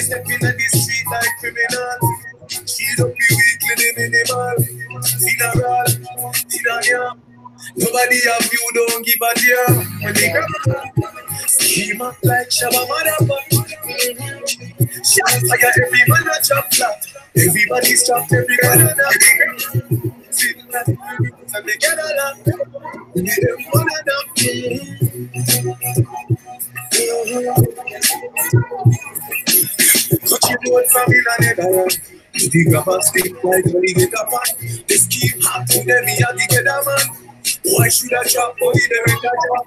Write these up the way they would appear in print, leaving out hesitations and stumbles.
step in the street like criminal. She's up the weekly, the minimal. Funeral, dinner. Nobody have you, don't give a damn. When they come, scheme up like Shabba Motherfucker. Shot fire, every man a chop flat. Everybody's trapped, every man a knock. See the last so they get a lot. We them one of them. Cut your road from in a Netherlands. The grabber stick like when he get a pan. The scheme hard to them, he had to get a man. Why should I drop for the director job?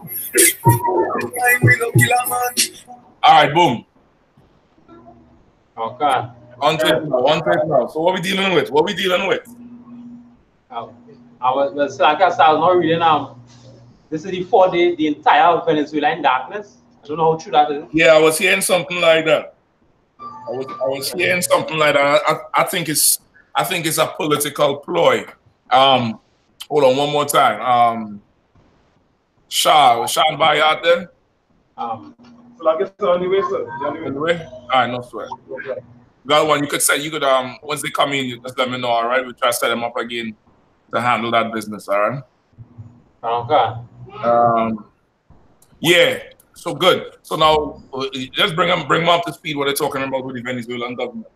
I will not kill a man. Alright, boom. Okay. One take now. So what we dealing with? What we dealing with? I was like I said, I was not reading this is the 4 day, the entire Venezuela in darkness. I don't know how true that is. Yeah, I was hearing something like that. I was hearing something like that. I think it's a political ploy. Hold on one more time. Sean by out there? So I guess on the way, sir. On the way? Alright, no sweat. Got one. You could once they come in, you just let me know, all right? We'll try to set them up again to handle that business, all right? Okay. Yeah, so good. So now, let's bring them up to speed what they're talking about with the Venezuelan government.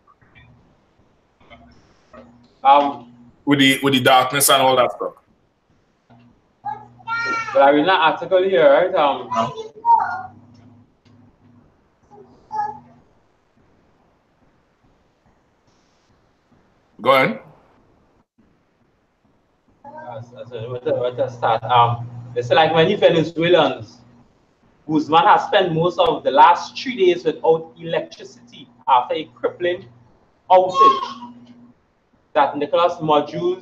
With the darkness and all that stuff. But I read an article here, right? Go ahead. What to start? It's like many Venezuelans, Guzman has spent most of the last 3 days without electricity after a crippling outage that Nicolas Maduro.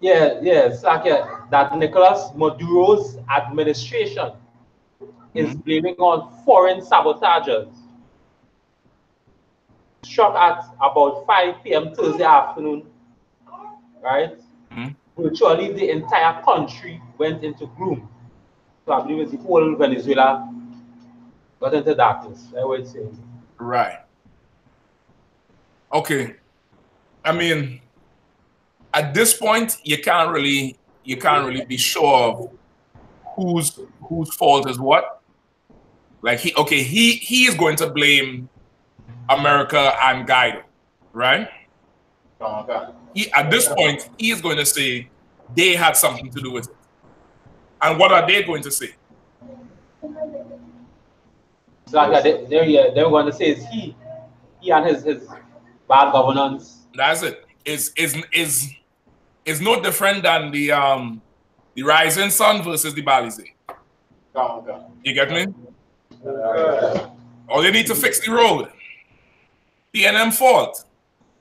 Yeah, it's like that Nicolas Maduro's administration is blaming on foreign sabotagers. Struck at about 5 p.m. Thursday afternoon, right? Virtually the entire country went into gloom. So I believe it's the whole Venezuela got into darkness. I would say. Right. Okay. I mean, at this point, you can't really be sure of whose fault is what. Like he is going to blame America and Guaido, right? At this point, he is going to say they had something to do with it. And what are they going to say? So like they're going to say it's he and his bad governance. That's it. Is no different than the rising sun versus the Balize. You get me? Or they need to fix the road. PNM fault.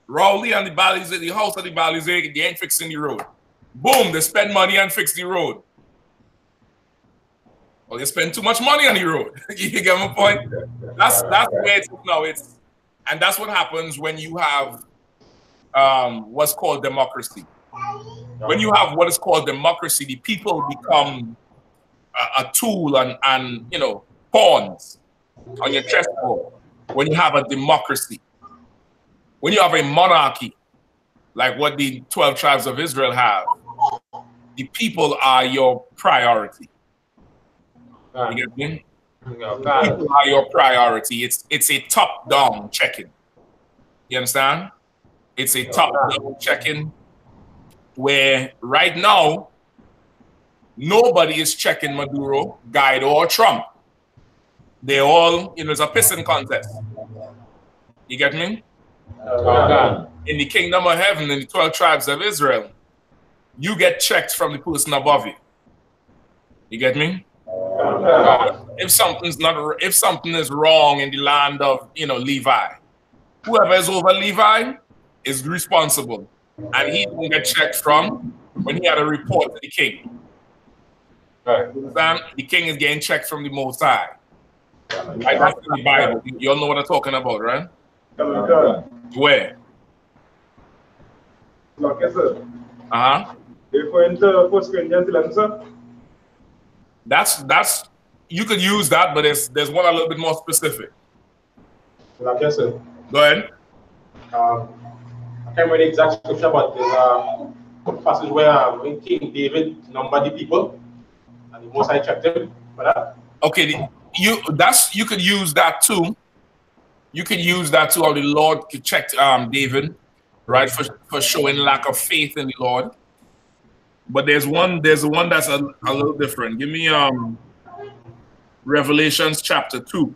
Rowley and the Balize, the house of the Balize, they ain't fixing the road. Boom, they spend money and fix the road. Well, they spend too much money on the road. You get my point? That's the way it is now. And that's what happens when you have what's called democracy. When you have what is called democracy, the people become a tool and you know, pawns on your chessboard. When you have a democracy, when you have a monarchy, like what the 12 tribes of Israel have, the people are your priority. You get me? People are your priority. It's a top-down check-in. You understand? It's a top-down check-in where right now, nobody is checking Maduro, Guaido, or Trump. They're all, you know, it's a pissing contest. You get me? In the kingdom of heaven, in the 12 tribes of Israel, you get checked from the person above you. You get me? If something is wrong in the land of, you know, Levi, whoever is over Levi is responsible, and he will get checked from when he had a report to the king. Right. The king is getting checked from the Most High. Right? That's in the Bible. You all know what I'm talking about, right? Where? Okay, sir. Uh-huh. If we enter 1 Corinthians 11, sir. That's you could use that, but there's one a little bit more specific. Like I said, Go ahead. I can't remember the exact scripture, but there's a passage where when King David numbered the people, and the Most High checked him for that. Okay, you could use that too. You could use that too. How the Lord could check David, right, for showing lack of faith in the Lord. But there's one that's a little different. Give me Revelations chapter 2.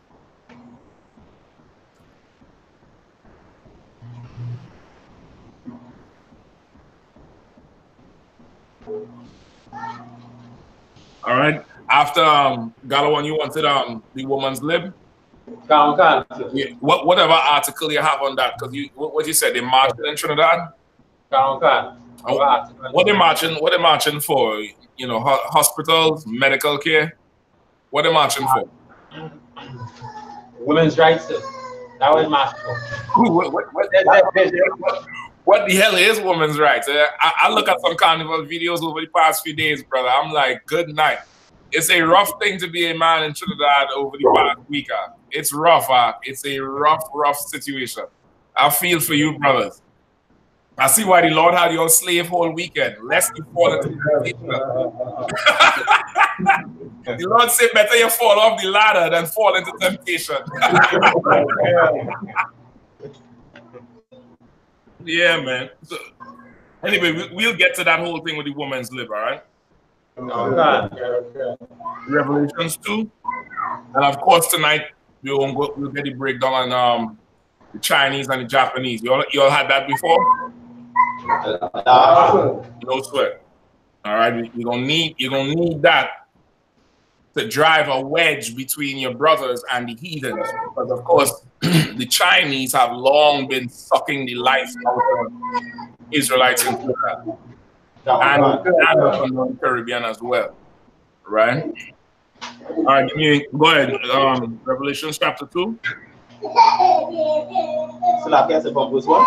All right. After Galawan, you wanted the woman's lib. Yeah. Whatever article you have on that, because what you said, they marched in Trinidad. What they marching for? You know, hospitals, medical care. What they marching for? Women's rights. That was marching for. What the hell is women's rights? I look at some carnival videos over the past few days, brother. I'm like, good night. It's a rough thing to be a man in Trinidad over the past week. It's rough. It's a rough situation. I feel for you, brothers. I see why the Lord had you on slave whole weekend, lest you fall into temptation. The Lord said, better you fall off the ladder than fall into temptation. Yeah, man. So, anyway, we'll get to that whole thing with the woman's lib, all right? Revelations 2. And of course, tonight, we'll get the breakdown on the Chinese and the Japanese. You all had that before? No sweat. All right, you're gonna need that to drive a wedge between your brothers and the heathens, because of course the Chinese have long been sucking the life out of Israelites in Trinidad and the Caribbean as well, right? All right, go ahead. Revelation chapter 2. So like I said from verse 1.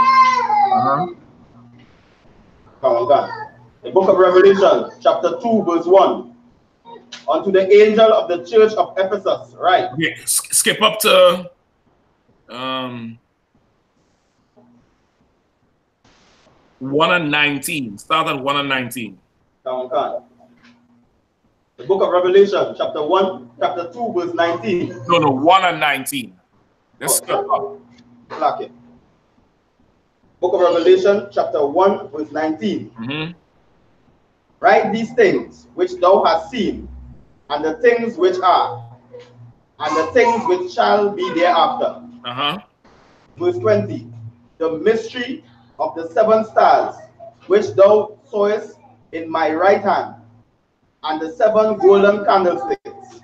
The book of Revelation, chapter 2, verse 1. Unto the angel of the church of Ephesus, right? Yeah, skip up to 1 and 19. Start at 1 and 19. The book of Revelation, chapter 2, verse 19. No, 1 and 19. Let's skip up. Like it. Book of Revelation, chapter 1, verse 19. Write these things which thou hast seen, and the things which are, and the things which shall be thereafter. Verse 20. The mystery of the 7 stars, which thou sawest in my right hand, and the 7 golden candlesticks.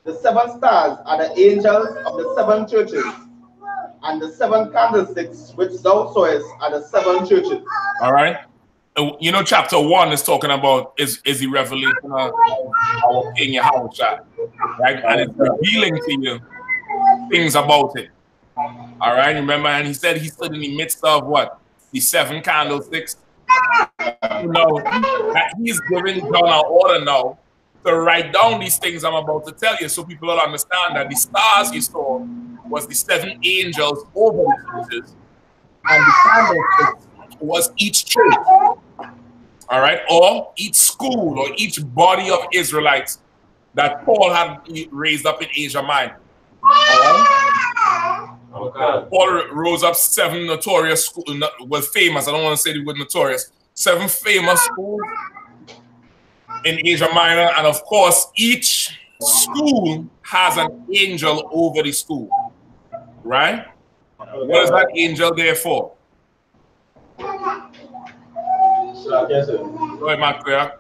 The 7 stars are the angels of the 7 churches, and the 7 candlesticks which thou sawest are the 7 churches. All right. You know, chapter 1 is talking about is the revelation of our King Yahushua, right? And it's revealing to you things about it. All right. Remember, and he said he stood in the midst of what? The 7 candlesticks. You know, that he's giving John an order now to write down these things I'm about to tell you, so people will understand that the stars he saw was the 7 angels over the churches, and the candlesticks was each church. All right, or each school or each body of Israelites that Paul had raised up in Asia Minor. Paul rose up 7 notorious schools, well, famous. I don't want to say the word notorious. 7 famous schools in Asia Minor, and of course, each school has an angel over the school, right? What is that angel there for? So, yes, sir. Go ahead, Mark. The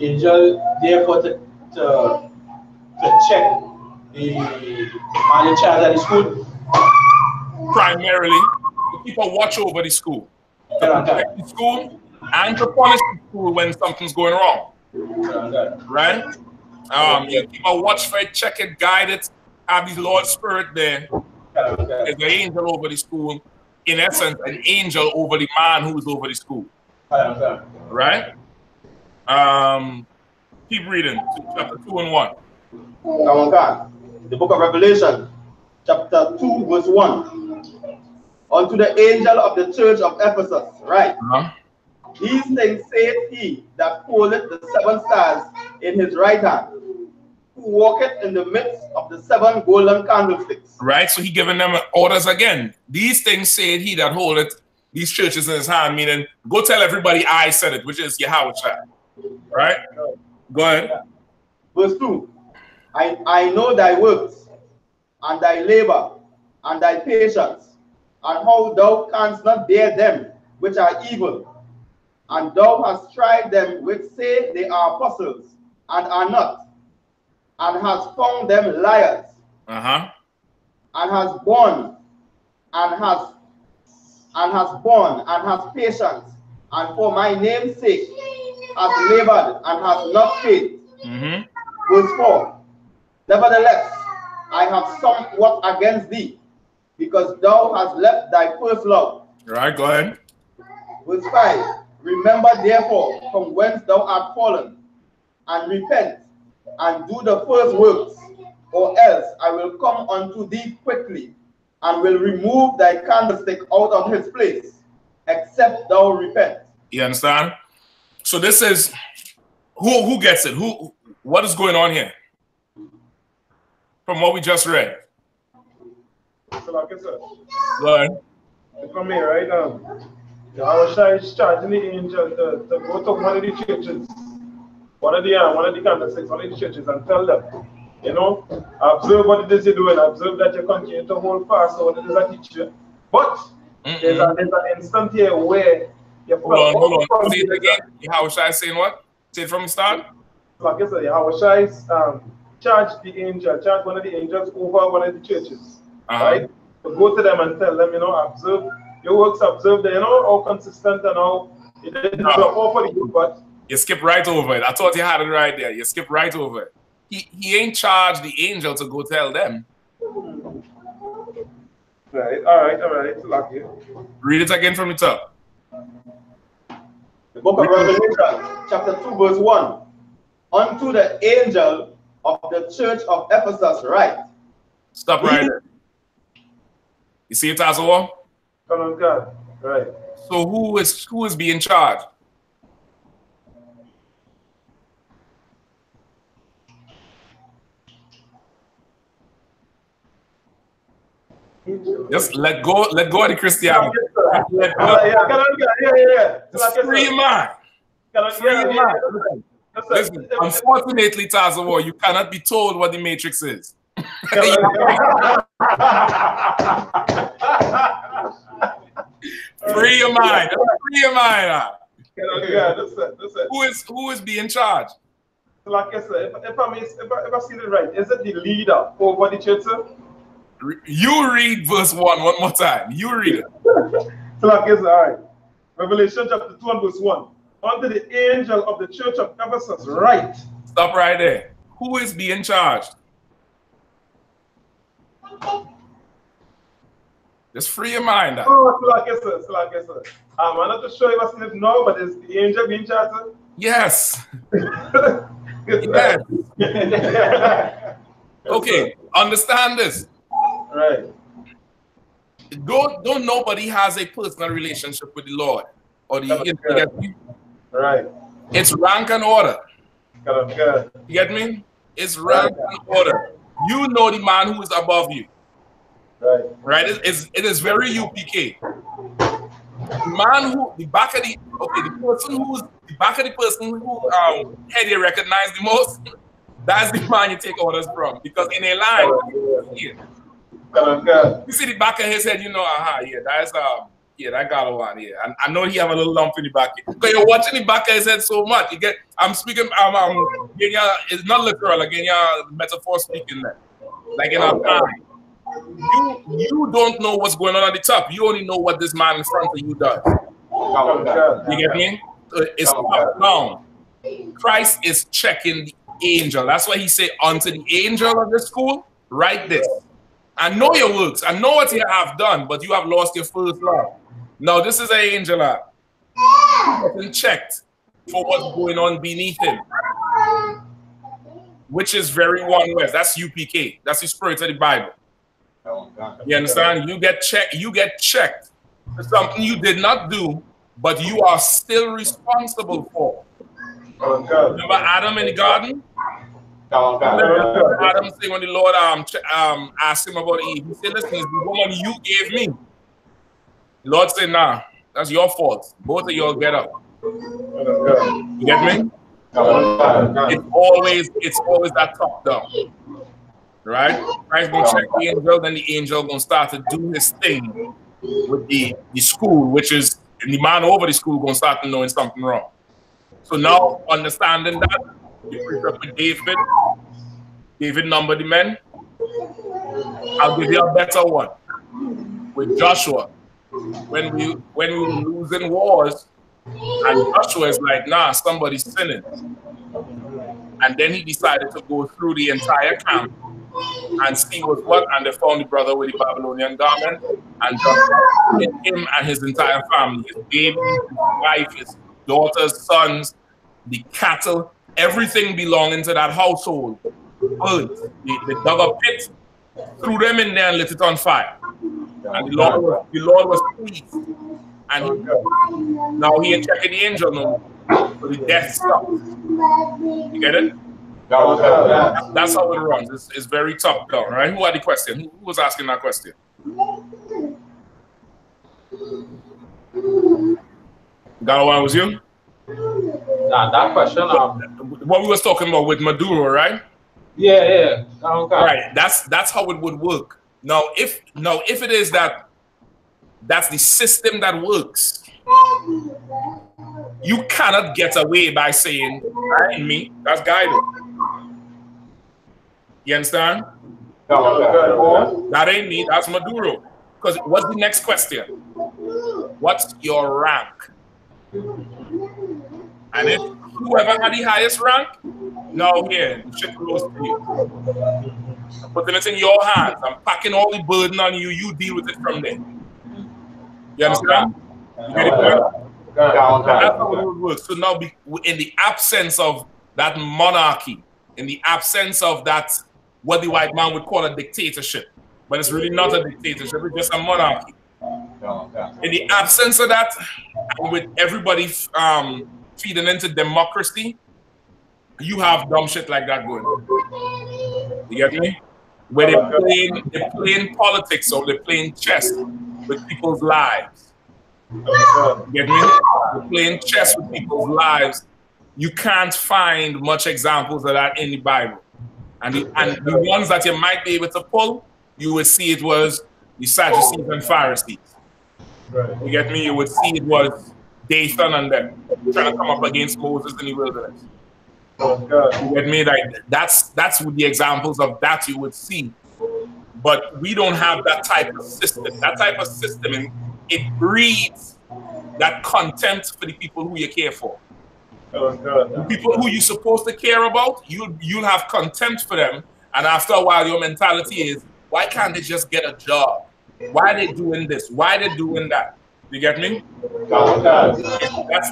angel therefore to check the man in charge of the school. Primarily, to keep a watch over the school, to protect the school, and to punish the school when something's going wrong. Right? You keep a watch for it, check it, guide it, have the Lord's Spirit there. There's the angel over the school. In essence, an angel over the man who's over the school. Right? Keep reading. Chapter 2 and 1. The book of Revelation, chapter 2, verse 1. Unto the angel of the church of Ephesus, right? These things saith he that holdeth the 7 stars in his right hand, who walketh in the midst of the 7 golden candlesticks. Right, so he giving them orders again. These things said he that holdeth these churches in his hand, meaning go tell everybody I said it, which is Yahweh. Right? Go ahead. Verse 2. I know thy works, and thy labor, and thy patience, and how thou canst not bear them which are evil. And thou hast tried them which say they are apostles, and are not, and hast found them liars, and hast borne, and hast patience, and for my name's sake hast labored, and hast not faith. Verse 4. Nevertheless, I have somewhat against thee, because thou hast left thy first love. Right, go ahead. Verse 5. Remember therefore from whence thou art fallen, and repent, and do the first works, or else I will come unto thee quickly, and will remove thy candlestick out of his place, except thou repent. You understand? So this is who gets it? What is going on here? From what we just read. So like I said, Go ahead. from here, right now, Yahweh is charging the angel to go to one of the churches, one of the candlesticks, one of the churches, and tell them, you know, observe what it is you're doing, observe that you continue to hold fast to what it is I teach you. But there's an instant here where you hold on. Say it again. Yahweh is saying what? Say it from the start. Like I said, Yahweh is charge one of the angels over one of the churches, right? To go to them and tell them, you know, observe your works, observe that, you know, how consistent and how it didn't drop off for you, but you skip right over it. I thought you had it right there. You skip right over it. He ain't charged the angel to go tell them. Right, all right, lucky. Read it again from the top. The book of Revelation, chapter 2, verse 1. Unto the angel of the church of Ephesus, right? Stop right there. You see it, Tazawa? Come on, God. Right. So who is being charged? Just let go of the Christianity. Let go. Just free your mind. Free your mind. Listen, unfortunately, Tazawa, you cannot be told what the Matrix is. Free your mind. Free your mind. Who is being charged? Like I said, if I see it right, is it the leader over the church? You read verse 1 one more time. You read it. So like I said, all right. Revelation chapter 2 and verse 1. Unto the angel of the church of Ephesus, right? Stop right there. Who is being charged? Just free your mind. Oh, so like I said. I'm not too sure if I see it now, but is the angel being charged? Yes. Yes. Okay, understand this. Right. Don't nobody has a personal relationship with the Lord or the right. It's rank and order. You get me? It's rank and order. You know the man who is above you. Right. Right? It is very UPK. The man who the person who head you recognize the most, that's the man you take orders from. Because in a line, you see the back of his head, you know, that's that got one, and I know he have a little lump in the back. Because you're watching the back of his head so much. I'm speaking, it's not literal, again, metaphor speaking there. Like in our time. You don't know what's going on at the top. You only know what this man in front of you does. You get me? It's top down. Christ is checking the angel. That's why he said, unto the angel of the school, write this. I know your works. I know what you have done, but you have lost your first love. Now, this is an angel. Checked for what's going on beneath him. which is very one West. That's UPK. That's the spirit of the Bible. You understand? You get checked for something you did not do, but you are still responsible for. Remember Adam in the garden? Adam said when the Lord asked him about Eve, he said, listen, it's the woman you gave me. The Lord said, nah, that's your fault. Both of y'all get up. You get me? It's always that top down. Right? Christ gonna check the angel, then the angel gonna start to do his thing with the school, which is the man over the school gonna start to knowing something wrong. So now understanding that, you preach up with David. David numbered the men. I'll give you a better one. With Joshua. When we were losing wars, and Joshua is like, nah, somebody's sinning. And then he decided to go through the entire camp and see what, and they found the brother with the Babylonian garment, and just him and his entire family, his baby, his wife, his daughters, sons, the cattle, everything belonging to that household. Birds. They dug a pit, threw them in there and lit it on fire. And the Lord was pleased. And now he ain't checking the angel no more. So the death stopped. You get it? That's how it runs. It's very top down, right? Who had the question? Who was asking that question? Galawan, was you? That question. What we was talking about with Maduro, right? Yeah. Okay. Right. That's how it would work. Now, if it is that's the system that works, you cannot get away by saying that ain't me. That's guided. You understand? That ain't me. That's Maduro. Because what's the next question? What's your rank? And if whoever had the highest rank, now here, the shit goes to you. I'm putting it in your hands. I'm packing all the burden on you. You deal with it from there. You understand? You get it? That's how it would work. So now, in the absence of that monarchy, in the absence of that, what the white man would call a dictatorship, but it's really not a dictatorship, it's just a monarchy. In the absence of that, and with everybody feeding into democracy, you have dumb shit like that going on. You get me? Where they're playing politics or they're playing chess with people's lives. You get me? They're playing chess with people's lives. You can't find much examples of that in the Bible. And the ones that you might be able to pull, you would see it was the Sadducees and Pharisees. You get me? You would see it was Dathan and them trying to come up against Moses in the wilderness. You get me? Like that's with the examples of that you would see. But we don't have that type of system. That type of system, it breeds that contempt for the people who you care for. The people who you're supposed to care about, you'll have contempt for them. And after a while, your mentality is, why can't they just get a job? Why are they doing this? Why are they doing that? You get me?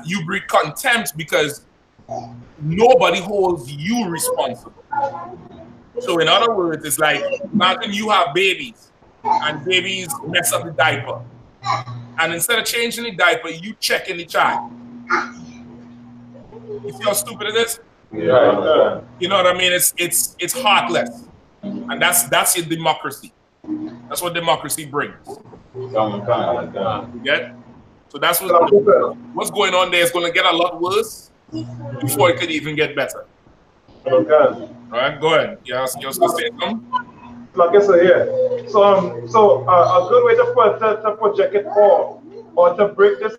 You breed contempt because nobody holds you responsible. So in other words, it's like, imagine you have babies and babies mess up the diaper. And instead of changing the diaper, you check in the child. You see how stupid it is? Yeah. You know what I mean? It's heartless. And that's your democracy. That's what democracy brings. You get? So that's what's going on there is going to get a lot worse before it could even get better. Okay. All right, go ahead. You're going to say something? Like I said, yeah. So a good way to project it or to break this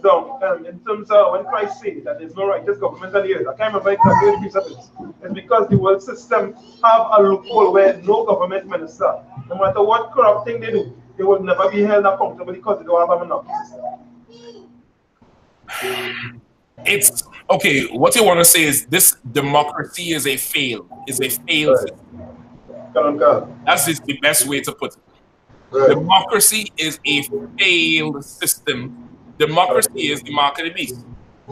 down in terms of when Christ said that there's no righteous government on the earth. I can't remember exactly the piece of it. It's because the world system have a loophole where no government minister, no matter what corrupt thing they do, they will never be held accountable because they don't have a monopoly system. It's okay. What you want to say is this democracy is a failed system. That's just the best way to put it. Right. Democracy is a failed system. Democracy is the mark of the beast.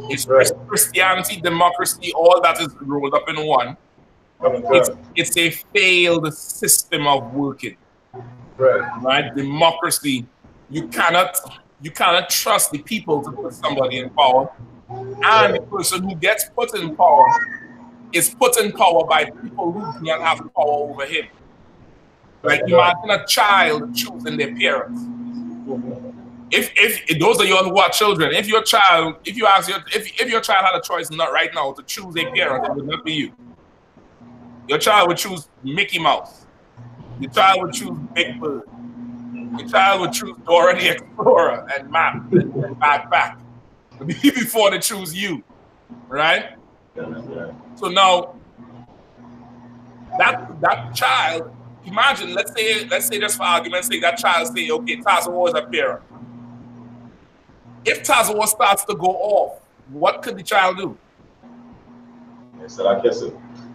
It's Christianity, democracy, all that is rolled up in one. It's a failed system of working. Right? Democracy. You cannot trust the people to put somebody in power. And the person who gets put in power is put in power by people who do not have power over him. Like imagine a child choosing their parents. If those are you who are children, if your child had a choice not right now to choose a parent, it would not be you. Your child would choose Mickey Mouse. Your child would choose Big Bird. Your child would choose Dora the Explorer and Map and Backpack before they choose you, right? So now that child, imagine, let's say just for argument's sake, that child say, okay, Tazawa is a parent. If Tazawa starts to go off, what could the child do?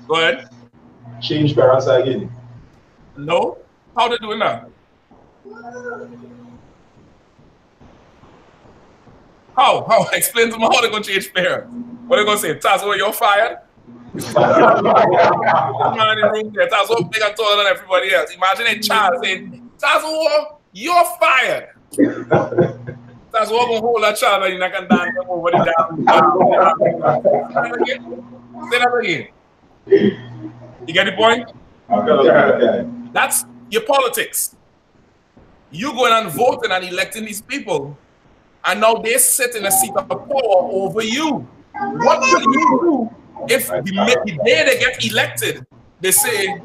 Go ahead. Change parents again. No? How they doing that? How? Explain to me how they're going to change parents. What are they going to say? Tazawa, you're fired? Man in the room there, Tazawa big and taller than everybody else. Imagine a child saying, Tazawa, you're fired. Tazawa going to hold that child and you're not going to dance them over the down. Say that again. You get the point? That's your politics. You going and voting and electing these people, and now they sit in a seat of power over you. What will you do if the day they get elected, they say,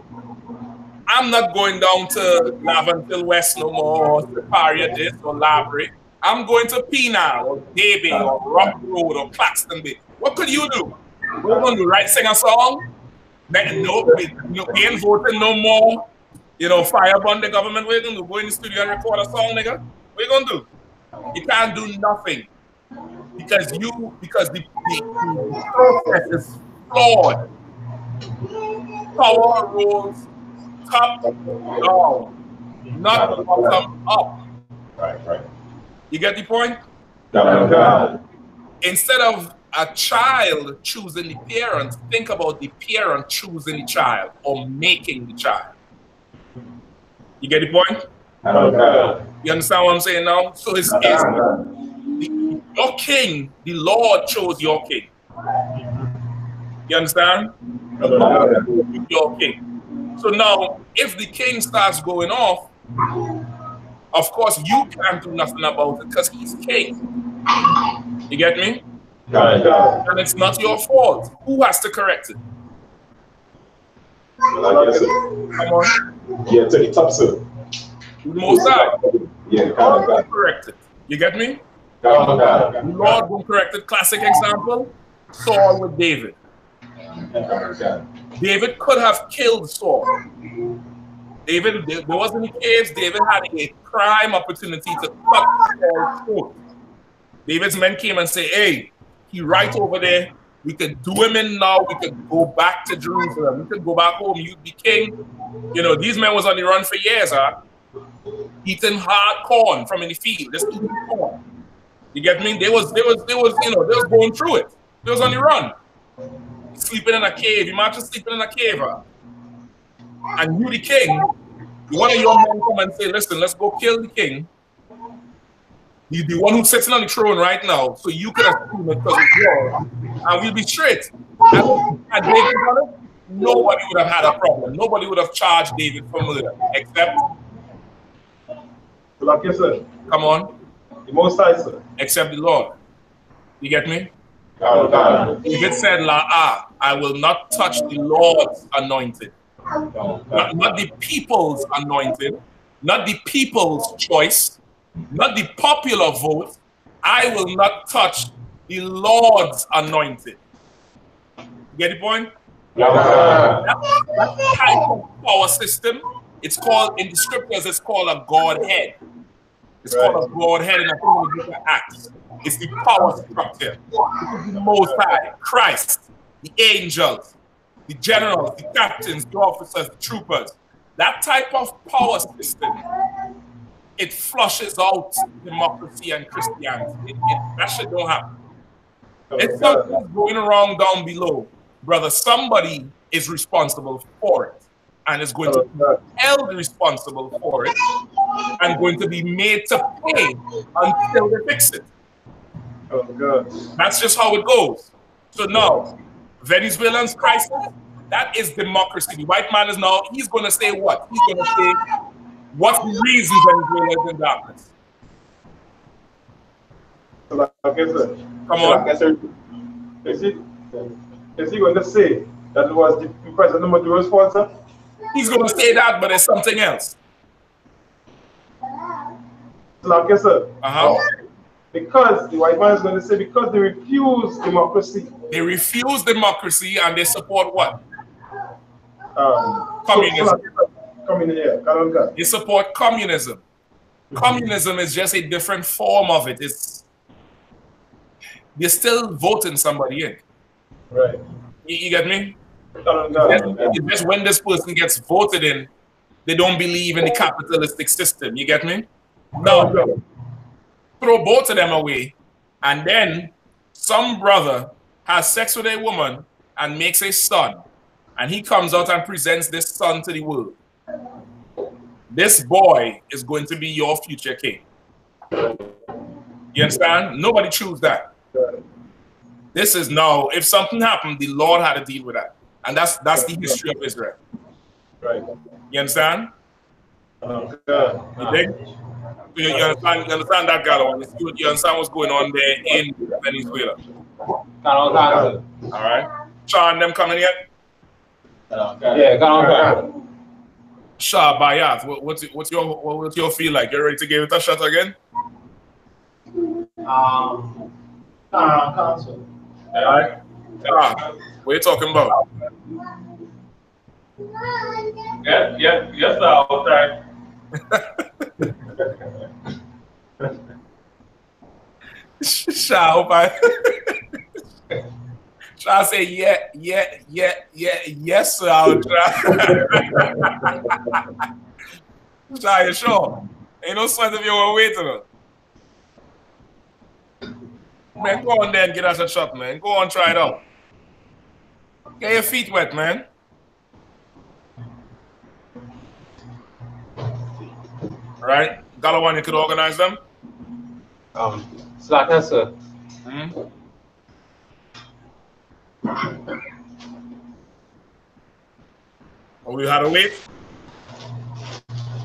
I'm not going down to Laventille West no more, or Siparia this, or Lavery. I'm going to Pina, or Davie, or Rock Road, or Claxton Bay. What could you do? We're going to write, sing a song? We ain't voting no more. Firebomb the government. We're going to go in the studio and record a song, nigga. What you going to do? You can't do nothing because the process is flawed. Power rolls top down, not bottom up. Right. You get the point? Instead of a child choosing the parent, think about the parent choosing the child or making the child. You get the point? You understand what I'm saying now? So your king, the Lord chose your king. You understand? The Lord chose your king. So now, if the king starts going off, of course, you can't do nothing about it because he's king. You get me? And it's not your fault. Who has to correct it? Come on. Yeah, take it top, sir. Most High. Yeah, God will correct it. You get me? The Lord will correct it. Classic example, Saul with David. David could have killed Saul. There wasn't any caves. David had a prime opportunity to cut Saul's throat. David's men came and say, hey, he right over there. We could do him in now. We could go back to Jerusalem. We could go back home. You'd be king. These men was on the run for years, eating hard corn from in the field, just eating corn. You get me? They was going through it. They was on the run. Sleeping in a cave. Imagine sleeping in a cave. And you the king, one of your men come and say, listen, let's go kill the king. He's the one who's sitting on the throne right now, so you could assume it because it's yours, and we'll be straight. And David done it, nobody would have had a problem. Nobody would have charged David for murder, except like you said, come on, the Most High, sir. Except the Lord. You get me? David said, I will not touch the Lord's anointed. Not the people's anointed, not the people's choice, not the popular vote. I will not touch the Lord's anointed. Get the point? That type of power system, it's called, in the scriptures, it's called a Godhead. It's called a Godhead in a whole different acts. It's the power structure. It's the Most High, Christ, the angels, the generals, the captains, the officers, the troopers. That type of power system, it flushes out democracy and Christianity. That shit don't happen. It's something going around down below. Brother, somebody is responsible for it and is going to be held responsible for it and going to be made to pay until they fix it. Oh, God. That's just how it goes. So now, Venezuelans crisis, that is democracy. The white man is now, he's going to say what? He's going to say, what's the reason Venezuela is in darkness? Come on. Is he going to say that it was the President Maduro's fault, sir? He's going to say that, but it's something else. Like I said, because the white man is going to say because they refuse democracy. They refuse democracy and they support what? Communism. Communism. They support communism. Communism is just a different form of it. You're still voting somebody in. Right. You get me? It's just when this person gets voted in, they don't believe in the capitalistic system. You get me? No. Throw both of them away, and then some brother has sex with a woman and makes a son, and he comes out and presents this son to the world. This boy is going to be your future king. You understand? Nobody choose that. This is now, if something happened, the Lord had to deal with that. And that's the history of Israel. Right. You understand? You think? You understand that, Gallo? You understand what's going on there in Venezuela? All right. Sean, them coming yet? Yeah, Shah Bayat, what's your feel like? You ready to give it a shot again? Council. All right. What are you talking about? Yes, sir. I'll try. Shah, hope Shah say yes, sir. I'll try. Shah, you sure? Ain't no sweat if you were waiting. Man, go on there and get us a shot, man. Go on, try it out. Get your feet wet, man. All right, Galawan, you could organize them. Slacker, sir. Oh, we had to wait.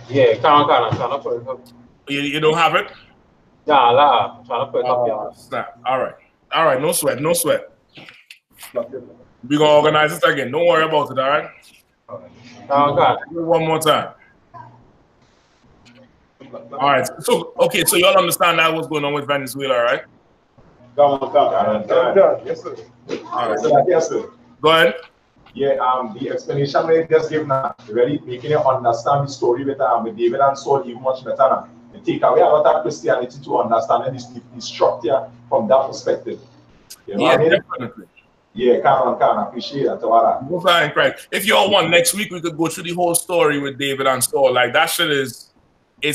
Yeah, can't put it up. You don't have it. Yeah, I'm trying to put it up. Snap. All right. No sweat. We gonna organize this again. Don't worry about it. All right. One more time. All right. So y'all understand that what's going on with Venezuela, right? Yes, sir. All right. Yes, sir. Go ahead. Yeah, the explanation they just gave now, really making you understand the story better with David and Saul even much better now. And take away a lot of Christianity to understand the structure from that perspective. You know what I mean? Definitely. Yeah, can appreciate that. If y'all want next week, we could go through the whole story with David and Saul. Like that shit is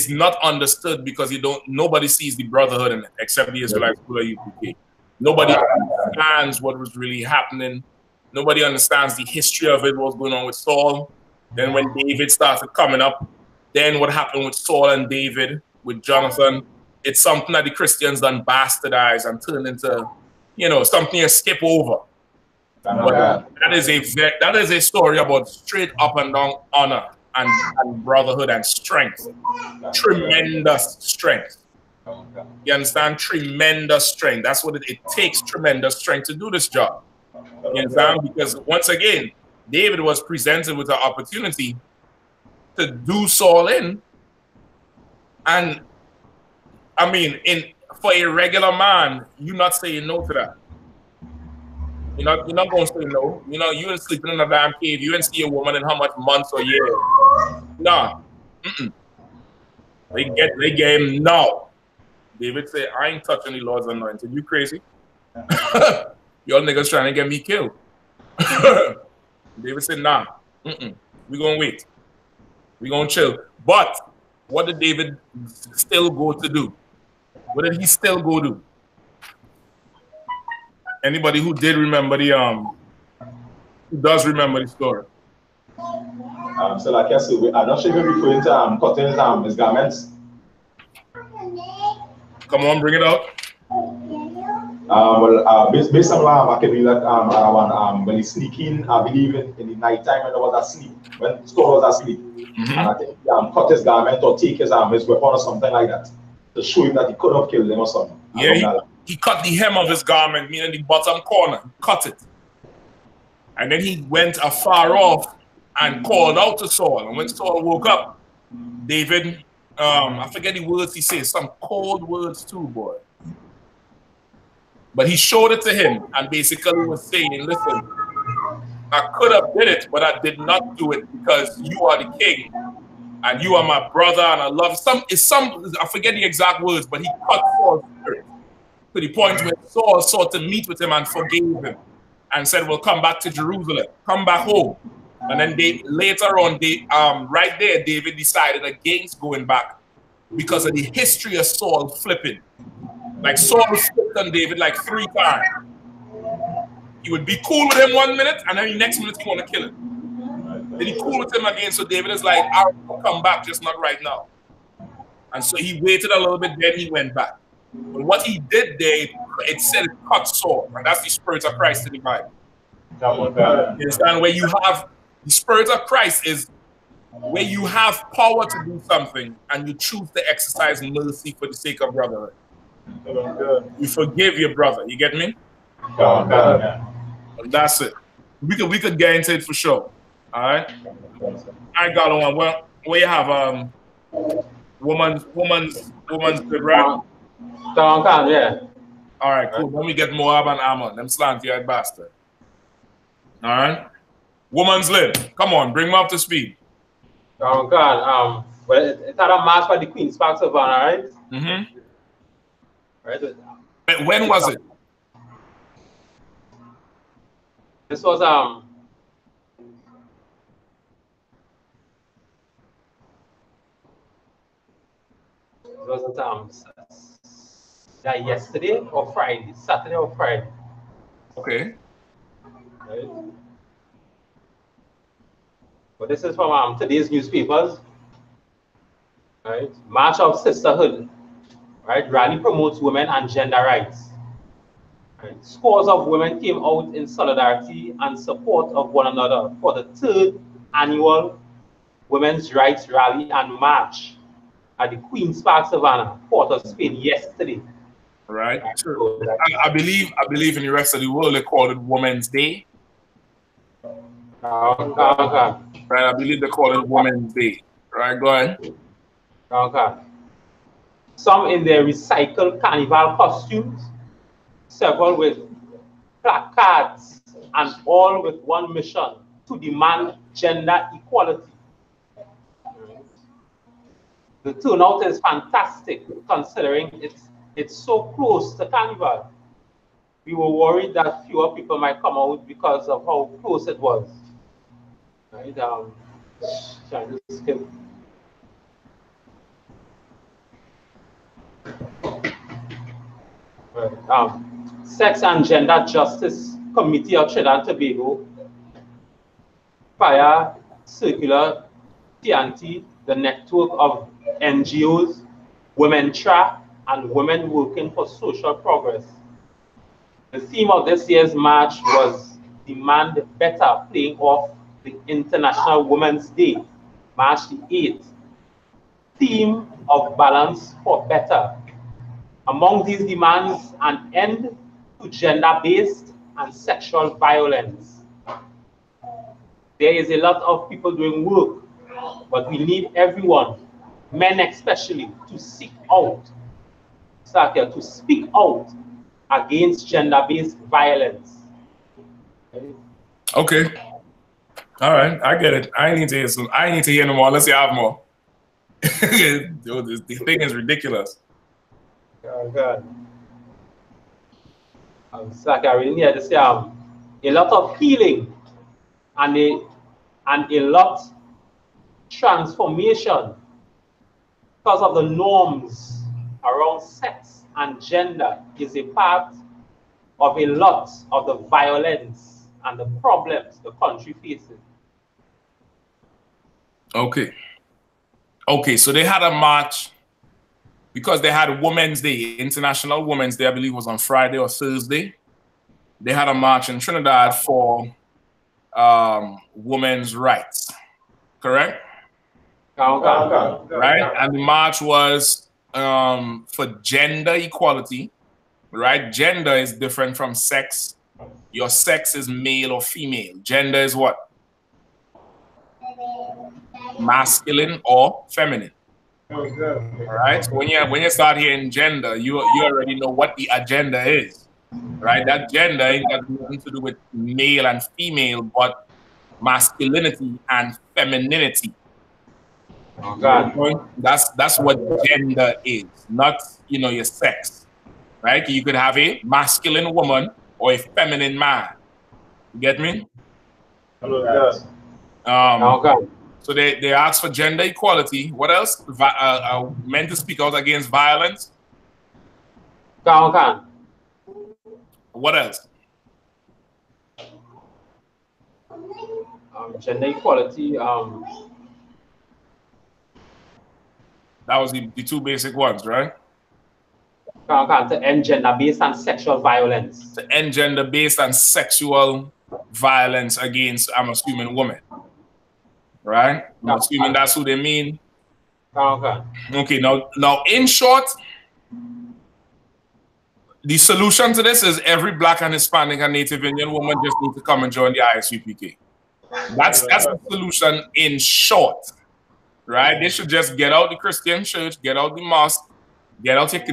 not understood because nobody sees the brotherhood in it except the Israelites who are I.S.U.P.K. Nobody understands what was really happening. Nobody understands the history of it, what's going on with Saul. Then when David started coming up, then what happened with Saul and David, with Jonathan, it's something that the Christians done bastardized and turned into, something you skip over. But that is a story about straight up and down honor and brotherhood and strength. Tremendous strength. You understand? Tremendous strength. That's what it takes, tremendous strength to do this job. You understand? Because once again, David was presented with an opportunity to do Saul in. And I mean, for a regular man, you're not saying no to that. You're not going to say no. You ain't sleeping in a damn cave. You ain't see a woman in how much months or years. Nah. They get him no. David said, I ain't touching the Lord's anointed. You crazy? Y'all niggas trying to get me killed. David said, nah. We gonna wait. We gonna chill. But what did David still go to do? What did he still go do? Anybody who did remember He does remember the story. So like I said, I'm not sure if you're referring to cutting his garments. Come on, bring it out. Based on what I can read that around when he sneak in, I believe in the night time when there was asleep, when Saul was asleep, and I think cut his garment or take his weapon or something like that to show him that he could have killed him or something. Yeah, he cut the hem of his garment, meaning the bottom corner. He cut it, and then he went afar off and called out to Saul. And when Saul woke up, David, I forget the words he says, some cold words too, boy. But he showed it to him and basically was saying, listen, I could have did it, but I did not do it because you are the king and you are my brother and I love I forget the exact words, but he cut Saul's spirit to the point where Saul sought to meet with him and forgave him and said, well, come back to Jerusalem, come back home. And then later on, right there, David decided against going back because of the history of Saul flipping. Like Saul flipped on David like 3 times. He would be cool with him 1 minute, and then the next minute he want to kill him. Then he cool with him again, so David is like, I'll come back, just not right now. And so he waited a little bit, then he went back. But what he did there, it said it cut Saul, and that's the Spirit of Christ in the Bible. You understand? Where you have the Spirit of Christ is where you have power to do something, and you choose to exercise mercy for the sake of brotherhood. You forgive your brother. You get me? And that's it. We could get into it for sure. All right. I got on. Well, where you have woman's good, right? Yeah. All right, cool. Let me get Moab and Ammon. Them slant-eyed bastard. All right. Woman's lib. Come on, bring me up to speed. Oh God. Well, it had a match for the Queen's Park Savannah, right? Right. When was it? This was yesterday or Friday, Saturday or Friday. Okay. Right. But this is from today's newspapers. Right. March of Sisterhood. Right. Rally promotes women and gender rights. Right. Scores of women came out in solidarity and support of one another for the 3rd annual Women's Rights Rally and March at the Queen's Park Savannah, Port of Spain, yesterday. Right. So I believe in the rest of the world they call it Women's Day. Okay. Right. I believe they call it Women's Day. Right. Go ahead. Okay. Some in their recycled carnival costumes, several with placards, and all with one mission: to demand gender equality. The turnout is fantastic considering it's so close to Carnival. We were worried that fewer people might come out because of how close it was. Right? Trying to skip. Right. Sex and Gender Justice Committee of Trinidad and Tobago, via Circular TNT, the network of NGOs, Women Track, and Women Working for Social Progress. The theme of this year's march was Demand Better, playing off the International Women's Day, March the 8th. Theme of Balance for Better. Among these demands, an end to gender-based and sexual violence. There is a lot of people doing work, but we need everyone, men especially, to seek out, to speak out against gender-based violence. Okay. All right, I get it. I need to hear some. I need to hear no more. Let's have more. The thing is ridiculous. Oh God. I really need to say a lot of healing and a lot transformation because of the norms around sex and gender is a part of a lot of the violence and the problems the country faces. Okay. Okay, so they had a march because they had Women's Day, International Women's Day, I believe it was on Friday or Thursday. They had a march in Trinidad for women's rights, correct? Right? And the march was for gender equality, right? Gender is different from sex. Your sex is male or female. Gender is what? Masculine or feminine. All right. So when you start hearing gender, you already know what the agenda is, right? That gender ain't got nothing to do with male and female, but masculinity and femininity. Okay. That's what gender is, not your sex, right? You could have a masculine woman or a feminine man. You get me? Okay. So they asked for gender equality. What else? Men to speak out against violence. What else? Gender equality. That was the two basic ones, right? To end gender-based and sexual violence. To end gender-based and sexual violence against, I'm assuming, women. Right? I'm assuming that's who they mean. Okay, now in short, the solution to this is every Black and Hispanic and Native Indian woman just need to come and join the I.S.U.P.K. That's the solution in short. Right? They should just get out the Christian church, get out the mosque, get out your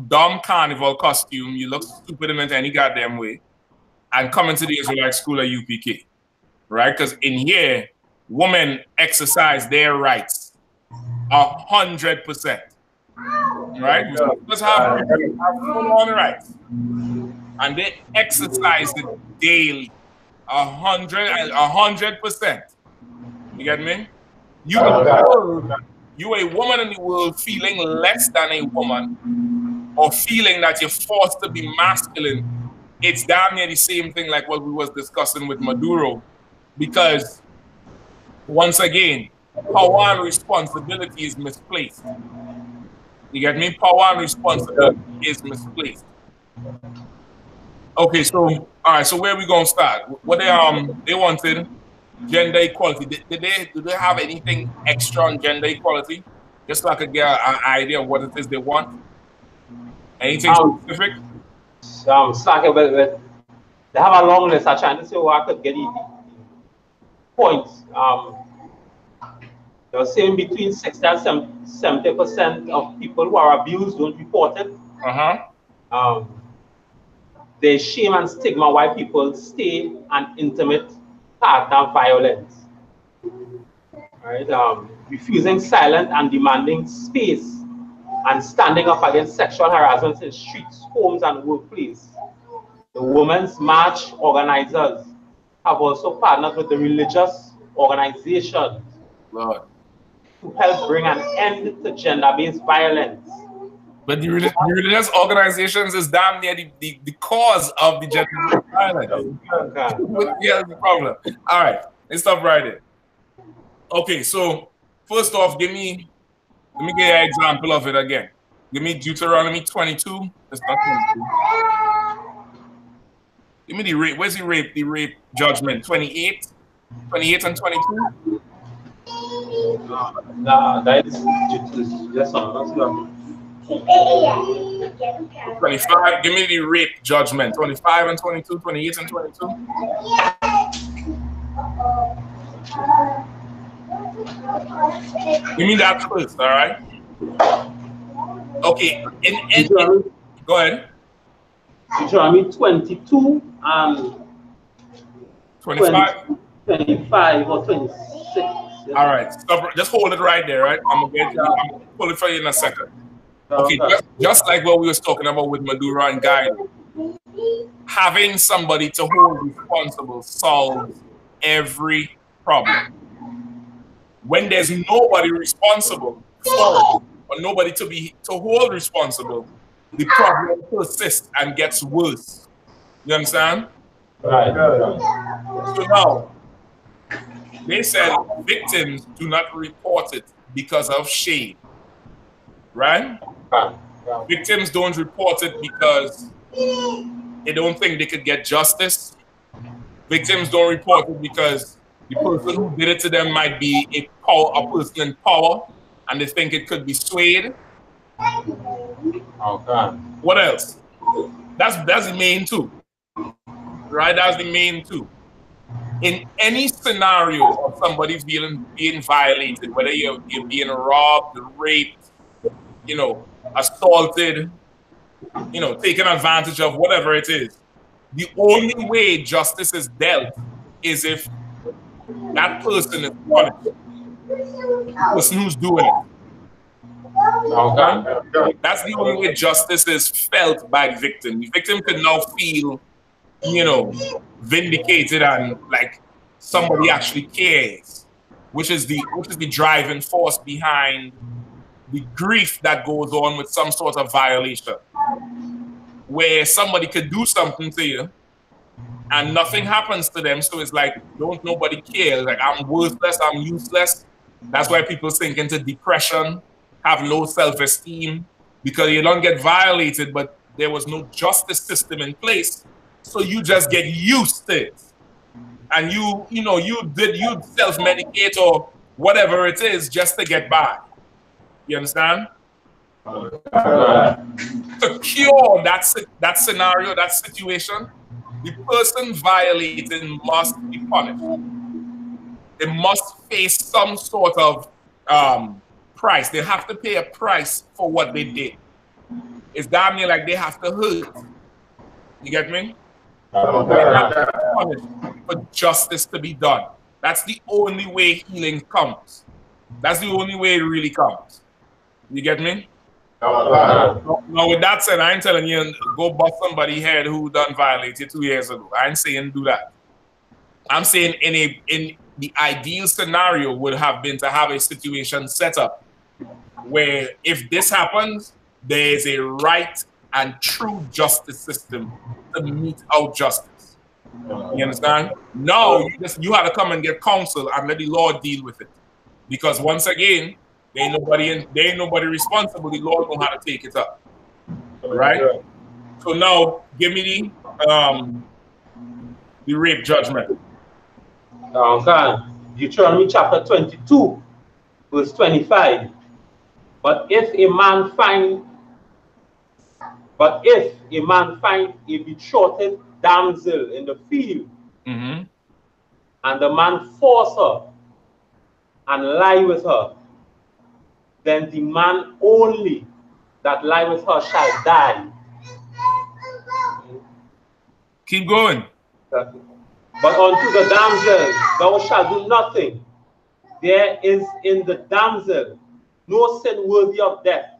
dumb carnival costume. You look stupid in it any goddamn way. And come into the Israelite school at UPK. Right? Because in here, women exercise their rights 100%. Right? Just have full-on rights. And they exercise it daily 100%. You get me? You a woman in the world feeling less than a woman or feeling that you're forced to be masculine, it's damn near the same thing like what we was discussing with Maduro. Because once again, power and responsibility is misplaced. You get me? Power and responsibility is misplaced. Okay, so all right, so where are we gonna start? What they wanted gender equality. Do they have anything extra on gender equality? Just so I could get an idea of what it is they want. Anything specific? They have a long list. I'm trying to see where I could get the points. They're saying between 60 and 70% of people who are abused don't report it. There's shame and stigma why people stay in intimate partner violence. Right? Refusing silent and demanding space and standing up against sexual harassment in streets, homes, and workplace. The Women's March organizers have also partnered with the religious organizations to help bring an end to gender-based violence. But the religious organizations is damn near the cause of the gender-based violence. Yeah, the problem. All right, let's stop right there. Okay, so first off, let me give you an example of it again. Give me Deuteronomy 22. It's not 22. Give me the rape. Where's the rape judgment? 28 and 22? That is yes, 25. Give me the rape judgment. 25 and 22, 28 and 22. Give me that first, all right? Okay. Go ahead. Deuteronomy 22 and 25. 25 or 26. All right. Stop. Just hold it right there, right? I'm gonna pull it for you in a second. Okay, just like what we was talking about with Maduro and Guy, having somebody to hold responsible solves every problem. When there's nobody responsible or nobody to hold responsible, the problem persists and gets worse. You understand? Right. So now, they said victims do not report it because of shame, right? Victims don't report it because they don't think they could get justice. Victims don't report it because the person who did it to them might be a person in power and they think it could be swayed. Okay. What else? That's the main two, right? That's the main two. In any scenario of somebody being violated, whether you're being robbed, raped, assaulted, taken advantage of, whatever it is, the only way justice is dealt is if that person is punished. The person who's doing it. Okay? That's the only way justice is felt by the victim. The victim can now feel, vindicated and like somebody actually cares, which is the driving force behind the grief that goes on with some sort of violation, where somebody could do something to you and nothing happens to them. So it's like, don't nobody care. Like, I'm worthless, I'm useless. That's why people sink into depression, have low self-esteem, because you don't get violated, but there was no justice system in place. So you just get used to it. And you self-medicate or whatever it is just to get by. You understand? To cure that scenario, that situation, the person violating must be punished. They must face some sort of price. They have to pay a price for what they did. It's damn near like they have to hurt. You get me? They have to be punished for justice to be done. That's the only way healing comes. That's the only way it really comes. You get me? Now, with that said, I ain't telling you go bust somebody's head who done violated 2 years ago. I ain't saying do that. I'm saying in the ideal scenario would have been to have a situation set up where if this happens, there is a right and true justice system to mete out justice. You understand? No, you have to come and get counsel and let the law deal with it. Because once again, there ain't nobody responsible. The law know how to take it up. Right? So now give me the rape judgment. Okay. Deuteronomy chapter 22, verse 25. But if a man find a betrothed damsel in the field, and the man force her and lie with her, then the man only that lie with her shall die. Keep going. But unto the damsel thou shalt do nothing. There is in the damsel no sin worthy of death.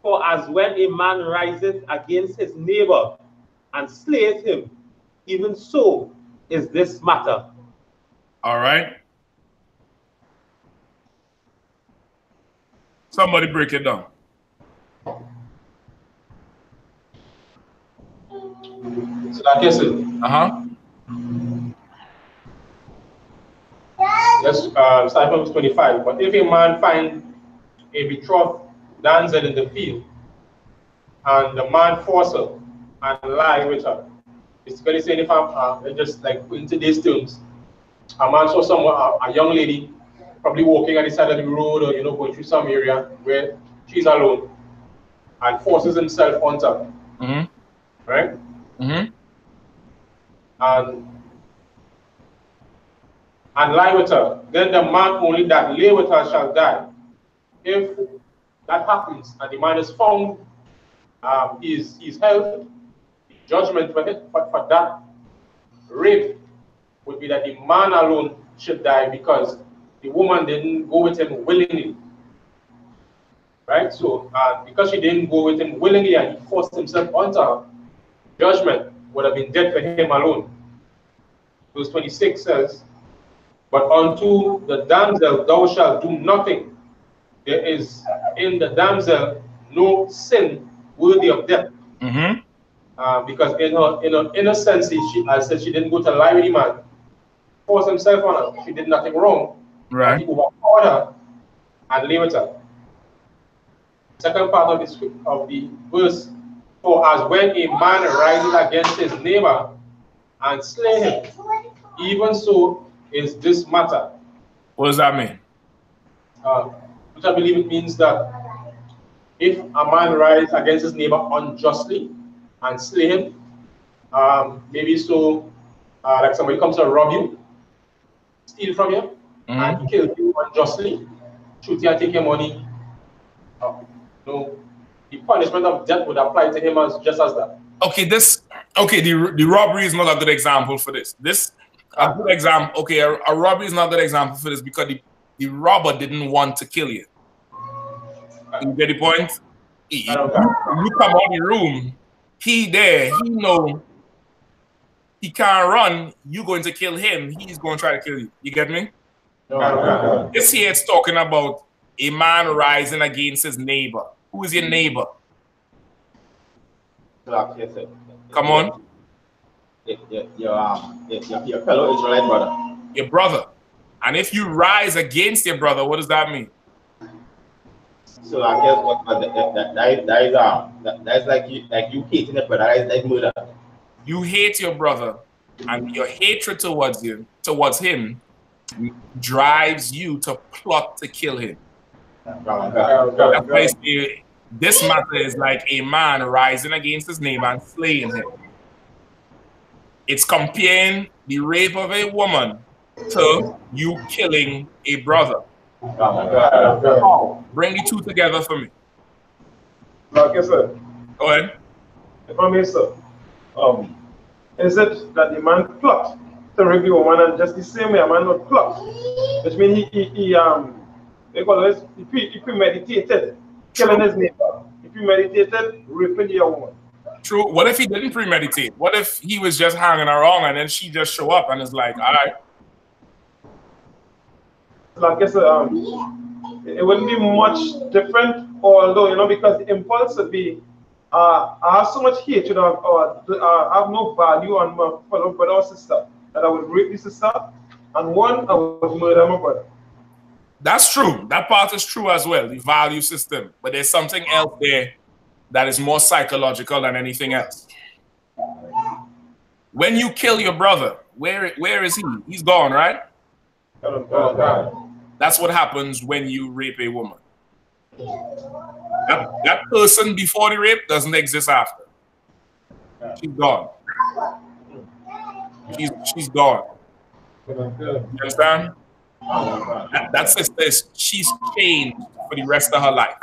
For as when a man riseth against his neighbor and slayeth him, even so is this matter. All right. Somebody break it down. So like I said. Yes, start from 25. But if a man find a betrothed damsel in the field, and the man force her and lie with her, it's going to say if I'm just like in today's terms, a man saw someone, a young lady, probably walking on the side of the road or going through some area where she's alone, and forces himself on top, right? And lie with her, then the man only that lay with her shall die. If that happens and the man is found, he's held. The judgment for that rape would be that the man alone should die because the woman didn't go with him willingly. Right? So because she didn't go with him willingly and he forced himself onto her, judgment would have been death for him alone. Verse 26 says, but unto the damsel thou shalt do nothing. There is in the damsel no sin worthy of death. because in her innocence, I said she didn't go to lie with the man, force himself on her. She did nothing wrong. Right. He overpowered her and lay with her. Second part of the verse, for as when a man rises against his neighbor and slay him, even so is this matter. What does that mean? Which I believe it means that if a man rises against his neighbor unjustly and slay him, maybe so, like somebody comes to rob you, steal from you, and he kills you unjustly, shoot you and take your money. No, the punishment of death would apply to him just as that. Okay, the robbery is not a good example for this. A good example. Okay, a robbery is not a good example for this because the robber didn't want to kill you. You get the point? You come out of the room, he know he can't run, you going to kill him, he's going to try to kill you. You get me? This here it's talking about a man rising against his neighbor. Who is your neighbor? Come on. Your fellow Israelite brother. Your brother. And if you rise against your brother, what does that mean? So I guess that is like you hating your brother. That is like murder. You hate your brother, and your hatred towards him drives you to plot to kill him. That's why I say this matter is like a man rising against his neighbor and slaying him. It's comparing the rape of a woman to you killing a brother. Bring the two together for me. Like I said. Go ahead. If I may, sir. Is it that the man plot to rape the woman, and just the same way a man not plot, which means he premeditated killing his neighbor. He premeditated raping the young woman. True. What if he didn't premeditate? What if he was just hanging around and then she just show up and is like, all right. Like I said, it wouldn't be much different, although, because the impulse would be, I have so much hatred or I have no value on my fellow brother or sister that I would rape the sister, and one, I would murder my brother. That's true. That part is true as well, the value system. But there's something else there that is more psychological than anything else. When you kill your brother, where is he? He's gone, right? That's what happens when you rape a woman. That person before the rape doesn't exist after. She's gone. She's gone. You understand? That sister, she's changed for the rest of her life.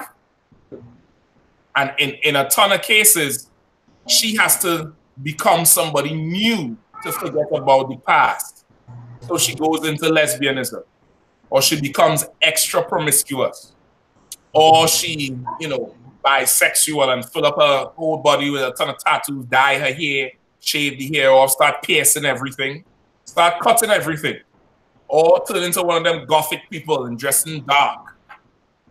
And in a ton of cases, she has to become somebody new to forget about the past. So she goes into lesbianism, or she becomes extra promiscuous, or she, bisexual and fill up her whole body with a ton of tattoos, dye her hair, shave the hair off, start piercing everything, start cutting everything, or turn into one of them gothic people and dressing dark.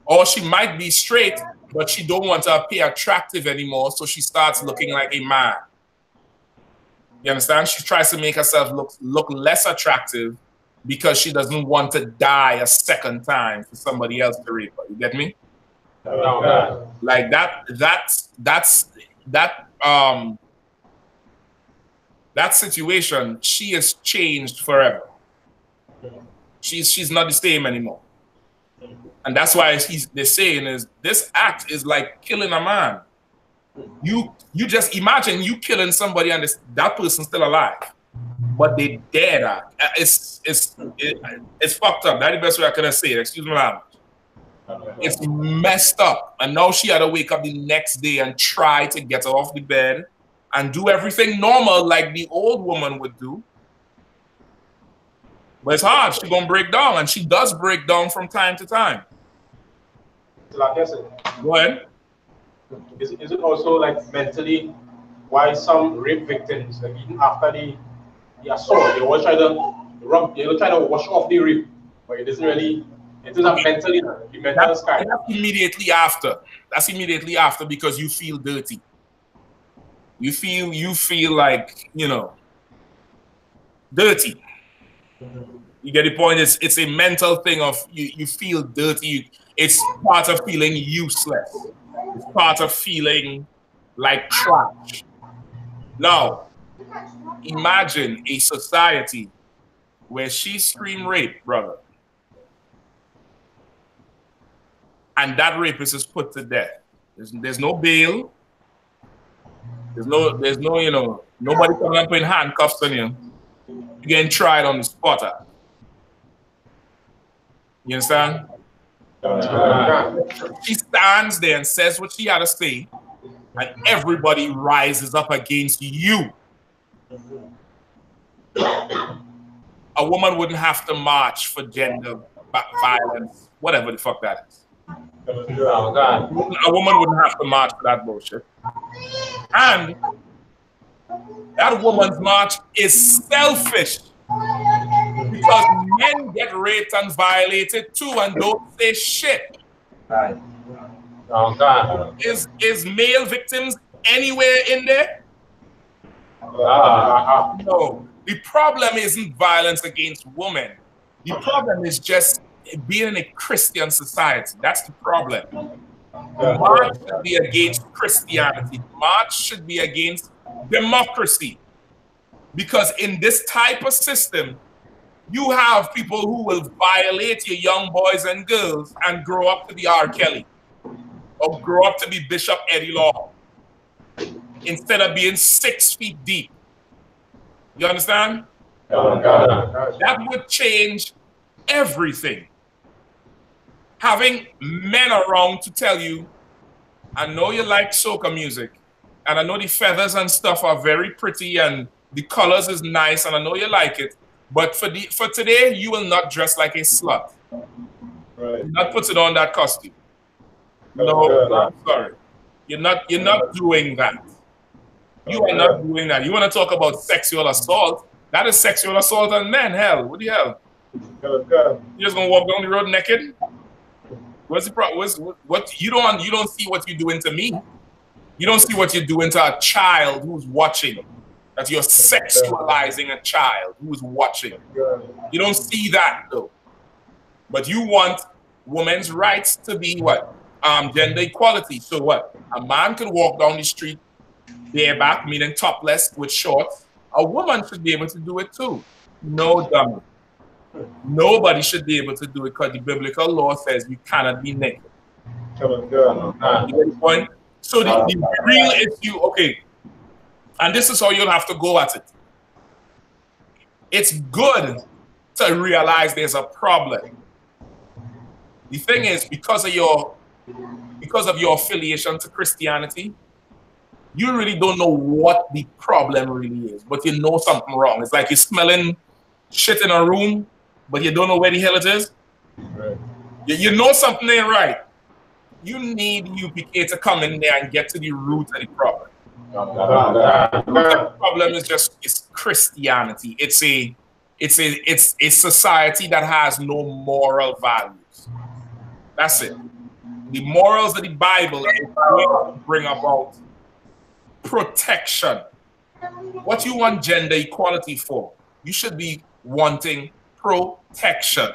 Or she might be straight, but she don't want to appear attractive anymore, so she starts looking like a man. You understand? She tries to make herself look less attractive because she doesn't want to die a second time for somebody else to rape her. You get me? Like that situation, she has changed forever. She's not the same anymore. And that's why they're saying is this act is like killing a man. You just imagine you killing somebody and that person's still alive, but they dead. It's fucked up. That's the best way I could say it. Excuse me, language. It's messed up. And now she had to wake up the next day and try to get her off the bed and do everything normal like the old woman would do. But it's hard. She's gonna break down, and she does break down from time to time. Like I said, go ahead. Is it also like mentally why some rape victims, like even after the assault, they always try to wash off the rape, but it isn't really. It is mentally the mental side. That's immediately after. That's immediately after because you feel dirty. You feel like, you know, dirty. You get the point? It's a mental thing of you feel dirty. It's part of feeling useless. It's part of feeling like trash. Now, imagine a society where she screamed rape, brother, and that rapist is put to death. There's no bail. There's no, you know, nobody coming up in handcuffs on you. You're getting tried on the spot. You understand? She stands there and says what she had to say, and everybody rises up against you. A woman wouldn't have to march for gender violence, whatever the fuck that is. A woman wouldn't have to march for that bullshit. And that woman's march is selfish because men get raped and violated too and don't say shit. Right. Oh God. Is male victims anywhere in there? No. The problem isn't violence against women. The problem is just being in a Christian society. That's the problem. The march should be against Christianity. The march should be against democracy. Because in this type of system, you have people who will violate your young boys and girls and grow up to be R. Kelly or grow up to be Bishop Eddie Law instead of being 6 feet deep. You understand? That would change everything. Having men around to tell you, I know you like soca music, and I know the feathers and stuff are very pretty, and the colors is nice, and I know you like it, but for today, you will not dress like a slut. Right. You're not putting on that costume. No, I'm sorry. You're not doing that. You are not doing that. You want to talk about sexual assault? That is sexual assault on men. Hell, what the hell? You just gonna walk down the road naked? What's the problem? What you don't see what you're doing to me. You don't see what you're doing to a child who's watching. That you're sexualizing a child who's watching. You don't see that though. But you want women's rights to be what? Gender equality. So what? A man could walk down the street bareback, meaning topless with shorts. A woman should be able to do it too. No, dummy. Nobody should be able to do it because the biblical law says you cannot be naked. You get the point? So the real issue, okay, and this is how you'll have to go at it. It's good to realize there's a problem. The thing is, because of your affiliation to Christianity, you really don't know what the problem really is, but you know something wrong. It's like you're smelling shit in a room, but you don't know where the hell it is. Right. You know something ain't right. You need UPK to come in there and get to the root of the problem. The problem is it's Christianity. It's a society that has no moral values. That's it. The morals of the Bible is going to bring about protection. What you want gender equality for? You should be wanting protection.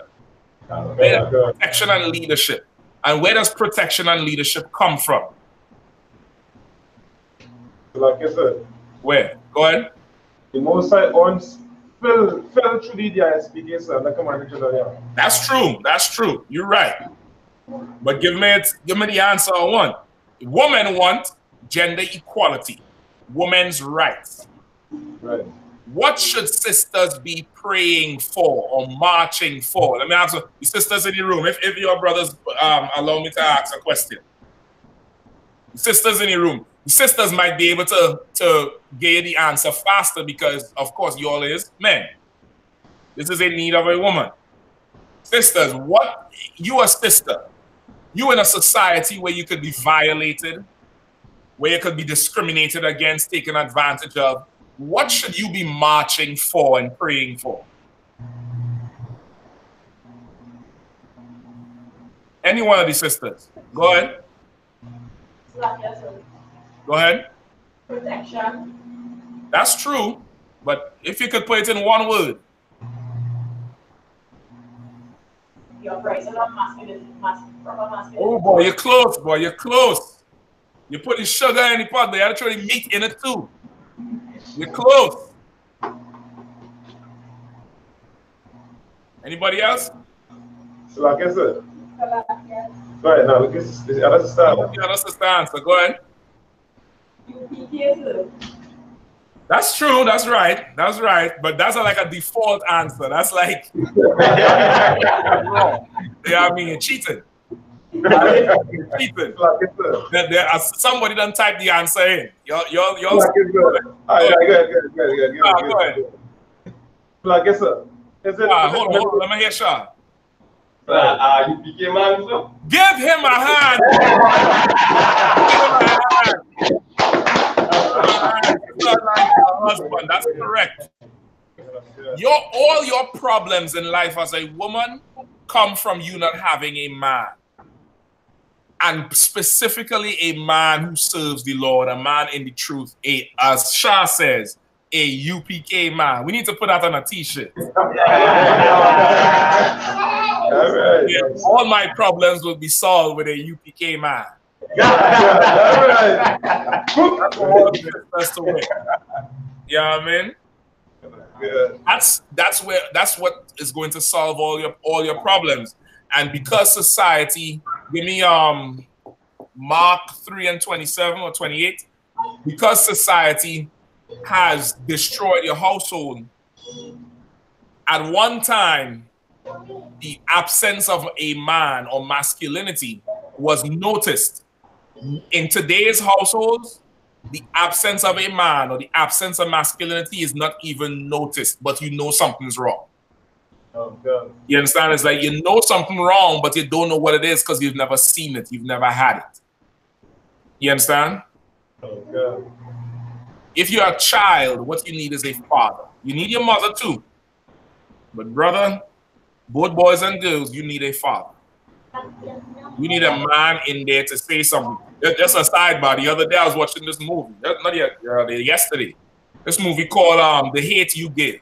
Protection and leadership. And where does protection and leadership come from? Like I said. Where? Go ahead. The Most High once fell through the I.S.U.P.K, sir, like a man. That's true. That's true. You're right. But give me the answer I want. Women want gender equality, women's rights. Right. What should sisters be praying for or marching for? Let me ask the sisters in the room. If your brothers allow me to ask a question. The sisters in the room. The sisters might be able to get the answer faster because, of course, you all is men. This is a need of a woman. Sisters, you a sister. You in a society where you could be violated, where you could be discriminated against, taken advantage of. What should you be marching for and praying for? Any one of the sisters. Go ahead. Go ahead. Protection. That's true, but if you could put it in one word. Your version of masculinity, proper masculinity. Oh boy, you're close, boy. You're close. You're putting sugar in the pot, but you're actually meat in it too. You're close. Anybody else? So like I said. Go ahead now. This is the other style. Yeah, that's the answer. Go ahead. UPK. That's true. That's right. That's right. But that's like a default answer. That's like wrong. Yeah, I mean, you're cheating. You're cheating. Somebody done type the answer in. You're go ahead. Like I said. Hold on. Let me hear Sean. I.S.U.P.K man, so. Give him a hand. Husband, that's correct. All your problems in life as a woman come from you not having a man. And specifically a man who serves the Lord, a man in the truth, as Shah says, a UPK man. We need to put that on a t-shirt. All my problems will be solved with a UPK man. That's the way. You know what I mean? That's what is going to solve all your problems. And because society, give me Mark 3:27 or 28, because society has destroyed your household, at one time the absence of a man or masculinity was noticed. In today's households, the absence of a man or the absence of masculinity is not even noticed, but you know something's wrong. Oh, God. You understand? It's like you know something wrong, but you don't know what it is because you've never seen it. You've never had it. You understand? Oh, God. If you're a child, what you need is a father. You need your mother too. But brother, both boys and girls, you need a father. You need a man in there to say something. Just a sidebar. The other day I was watching this movie. Not yet, yesterday. This movie called The Hate U Give,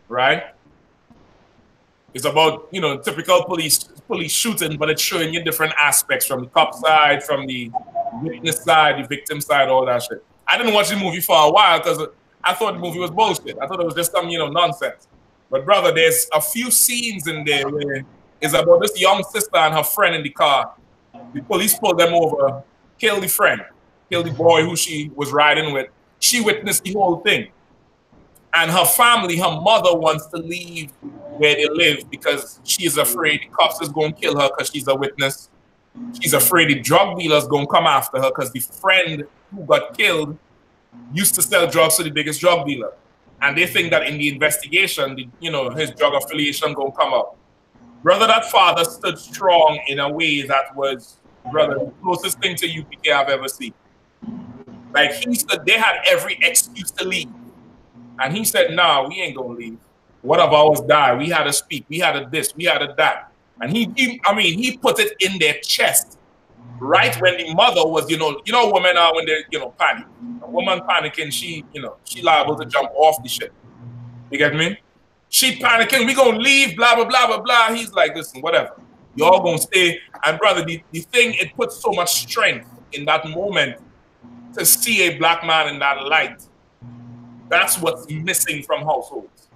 right? It's about, typical police shooting, but it's showing you different aspects from the cop side, from the witness side, the victim side, all that shit. I didn't watch the movie for a while because I thought the movie was bullshit. I thought it was just some, nonsense. But brother, there's a few scenes in there where it's about this young sister and her friend in the car. The police pulled them over, killed the friend, killed the boy who she was riding with. She witnessed the whole thing. And her family, her mother wants to leave where they live because she is afraid the cops is going to kill her because she's a witness. She's afraid the drug dealer's going to come after her because the friend who got killed used to sell drugs to the biggest drug dealer. And they think that in the investigation, his drug affiliation going to come up. Brother, that father stood strong in a way that was, brother, the closest thing to UPK I've ever seen. Like, he said they had every excuse to leave. And he said, nah, we ain't going to leave. One of ours died. We had to speak. We had to this. We had to that. And he put it in their chest right when the mother was, women are when they, panic. A woman panicking, she liable to jump off the shit. You get me? She panicking, we gonna leave, blah, blah, blah, blah, blah. He's like, listen, whatever. Y'all gonna stay. And brother, the thing, it puts so much strength in that moment to see a black man in that light. That's what's missing from households.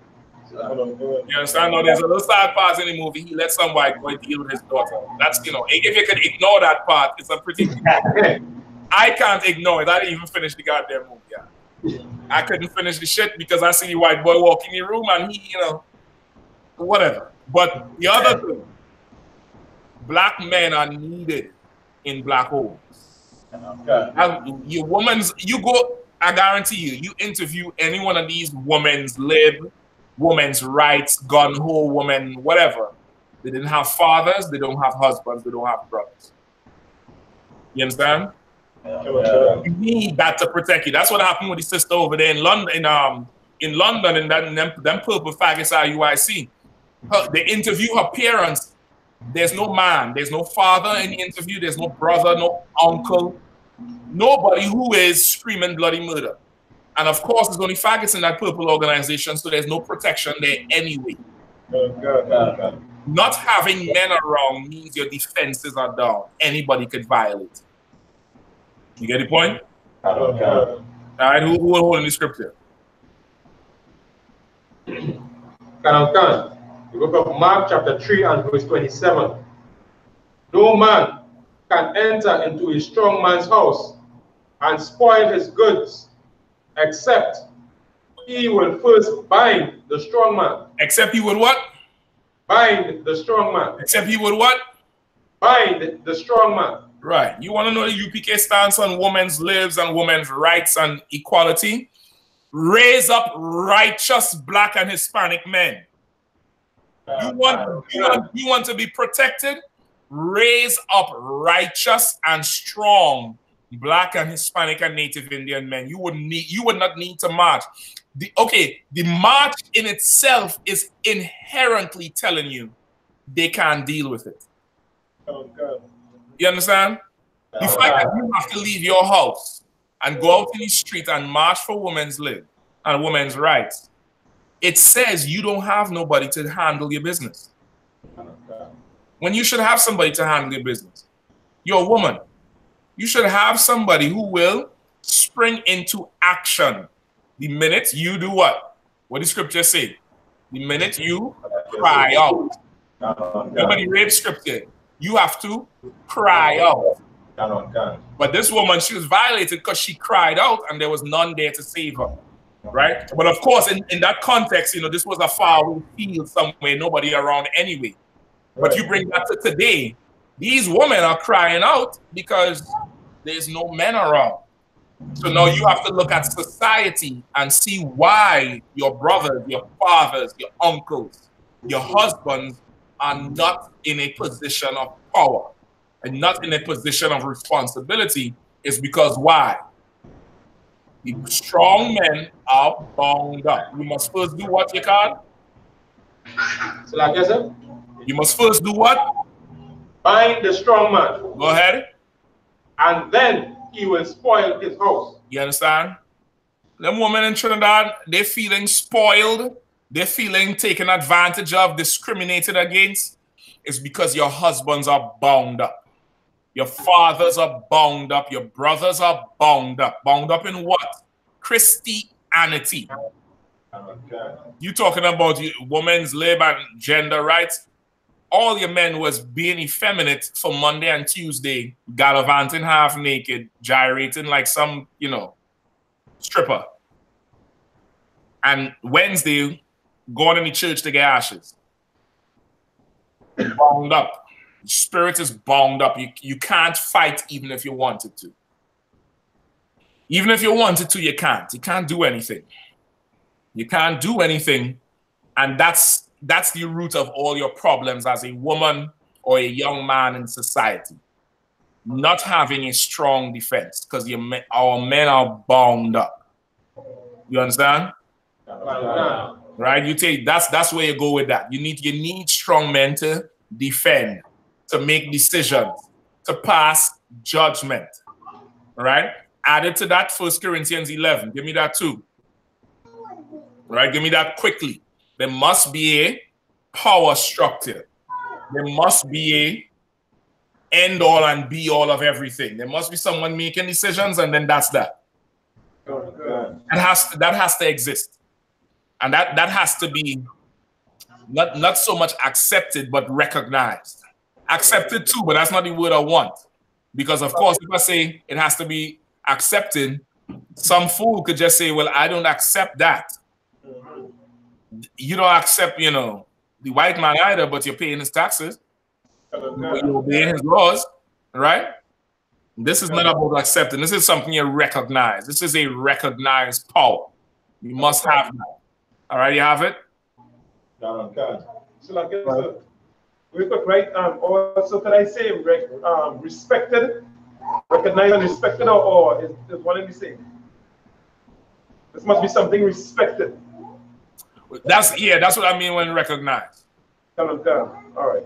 You understand? No, there's a little sad part in the movie. He let some white boy deal with his daughter. That's, if you could ignore that part, it's a pretty... I can't ignore it. I didn't even finish the goddamn movie. Yeah. I couldn't finish the shit because I see the white boy walk in the room and he, whatever. But the other thing, black men are needed in black homes. Okay. I guarantee you interview any one of these women's lib, women's rights, gun-ho women, whatever. They didn't have fathers, they don't have husbands, they don't have brothers. You understand? You need that to protect you. That's what happened with the sister over there in London, in London, and them purple faggots IUIC. They interview her parents. There's no man, there's no father in the interview, there's no brother, no uncle. Nobody who is screaming bloody murder. And of course, there's only faggots in that purple organization, so there's no protection there anyway. Not having men around means your defenses are down. Anybody could violate. You get the point? All right, who will hold in the scripture? The book of Mark chapter 3 and verse 27. No man can enter into a strong man's house and spoil his goods, except he will first bind the strong man. Except he would what? Bind the strong man. Except he would what? Bind the strong man. Right. You want to know the UPK stance on women's lives and women's rights and equality? Raise up righteous Black and Hispanic men. You want to be protected? Raise up righteous and strong Black and Hispanic and Native Indian men. You would not need to march. The march in itself is inherently telling you they can't deal with it. You understand? The fact that you have to leave your house and go out in the street and march for women's lives and women's rights, it says you don't have nobody to handle your business. When you should have somebody to handle your business. You're a woman. You should have somebody who will spring into action the minute you do what? What the scripture say? The minute you cry out. Nobody read scripture. You have to cry out. But this woman, she was violated because she cried out and there was none there to save her. Right? But of course, in that context, this was a faraway field somewhere, nobody around anyway. But you bring that to today, these women are crying out because there's no men around. So now you have to look at society and see why your brothers, your fathers, your uncles, your husbands are not in a position of power and not in a position of responsibility. Is because why? The strong men are bound up. You must first do what, you can? So like I said, you must first do what? Bind the strong man. Go ahead. And then he will spoil his house. You understand? Them women in Trinidad, they're feeling spoiled. They're feeling taken advantage of, discriminated against. It's because your husbands are bound up. Your fathers are bound up. Your brothers are bound up. Bound up in what? Christianity. You talking about women's labor and gender rights? All your men was being effeminate for Monday and Tuesday, gallivanting half naked, gyrating like some, stripper. And Wednesday, going in the church to get ashes. Bound up. Spirit is bound up. You can't fight even if you wanted to. Even if you wanted to, you can't. You can't do anything. You can't do anything. And that's the root of all your problems as a woman or a young man in society. Not having a strong defense because our men are bound up. You understand? Right? You take that's where you go with that. You need strong men to defend, to make decisions, to pass judgment. Right? Added to that, 1 Corinthians 11. Give me that too. Right? Give me that quickly. There must be a power structure. There must be a end all and be all of everything. There must be someone making decisions, and then that's that. That has to exist. And that has to be not so much accepted, but recognized. Accepted too, but that's not the word I want. Because of course, if I say it has to be accepted, some fool could just say, well, I don't accept that. You don't accept, the white man either, but you're paying his taxes. You're obeying his laws, right? This is not about accepting. This is something you recognize. This is a recognized power. You must have that. All right, you have it? So like real quick, right? Also, could I say respected, recognized and respected, or is one and the same? This must be something respected. That's what I mean when recognized. All right.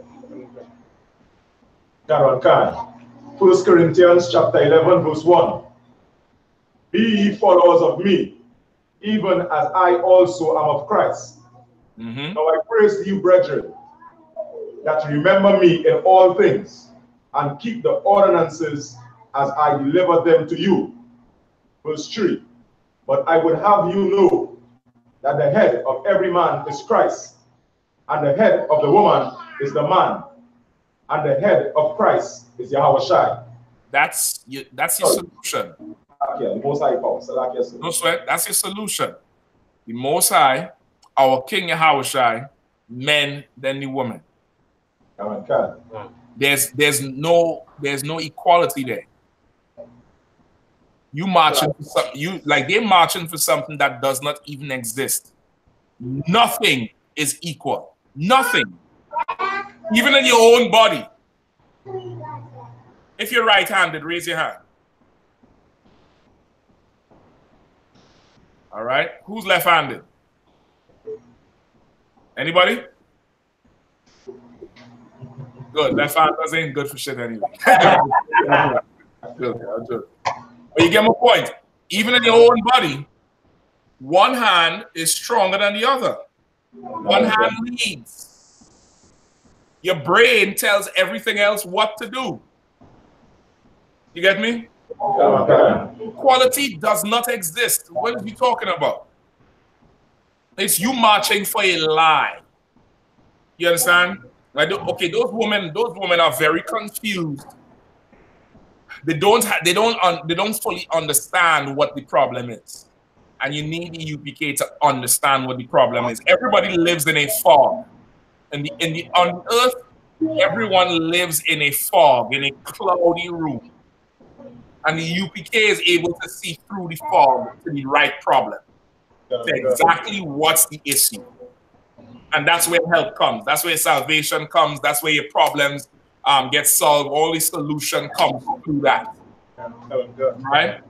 1 Corinthians chapter 11, verse 1. Be ye followers of me, even as I also am of Christ. Now I praise you, brethren, that you remember me in all things, and keep the ordinances as I deliver them to you. Verse 3. But I would have you know that the head of every man is Christ, and the head of the woman is the man, and the head of Christ is Yahushua. That's your solution. No sweat. That's your solution. The Most High, our King Yahushua, men than the woman. There's no equality there. You marching for something, they're marching for something that does not even exist. Nothing is equal. Nothing. Even in your own body. If you're right-handed, raise your hand. All right. Who's left-handed? Anybody? Good. Left-handers ain't good for shit anyway. Good. But you get my point. Even in your own body, one hand is stronger than the other. One hand leads. Your brain tells everything else what to do. You get me? Equality does not exist. What are you talking about? It's you marching for a lie. You understand? Like, okay, those women are very confused. They don't fully understand what the problem is. And you need the UPK to understand what the problem is. Everybody lives in a fog. On earth, everyone lives in a fog, in a cloudy room. And the UPK is able to see through the fog to the right problem. To exactly what's the issue. And that's where help comes. That's where salvation comes. That's where your problems get solved. All the solution comes through that. Right?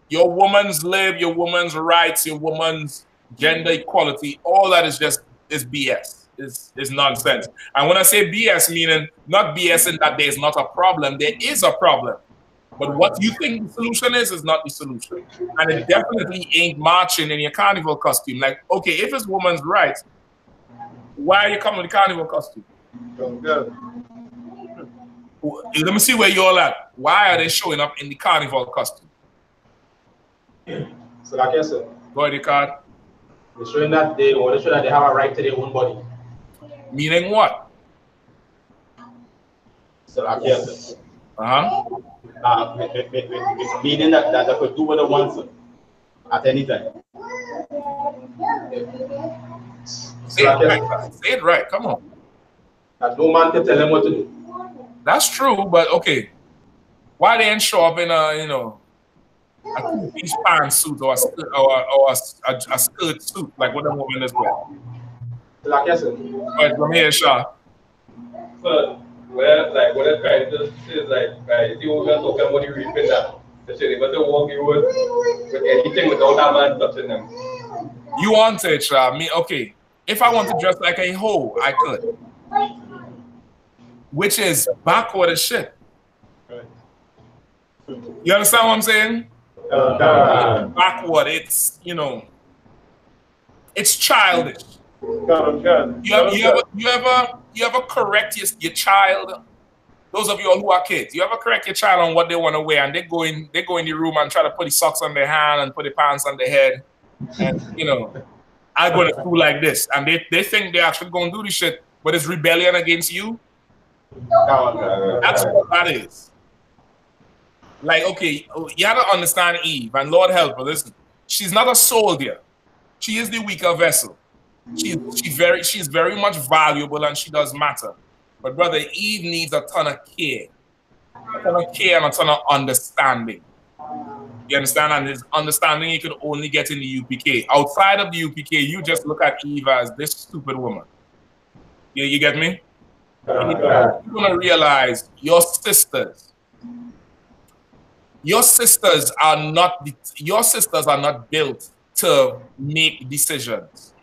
Your woman's lib, your woman's rights, your woman's gender equality, all that is BS. Is nonsense. And when I say BS, meaning not BS in that there's not a problem, there is a problem. But what you think the solution is not the solution. And it definitely ain't marching in your carnival costume. Like, okay, if it's woman's rights, why are you coming with the carnival costume? Let me see where you're at. Why are they showing up in the carnival costume? So like I said, go ahead, card. They're showing that they want to show that they have a right to their own body. Meaning what? So like I said. Meaning that they could do what they want at any time. Say it right. Come on. That no man can tell them what to do. That's true, but okay. Why they ain't show up in a two-piece pantsuit or a skirt suit like what the woman is wearing? Like I said. But from here, Shaw. So, well, like what I'm trying to say is like, you were talking about the raping that they should be able to walk the road with anything without a man touching them. You want it, Shaw? Me, okay. If I want to dress like a hoe, I could. Which is backward as shit. You understand what I'm saying? Backward. It's, it's childish. You ever correct your child? Those of you all who are kids, you ever correct your child on what they want to wear, and they go in the room and try to put the socks on their hand and put the pants on their head, and I go to school like this, and they think they're actually going to do this shit, but it's rebellion against you. That's what that is. Like, okay, you have to understand Eve, and Lord help her. Listen, she's not a soldier. She is the weaker vessel. She's very much valuable, and she does matter. But brother, Eve needs a ton of care, and a ton of understanding. You understand? And this understanding you can only get in the UPK. Outside of the UPK, you just look at Eve as this stupid woman. You get me? You're gonna realize your sisters are not built to make decisions.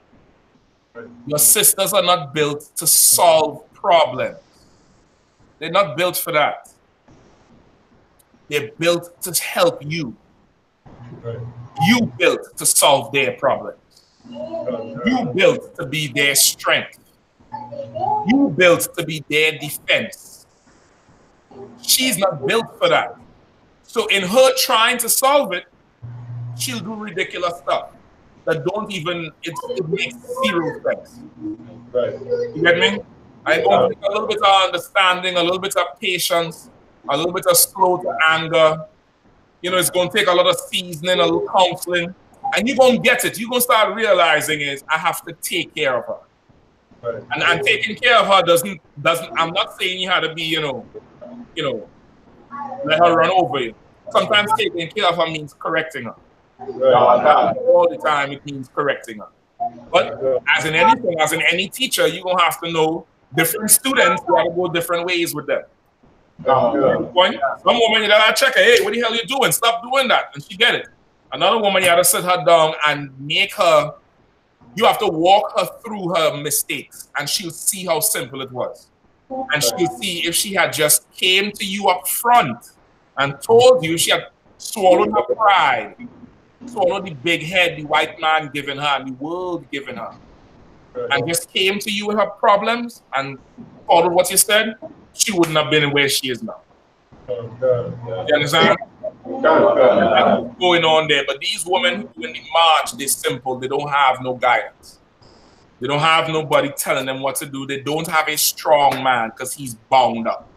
Your sisters are not built to solve problems. They're not built for that. They're built to help you. You built to solve their problems. You built to be their strength. You built to be their defense. She's not built for that. So in her trying to solve it, she'll do ridiculous stuff that don't even, it makes zero sense. You get me? I go take a little bit of understanding, a little bit of patience, a little bit of slow to anger. You know, it's going to take a lot of seasoning, a little counseling, and you're going to get it. You're going to start realizing is I have to take care of her. And taking care of her doesn't, I'm not saying you had to be, you know, let her run over you. Sometimes taking care of her means correcting her. All the time it means correcting her. But as in anything, as in any teacher, you're going to have to know different students, you have to go different ways with them. Some woman, you gotta check her, hey, what the hell you doing? Stop doing that. And she get it. Another woman, you have to sit her down and make her, you have to walk her through her mistakes and she'll see how simple it was. And she'll see if she had just came to you up front and told you, she had swallowed her pride, swallowed the big head the white man giving her and the world giving her, and just came to you with her problems and followed what you said, she wouldn't have been where she is now. You understand? Going on there, but these women who do in the march, they're simple. They don't have no guidance. They don't have nobody telling them what to do. They don't have a strong man because he's bound up.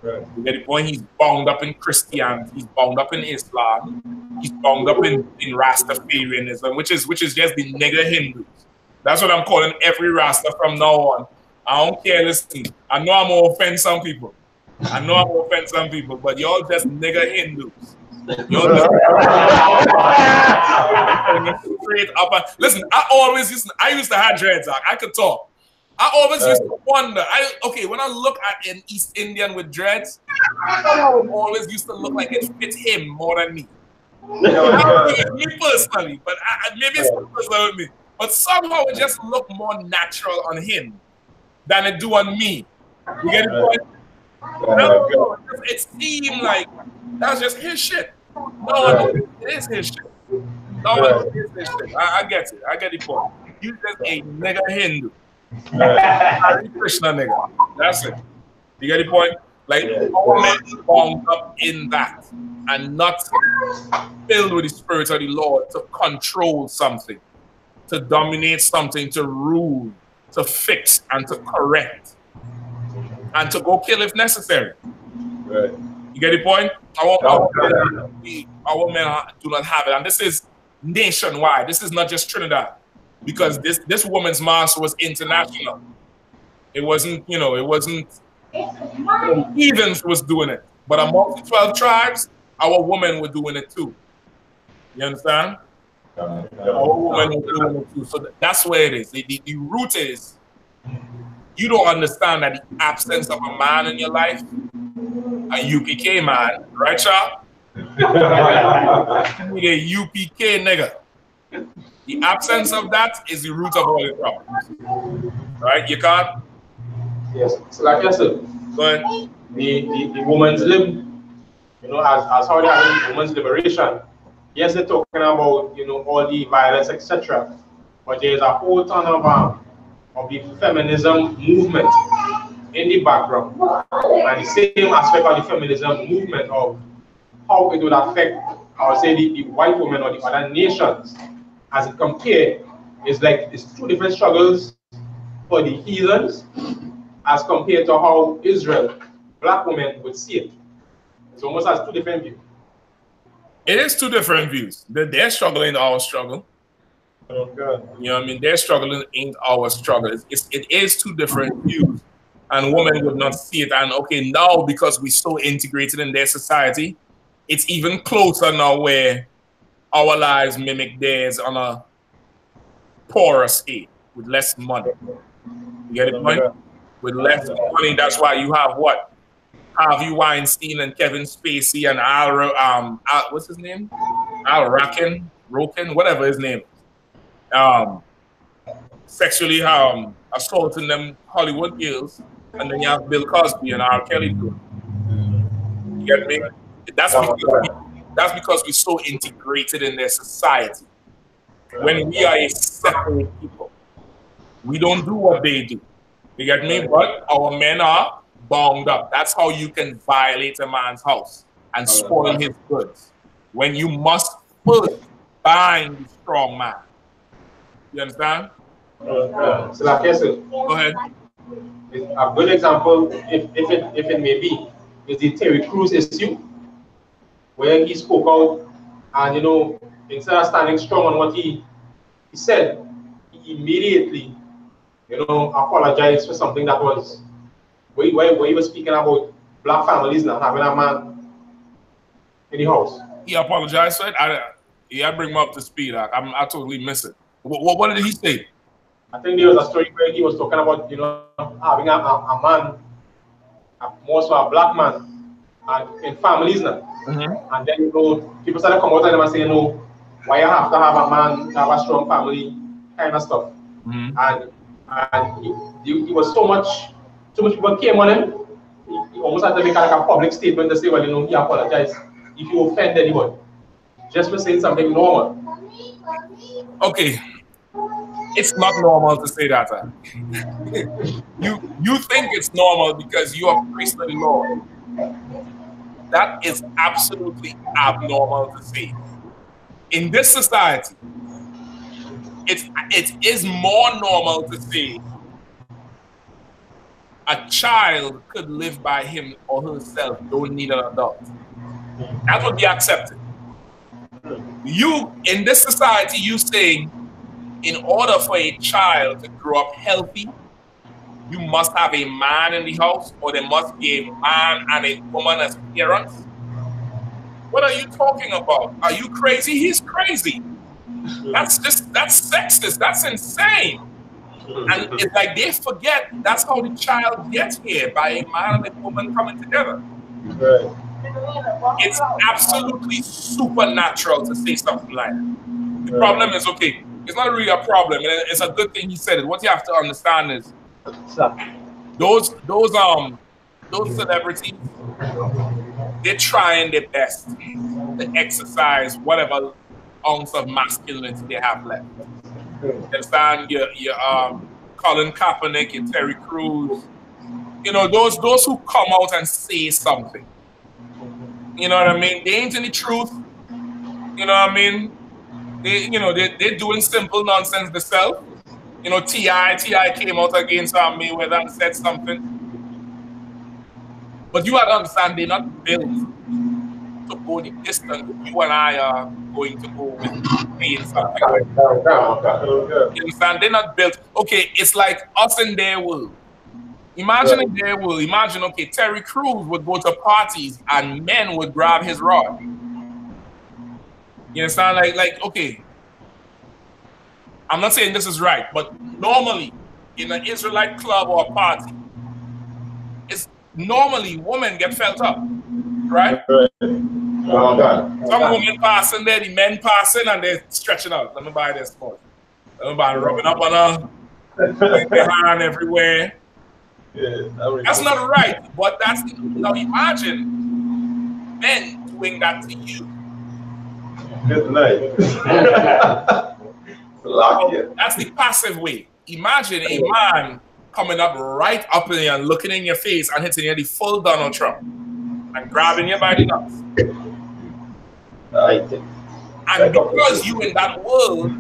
You get the point? He's bound up in Christianity. He's bound up in Islam. He's bound up in Rastafarianism, which is just the nigger Hindus. That's what I'm calling every Rasta from now on. I don't care, listen. I know I'm going to offend some people. But y'all just nigger Hindus. Y'all just straight up. Listen, I used to have dreads. I could talk. I always used to wonder. When I look at an East Indian with dreads, I always used to look like it fit him more than me. Me personally, but maybe it's personal with me. But somehow it just looked more natural on him than it do on me. You get it? It seemed like that's just his shit. No, it is his shit. I get it. I get the point. You just a nigger Hindu. Krishna nigga. That's it. You get the point? Like, all men bound up in that and not filled with the Spirit of the Lord to control something, to dominate something, to rule, to fix, and to correct, and to go kill if necessary. Right. You get the point? Our men do not have it. And this is nationwide. This is not just Trinidad. Because this woman's master was international. It wasn't, heathens was doing it. But amongst the 12 tribes, our women were doing it too. You understand? Our women were doing it too. So that's where it is. The root is, you don't understand that the absence of a man in your life, a UPK man, right, y'all? You need a UPK nigga. The absence of that is the root of all the problems. Right? You can't? Yes. So like I said, go ahead. The woman's lib, as how they have the women's liberation, yes, they're talking about, all the violence, etc. But there's a whole ton of the feminism movement in the background. And the same aspect of the feminism movement of how it would affect, I would say, the white women or the other nations. As it compared, it's like it's two different struggles for the heathens as compared to how Israel, black women, would see it. It's almost as two different views. It is two different views. Their struggle ain't our struggle. Oh, God. You know what I mean? Their struggle ain't our struggle. It is two different views. And women would not see it. And okay, now because we're so integrated in their society, it's even closer now where our lives mimic theirs on a poorer scale with less money. You get the point? With less money, that's why you have what? Harvey Weinstein and Kevin Spacey and Al what's his name? Al Roken, whatever his name is. Sexually assaulting them Hollywood girls, and then you have Bill Cosby and R. Kelly doing. You get me? That's because we're so integrated in their society. When we are a separate people, we don't do what they do. You get me? But our men are bound up. That's how you can violate a man's house and spoil his goods. When you must first bind the strong man. You understand? So like I said, go ahead. A good example, if it may be, is the Terry Crews issue, where he spoke out and, you know, instead of standing strong on what he said, he immediately, you know, apologized for something that was where he was speaking about black families not having a man in the house. He apologized for it. I bring him up to speed. I totally miss it. What did he say? I think there was a story where he was talking about, you know, having a man, more so a black man, and in families now. And then, you know, people started coming out and saying, you know, why you have to have a man to have a strong family, kind of stuff. And he was so much people came on him. He almost had to make like a public statement to say, well, you know, he apologized if you offend anyone, just for saying something normal. Okay. It's not normal to say that. You think it's normal because you are priest of the Lord. That is absolutely abnormal to say. In this society, it is more normal to say a child could live by him or herself, don't need an adult. That would be accepted. You, in this society, you saying, in order for a child to grow up healthy, you must have a man in the house, or there must be a man and a woman as parents. What are you talking about? Are you crazy? He's crazy. That's sexist. That's insane. And it's like they forget that's how the child gets here, by a man and a woman coming together. Right. It's absolutely supernatural to say something like that. The problem is, okay, it's not really a problem, and it's a good thing he said it. What you have to understand is those celebrities, they're trying their best to exercise whatever ounce of masculinity they have left. You understand? Your Colin Kaepernick, your Terry Crews, you know, those who come out and say something. You know what I mean? They ain't in the truth. You know what I mean? They're doing simple nonsense themselves. You know, T.I. came out against Mayweather and said something. But you have to understand, they're not built to go the distance you and I are going to go with saying something. You understand? They're not built. Okay, it's like us in their world. Imagine in their world, imagine, okay, Terry Crews would go to parties and men would grab his rod. You understand? Like, okay, I'm not saying this is right, but normally in an Israelite club or a party, it's normally women get felt up, right? Some women passing there, the men passing, and they're stretching out. Let me buy this sport. Let me buy rubbing up on her, putting their hand everywhere. Yeah, that's not right, but that's now imagine men doing that to you. Good night. That's the passive way. Imagine a man coming up right up in you and looking in your face and hitting you the full Donald Trump and grabbing you by the nuts. And because you in that world,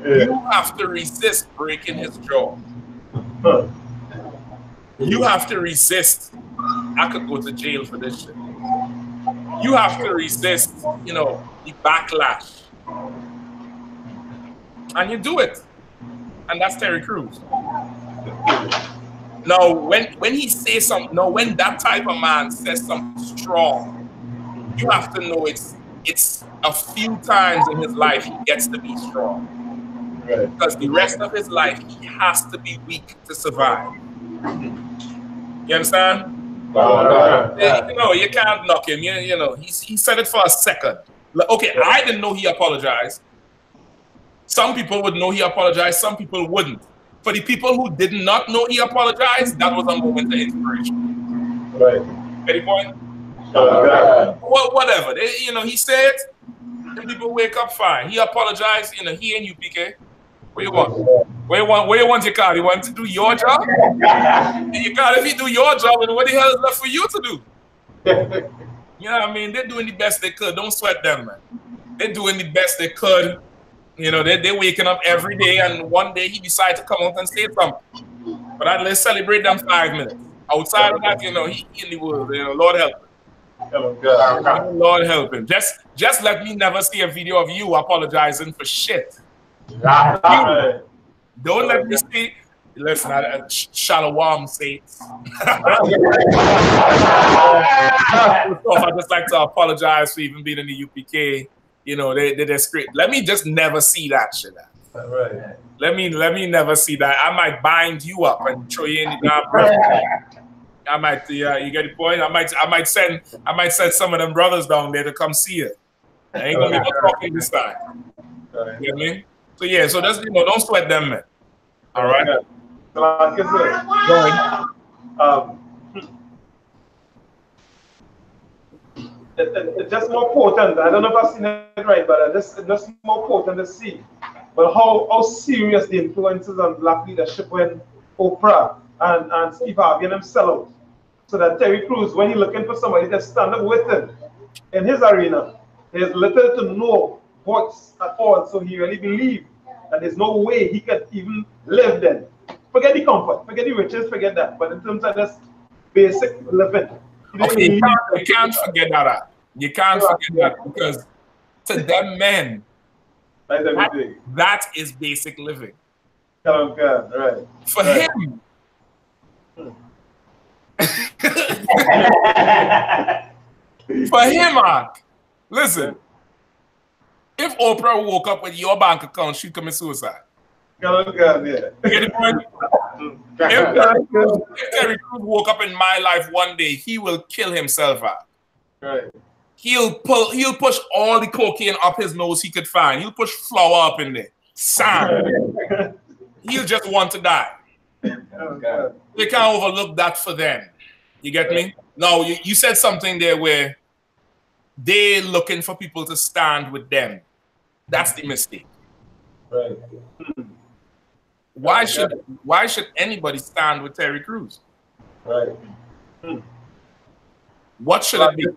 you have to resist breaking his jaw. You have to resist. I could go to jail for this shit. You have to resist, you know, the backlash. And you do it. And that's Terry Crews. Now, when he says something, no, when that type of man says something strong, you have to know it's a few times in his life he gets to be strong. Right. Because the rest of his life, he has to be weak to survive. You understand? You know, you can't knock him. You know, he said it for a second. Okay, I didn't know he apologized. Some people would know he apologized, some people wouldn't. For the people who did not know he apologized, that was a moment of inspiration. Right. Any point? Well, whatever. They, you know, he said, the people wake up fine. He apologized. You know, he and U.P.K. What you want? Where you want your car? You want to do your job? You got if you do your job, and what the hell is left for you to do? You know what I mean? They're doing the best they could. Don't sweat them, man. They're doing the best they could. You know, they're waking up every day, and one day he decided to come out and say something. But let's celebrate them 5 minutes. Outside of that, you know, he in the world. You know, Lord help him. Lord help him. Just let me never see a video of you apologizing for shit. Don't let me see. Listen, SHALAM saints. I just like to apologize for even being in the U.P.K. You know, they're script. Let me just never see that shit. Right. Let me never see that. I might bind you up and throw you in the damn prison. I might, you get the point. I might send some of them brothers down there to come see it. I ain't gonna be no talking this time. You get me? So yeah, so that's, you know, don't sweat them, man. All right. So like I said, it's just more important. I don't know if I've seen it right, but it's just more important to see. But how serious the influences on black leadership when Oprah and Steve Harvey and them sell out. So that Terry Crews, when he's looking for somebody to stand up with him in his arena, there's little to no voice at all. So he really believed that there's no way he could even live then. Forget the comfort, forget the riches, forget that. But in terms of just basic living. Okay, you can't forget that. You can't forget that, because to them men, that is basic living. Oh God, right. For him. For him, Mark. Listen. If Oprah woke up with your bank account, she'd commit suicide. Oh God, yeah. You get the point? If Terry Crews woke up in my life one day, he will kill himself out. Right. He'll push all the cocaine up his nose he could find. He'll push flour up in there. Sand. He'll just want to die. Oh, they can't overlook that for them. You get me? Now, you said something there where they're looking for people to stand with them. That's the mistake. Right. Why should anybody stand with Terry Crews? Right. What should it be?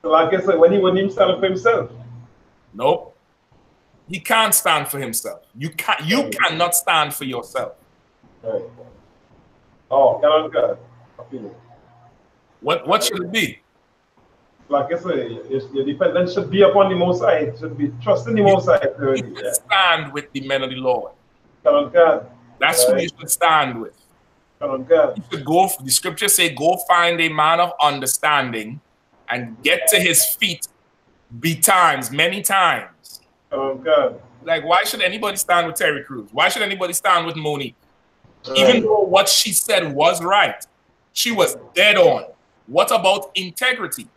So like I said, when he wouldn't even stand up for himself. Nope. He can't stand for himself. You cannot stand for yourself. Right. Oh, God. What should it be? Like I say, your dependence should be upon the Most High. It should be trusting the Most High. You should stand with the men of the Lord. God. That's who you should stand with. God. You should go. The scriptures say, "Go find a man of understanding, and get to his feet, many times." God. Like, why should anybody stand with Terry Crews? Why should anybody stand with Monique? Even though what she said was right, she was dead on. What about integrity?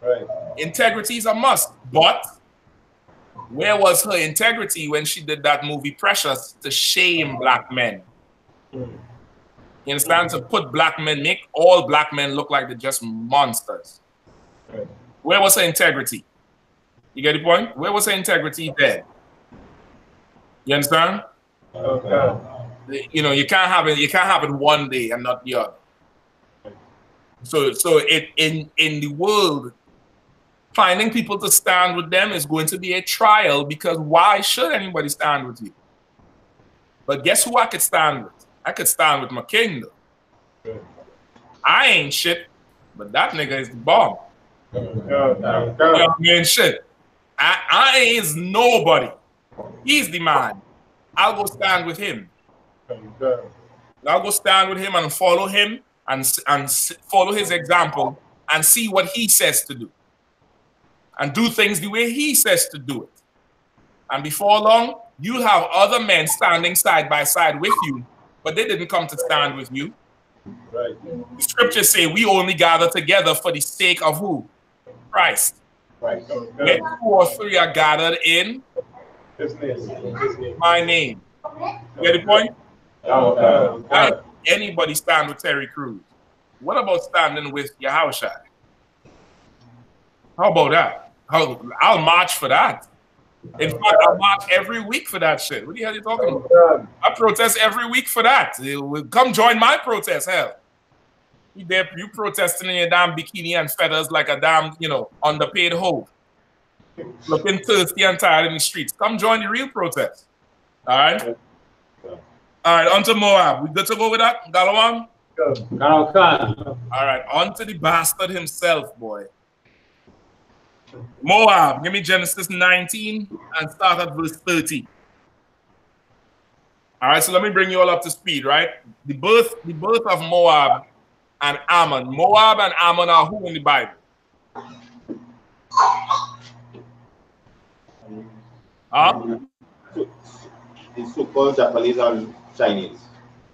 Right. Integrity is a must. But where was her integrity when she did that movie Precious to shame black men? You understand? To put black men, make all black men look like they're just monsters. Right. Where was her integrity? You get the point? Where was her integrity then? You understand? Okay. You know, you can't have it one day and not the other. So in the world, finding people to stand with them is going to be a trial, because why should anybody stand with you? But guess who I could stand with? I could stand with my king, though. I ain't shit, but that nigga is the bomb. Man, shit. I ain't nobody. He's the man. I'll go stand with him. I'll go stand with him and follow him and follow his example and see what he says to do. And do things the way he says to do it. And before long, you'll have other men standing side by side with you, but they didn't come to stand with you. Right. The scriptures say we only gather together for the sake of who? Christ. Right. Where 2 or 3 are gathered in my name. You get the point? Anybody stand with Terry Crews? What about standing with Yahushua? How about that? I'll march for that. In fact, I march every week for that shit. What the hell are you talking about? I protest every week for that. Come join my protest, hell. You protesting in your damn bikini and feathers like a damn, underpaid hoe. Looking thirsty and tired in the streets. Come join the real protest. All right? All right, on to Moab. We good to go with that? Galawang? All right, on to the bastard himself, boy. Moab, give me Genesis 19 and start at verse 30. All right, so let me bring you all up to speed, right? The birth of Moab and Ammon. Moab and Ammon are who in the Bible? Huh? The so-called Japanese and Chinese.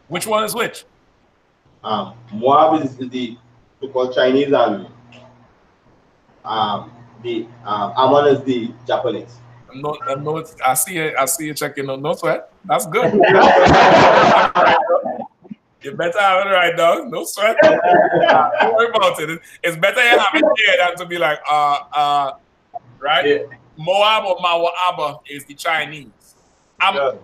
Which one is which? Moab is the so-called Chinese and Ammon is the Japanese. No, I see you checking on no sweat. That's good. You better have it right, dog. No sweat. Don't worry about it. It's better you have it there than to be like, right? Yeah. Moab or Mawa'aba is the Chinese. Amawan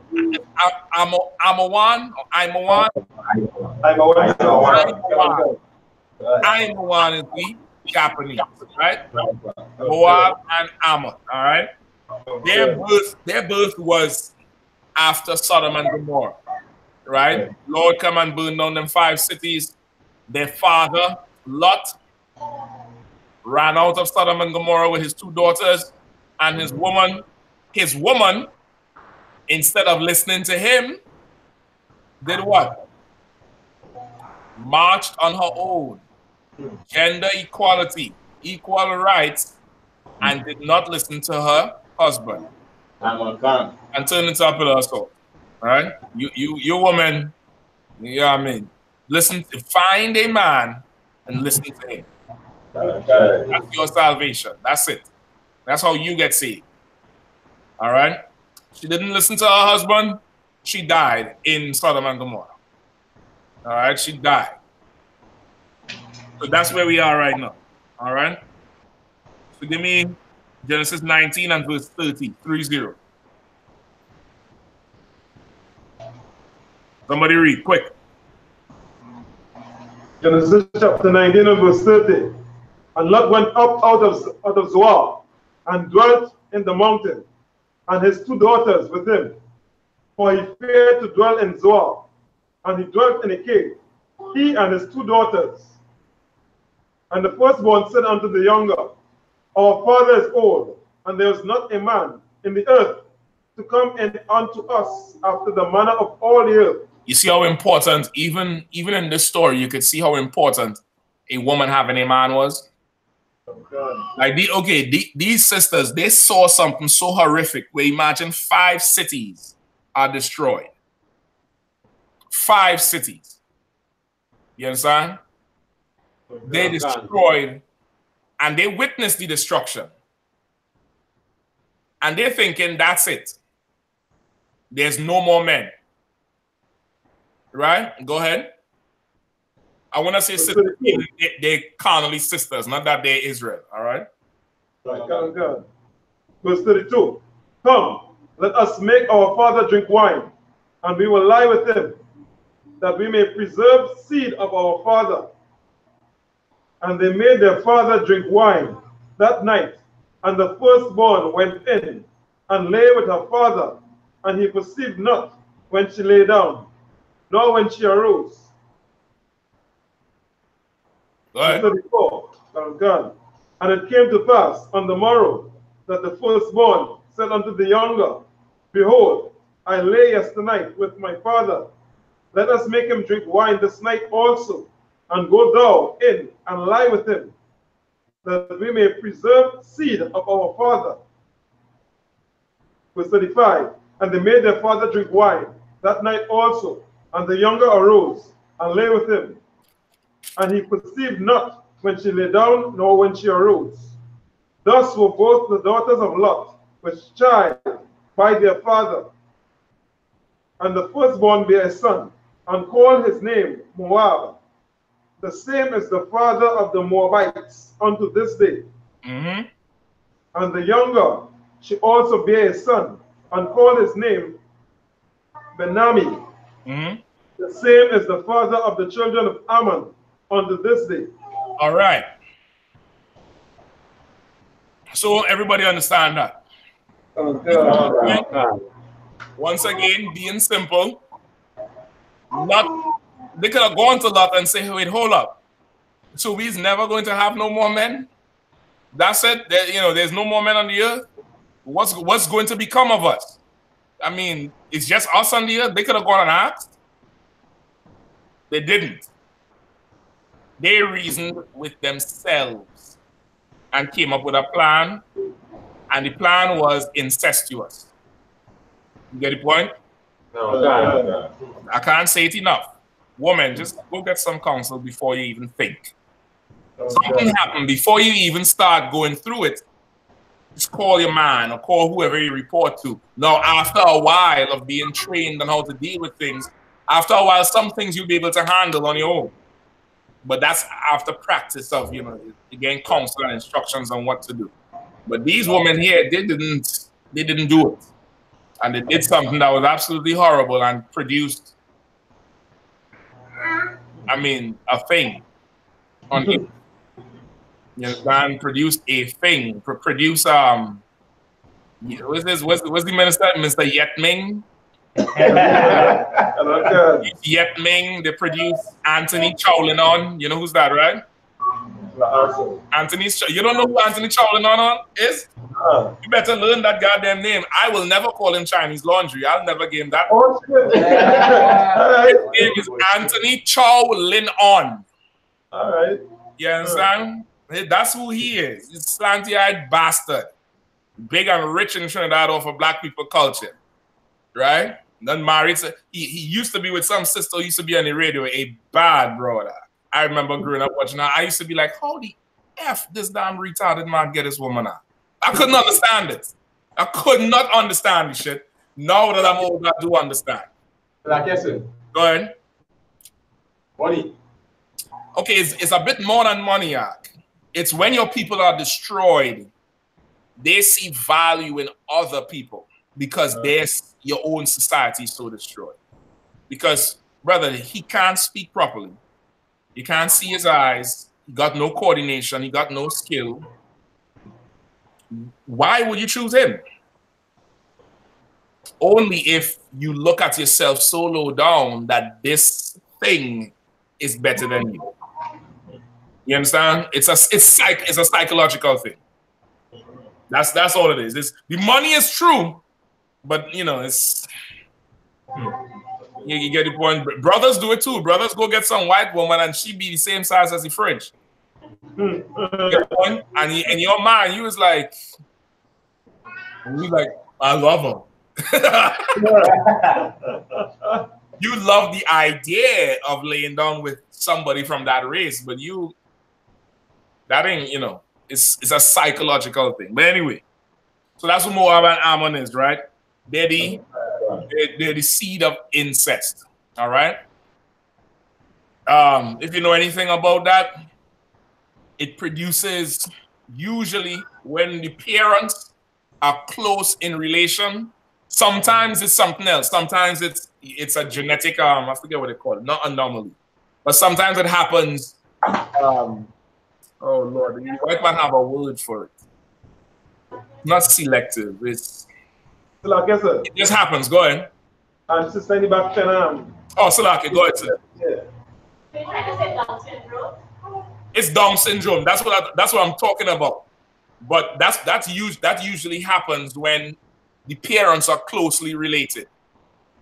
is the Japanese, right? Moab and Ammon, all right? Their birth was after Sodom and Gomorrah, right? Lord come and burn down them 5 cities. Their father, Lot, ran out of Sodom and Gomorrah with his 2 daughters and his woman. His woman, instead of listening to him, did what? Marched on her own. Gender equality, equal rights, and did not listen to her husband. And turned into a pillar of salt. Right? You woman, you know what I mean? Find a man and listen to him. That's your salvation. That's it. That's how you get saved. All right? She didn't listen to her husband. She died in Sodom and Gomorrah. All right? She died. So that's where we are right now. All right? So give me Genesis 19 and verse 30. 30. Somebody read, quick. Genesis chapter 19 and verse 30. And Lot went up out of Zoar and dwelt in the mountain, and his 2 daughters with him. For he feared to dwell in Zoar, and he dwelt in a cave, he and his 2 daughters. And the firstborn said unto the younger, Our father is old, and there is not a man in the earth to come in unto us after the manner of all the earth. You see how important, even in this story, you could see how important a woman having a man was. Like these sisters, they saw something so horrific where imagine 5 cities are destroyed. 5 cities. You understand? They destroyed and they witnessed the destruction. And they're thinking, that's it. There's no more men. Right? Go ahead. I want to say sisters, they're carnally sisters, not that they're Israel. All right? God. Verse 32. Come, let us make our father drink wine, and we will lie with him, that we may preserve seed of our father. And they made their father drink wine that night, and the firstborn went in and lay with her father, and he perceived not when she lay down, nor when she arose. Right. 34. God. And it came to pass on the morrow that the firstborn said unto the younger, Behold, I lay yesternight with my father. Let us make him drink wine this night also, and go thou in and lie with him, that we may preserve seed of our father. Verse 35. And they made their father drink wine that night also, and the younger arose and lay with him. And he perceived not when she lay down, nor when she arose. Thus were both the daughters of Lot with child by their father. And the firstborn bare a son, and called his name Moab. The same is the father of the Moabites unto this day. Mm-hmm. And the younger, she also bare a son, and called his name Benami. Mm-hmm. The same is the father of the children of Ammon unto this day. All right. So everybody understand that? Okay. Once again, being simple. They could have gone to Lot and say, wait, hold up. So we's never going to have no more men? That's it? There's no more men on the earth? What's going to become of us? I mean, it's just us on the earth. They could have gone and asked. They didn't. They reasoned with themselves and came up with a plan. And the plan was incestuous. You get the point? No. I can't say it enough. Woman, just go get some counsel before you even think. Something happened before you even start going through it. Just call your man or call whoever you report to. Now, after a while of being trained on how to deal with things, after a while, some things you'll be able to handle on your own. But that's after practice of, getting counsel and instructions on what to do. But these women here, they didn't do it. And they did something that was absolutely horrible and produced, a thing on it. And produced a thing. Produce what's the minister? Mr. Yetming. Yetming. They produced Anthony Chowlinon. You know who's that, right? You don't know who Anthony Chowlinon is? You better learn that goddamn name. I will never call him Chinese Laundry. I'll never give him that. His name is Anthony Chowlinon. All right. You understand? That's who he is. He's a slanty-eyed bastard. Big and rich in Trinidad off of black people culture. Right? Then married. He used to be with some sister who used to be on the radio. A bad brother. I remember growing up watching her. I used to be like, how the F this damn retarded man get this woman out? I couldn't understand it. I could not understand the shit. Now that I'm old, I do understand. Like I said. Go ahead. Money. Okay, it's a bit more than money, Ark. It's when your people are destroyed, they see value in other people because your own society is so destroyed. Because, brother, he can't speak properly. You can't see his eyes. He got no coordination. He got no skill. Why would you choose him? Only if you look at yourself so low down that this thing is better than you. You understand? It's a psychological thing. That's all it is. The money is true, but it's you get the point. Brothers do it too. Brothers go get some white woman and she be the same size as the fridge. And in your mind, you was like, I love her. You love the idea of laying down with somebody from that race, but that ain't, it's a psychological thing. But anyway, so that's what Moab and Ammon is, right? They're the seed of incest. All right. If you know anything about that, it produces usually when the parents are close in relation. Sometimes it's something else. Sometimes it's a genetic I forget what they call it, not anomaly, but sometimes it happens. Oh Lord, the white man have a word for it. Not selective. It just happens. Go ahead. And sister in the back channel. Oh, Salaki, go ahead, sir. Down syndrome. It's Down syndrome. That's what I'm talking about. But that usually happens when the parents are closely related,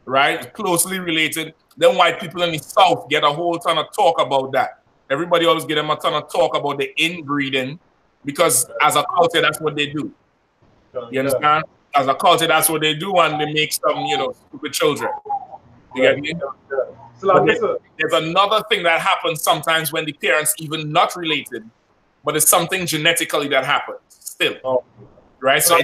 right? Closely related. Then white people in the South get a whole ton of talk about that. Everybody always get them a ton of talk about the inbreeding because as a culture, that's what they do. You understand? As a culture, that's what they do, and they make some, stupid children. You get me? There's another thing that happens sometimes when the parents even not related, but it's something genetically that happens still, right? So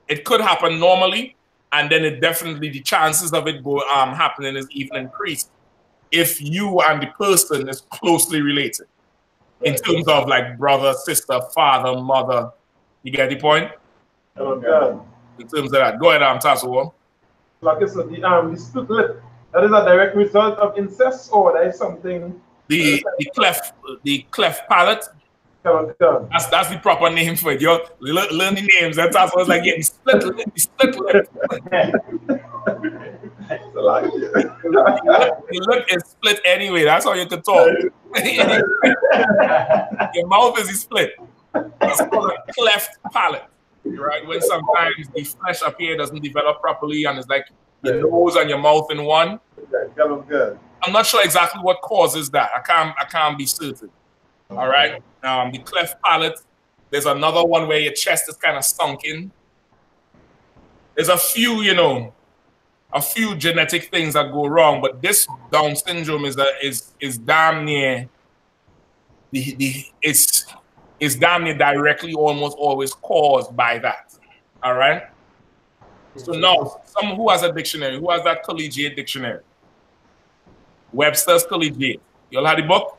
it could happen normally, and then the chances of it happening is even increased if you and the person is closely related. in terms of like brother, sister, father, mother. You get the point? Okay. In terms of that. Go ahead, Tasso. Like I said, the split lip, that is a direct result of incest, or that is something. The cleft palate. That's the proper name for it. You learn the names. That's also like getting split lip. Your lip is split anyway. That's how you can talk. Your mouth is split. It's called a cleft palate. Right? When sometimes the flesh up here doesn't develop properly and it's like your nose and your mouth in one. I'm not sure exactly what causes that. I can't be certain. All right. The cleft palate. There's another one where your chest is kind of sunk in. There's a few, a few genetic things that go wrong, but this Down syndrome is damn near it's damn near directly almost always caused by that. All right. So now, someone who has a dictionary, who has that collegiate dictionary, Webster's Collegiate. You all had the book?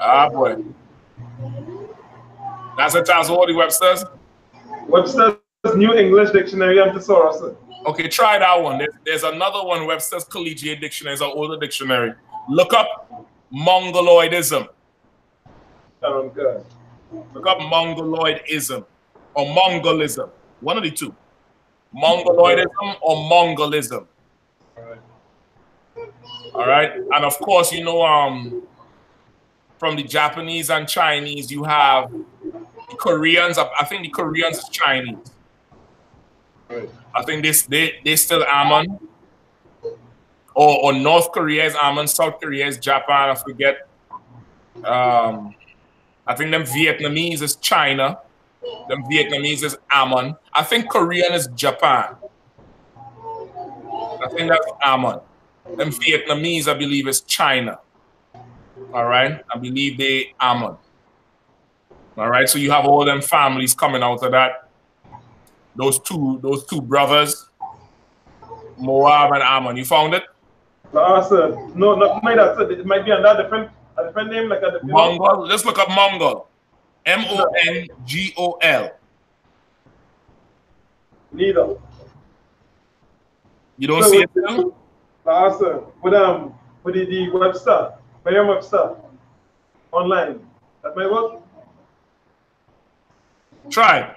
Ah, boy. That's a chance of all the Webster's? Webster's New English Dictionary and Thesaurus. Okay, try that one. There's another one, Webster's Collegiate Dictionary. It's an older dictionary. Look up Mongoloidism. Okay. Look up Mongoloidism or Mongolism. One of the two. Mongoloidism or Mongolism. All right. And of course, from the Japanese and Chinese, you have the Koreans. I think the Koreans is Chinese. I think they still Ammon. Or North Korea is Ammon, South Korea is Japan. I forget. I think them Vietnamese is China. Them Vietnamese is Ammon. I think Korean is Japan. I think that's Ammon. Them Vietnamese, I believe, is China. All right? I believe they Ammon. All right? So you have all them families coming out of that. Those two brothers, Moab and Ammon. You found it? Sir. No, not that, sir. It might be under a different name, like a different. Mongol. Let's look up Mongol. Mongol. Neither. You don't see it too? Sir. With the Webster, Merriam Webster, online. That might work. Try.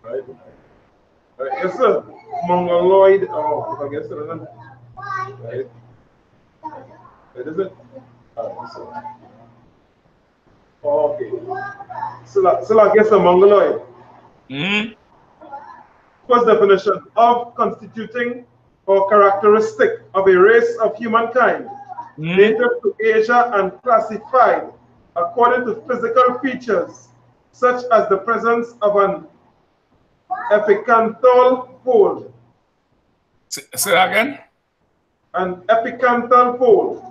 Right. Yes, sir. Mongoloid. Oh, I guess it isn't. Right. It isn't. Okay. So I guess a Mongoloid. First definition of constituting or characteristic of a race of humankind native to Asia and classified according to physical features such as the presence of an epicanthal fold. Say that again? An epicanthal fold.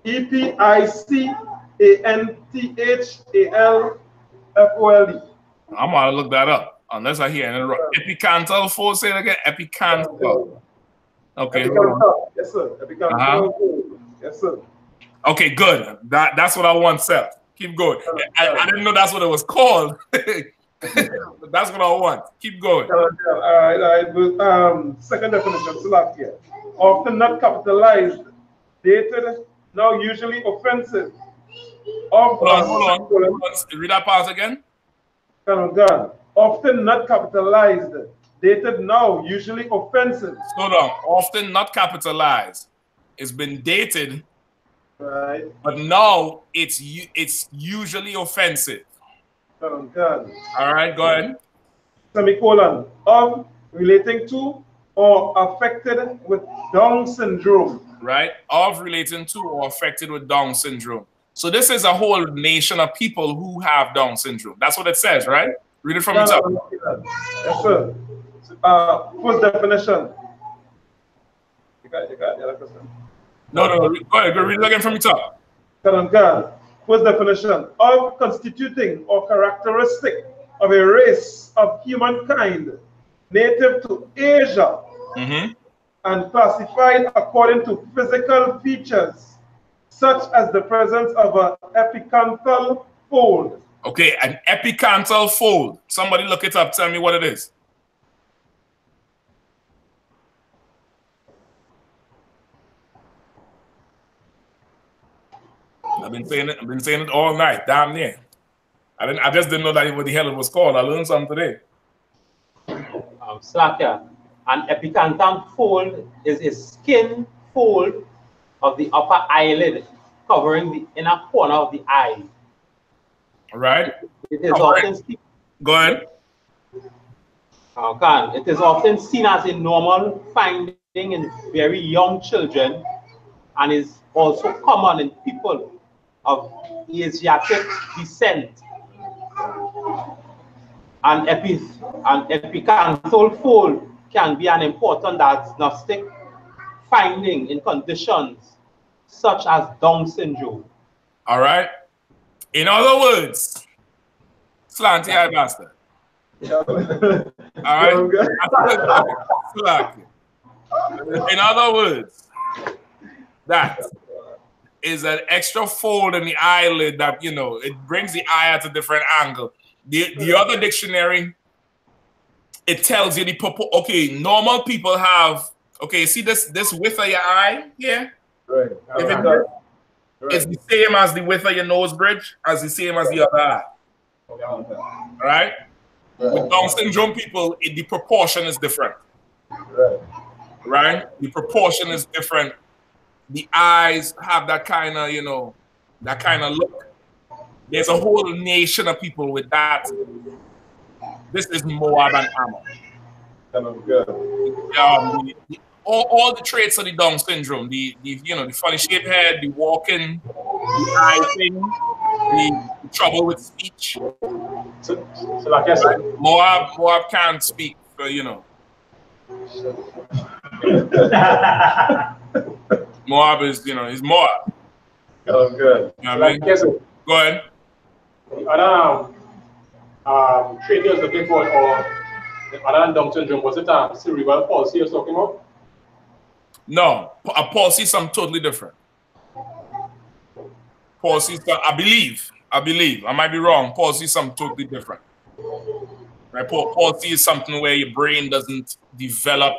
EPICANTHALFOLD. I'm gonna look that up unless I hear it wrong. Epicanthal fold. Say it again. Epicanthal. Okay. Epicanthal. Yes, sir. Epicanthal fold. Yes, sir. Okay, good. That's what I want, Seth. Keep going. I didn't know that's what it was called. That's what I want. Keep going. All right. Second definition, Slovakia. Often not capitalized, dated, now usually offensive. Hold on. Read that part again. Often not capitalized, dated, now usually offensive. Hold on. Often not capitalized. It's been dated. Right. But now it's usually offensive. All right, go ahead. Semicolon. Of, relating to, or affected with Down syndrome. Right. Of, relating to, or affected with Down syndrome. So this is a whole nation of people who have Down syndrome. That's what it says, right? Read it from the top. Yes, sir. First definition. You got the other question. No. Go ahead. Go read it again from the top. First First definition, of constituting or characteristic of a race of humankind native to Asia and classified according to physical features such as the presence of an epicanthal fold. Okay, an epicanthal fold. Somebody look it up. Tell me what it is. I've been saying it all night. Damn near. I just didn't know that what the hell it was called. I learned something today. Slacker. An epicanthal fold is a skin fold of the upper eyelid covering the inner corner of the eye. All right. It is often seen. Go ahead. It is often seen as a normal finding in very young children and is also common in people of Asiatic descent. An epicanthal fold can be an important diagnostic finding in conditions such as Down syndrome. All right. In other words, slanty eye bastard. All right. In other words, that is an extra fold in the eyelid that, you know, it brings the eye at a different angle. The other dictionary, it tells you the okay, normal people have, okay, see this width of your eye here? Right. It's the same as the width of your nose bridge, as the same as the other eye. Right? With Down syndrome people, the proportion is different. Right? The proportion is different. The eyes have that kind of, you know, that kind of look. There's a whole nation of people with that. This is Moab and Ammon. All the traits of the Down syndrome, the you know, the funny shaped head, the walking, the eye thing, the trouble with speech. So like I said, Moab can't speak for, you know. Moab is, you know, he's Moab. Oh, good. You know what I mean? Go ahead. Other trait you're looking for, or other than Down syndrome, was it cerebral palsy you're talking about? No, a palsy is something totally different. Palsy, I believe, I might be wrong. Palsy is something totally different. Right? Palsy is something where your brain doesn't develop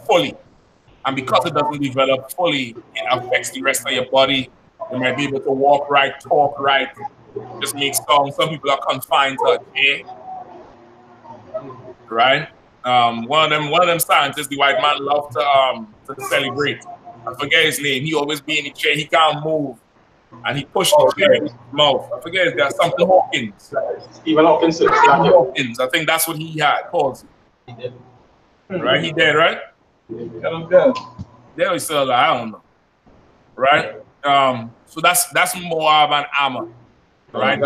fully. And because it doesn't develop fully, it affects the rest of your body. You might be able to walk right, talk right, just make sound. Some people are confined to a chair. Right? One of them scientists, the white man, loved to celebrate. I forget his name. He always be in the chair. He can't move, and he pushed the chair in his mouth. I forget his name. Something Hawkins. Stephen Hawkins. Hawkins. I think that's what he had. Palsy. He did. Right? He did, right? Yeah, he's still alive. I don't know. Right? So that's Moab and Ammon. Right?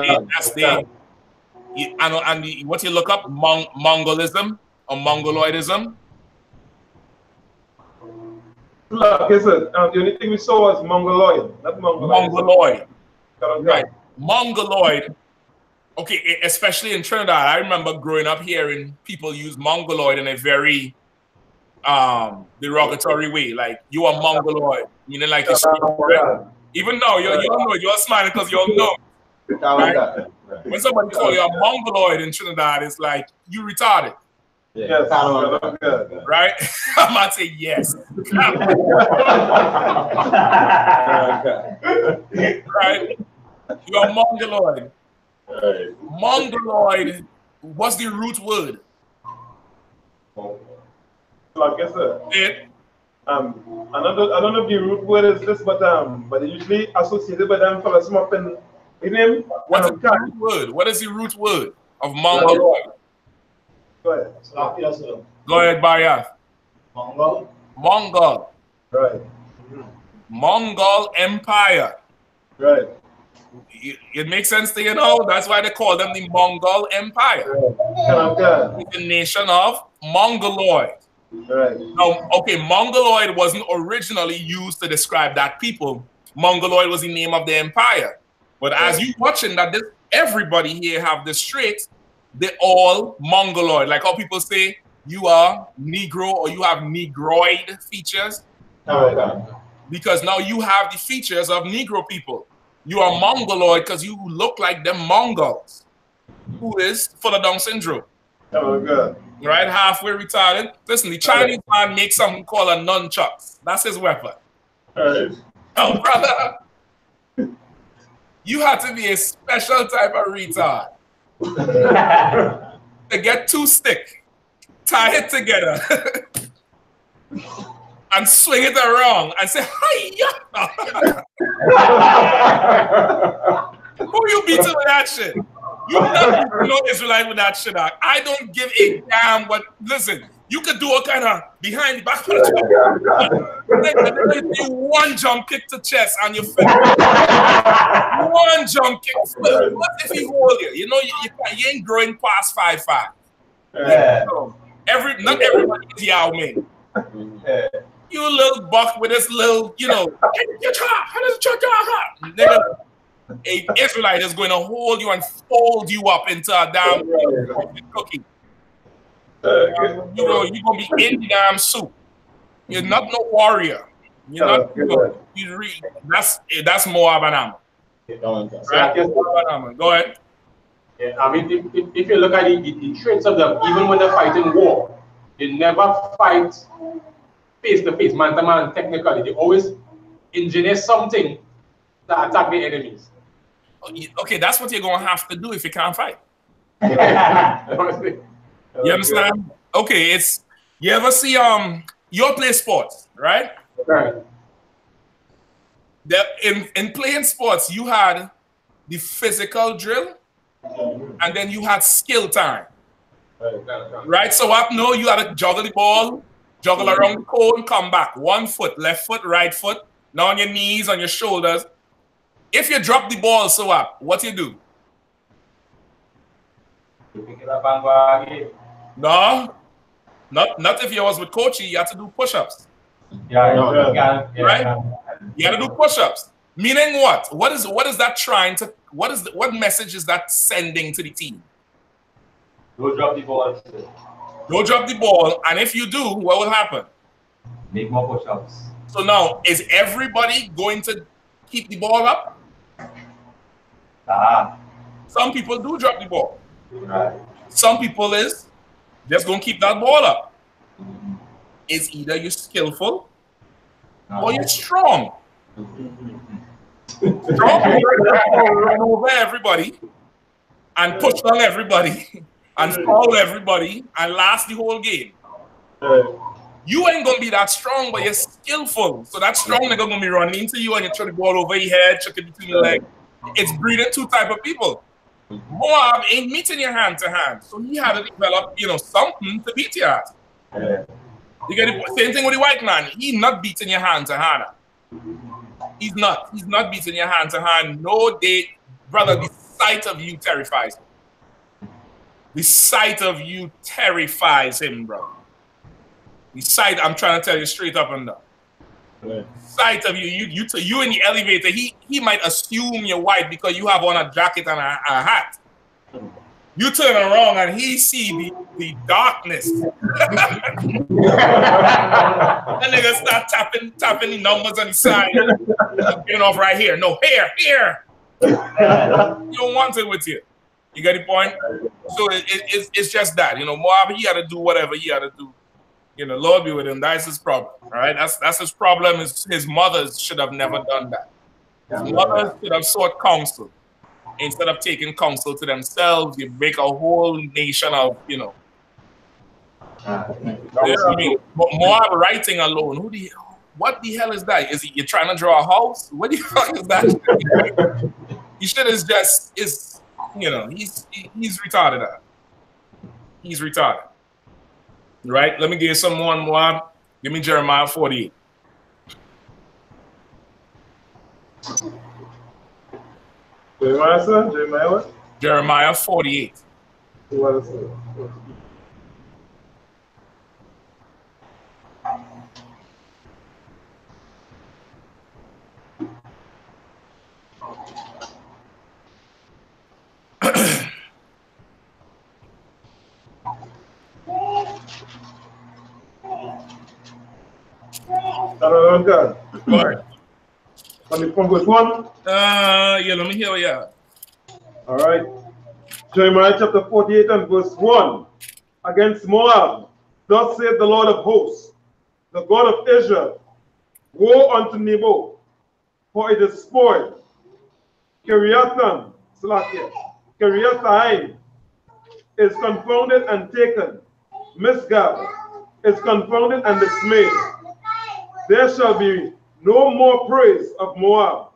What you look up, Mongolism or Mongoloidism. Look, listen, the only thing we saw was Mongoloid, not Mongoloid. Mongoloid. Right. Mongoloid. Okay, especially in Trinidad, I remember growing up hearing people use Mongoloid in a very derogatory way. Like, you are Mongoloid, meaning like you're right? Even though you don't know, you're smiling because you don't know. Right? When somebody calls you a Mongoloid in Trinidad, it's like, you retarded. Yes. Right? I might say yes. Right? You're Mongoloid. Mongoloid, what's the root word? Like I said, I don't know if the root word is this, but they usually associated with them for some up in name. What's the root word? What is the root word of Mongoloid? Go ahead. Go ahead, Bayath. Mongol. Right. Mongol Empire. Right. It makes sense to you know. That's why they call them the Mongol Empire. Right. It's the nation of Mongoloid. Right. Now, okay, Mongoloid wasn't originally used to describe that people. Mongoloid was the name of the empire. But as you watching that, everybody here have this trait, they're all Mongoloid. Like how people say you are Negro or you have Negroid features. Because now you have the features of Negro people. You are Mongoloid because you look like them Mongols, who is full of Down syndrome. Oh, good. Right? Halfway retarded. Listen, the Chinese man makes something called a nunchucks. That's his weapon. Right. Oh, brother. You have to be a special type of retard to get 2 sticks, tie it together, and swing it around and say, "Hi-ya!" Who you beating with that shit? You know Israelite with that shit. I don't give a damn what. Listen, you could do a kind of behind the back. You one jump kick to chest and you finish. One jump kick. What if he hold you? You know, you ain't growing past 5'5". Not everybody is Yao Ming. You little buck with this little, you know, nigga. A Israelite is going to hold you and fold you up into a damn cookie. You know, you're going to be in the damn soup. You're not no warrior. You're not. That's Moab and Ammon. Right? Go ahead. Yeah, I mean, if you look at the traits of them, even when they're fighting war, they never fight face to face, man to man. Technically, they always engineer something to attack the enemies. Okay, that's what you're going to have to do if you can't fight. You understand? Okay, it's, you ever see, you play sports, right? Right. In playing sports, you had the physical drill, and then you had skill time. Right? So up now, you had to juggle the ball, juggle around the cone, come back. 1 foot, left foot, right foot, now on your knees, on your shoulders. If you drop the ball so up, what you do? No, not if you was with Coachy, you had to do push-ups. Right? You had to do push-ups. Meaning what? What is that trying to? What message is that sending to the team? Don't drop the ball. Don't drop the ball, and if you do, what will happen? Make more push-ups. So now, is everybody going to keep the ball up? Some people do drop the ball. Right. Some people is just going to keep that ball up. It's either you're skillful or you're strong. Strong run over everybody and push down everybody and foul everybody and last the whole game. You ain't going to be that strong, but you're skillful. So that strong nigga going to be running into you and you throw the ball over your head, chuck it between your legs. It's breeding 2 type of people. Moab ain't meeting your hand to hand. So he had to develop, you know, something to beat your ass. You get it? Same thing with the white man. He's not beating your hand to hand. He's not beating your hand to hand. No day, brother, the sight of you terrifies him. The sight of you terrifies him, bro. The sight, I'm trying to tell you straight up and down. Sight of you in the elevator, he might assume you're white because you have on a jacket and a hat. You turn around and he see the darkness. That nigga start tapping the numbers on the side. Getting off right here. No, here. You don't want it with you. You get the point? So it's just that. You know, Moab, he had to do whatever he had to do. You know, Lord be with him. That's his problem. All right? That's his problem. His mothers should have never done that. His mothers should have sought counsel. Instead of taking counsel to themselves, you make a whole nation of, you know. You know what I mean? But Moab writing alone, what the hell is that? Is you trying to draw a house? What the fuck is that? He should is just, you know, he's retarded. He's retarded. Right? Let me give you some more on Moab. Give me Jeremiah 48. Jeremiah, sir? Jeremiah what? Jeremiah 48. What is it? Go ahead. From verse 1? Yeah, let me hear what you have. All right. Jeremiah chapter 48 and verse 1. Against Moab, thus saith the Lord of hosts, the God of Israel, woe unto Nebo, for it is spoiled. Kiriatham, Kiriathaim is confounded and taken. Misgab is confounded and dismayed. There shall be no more praise of Moab.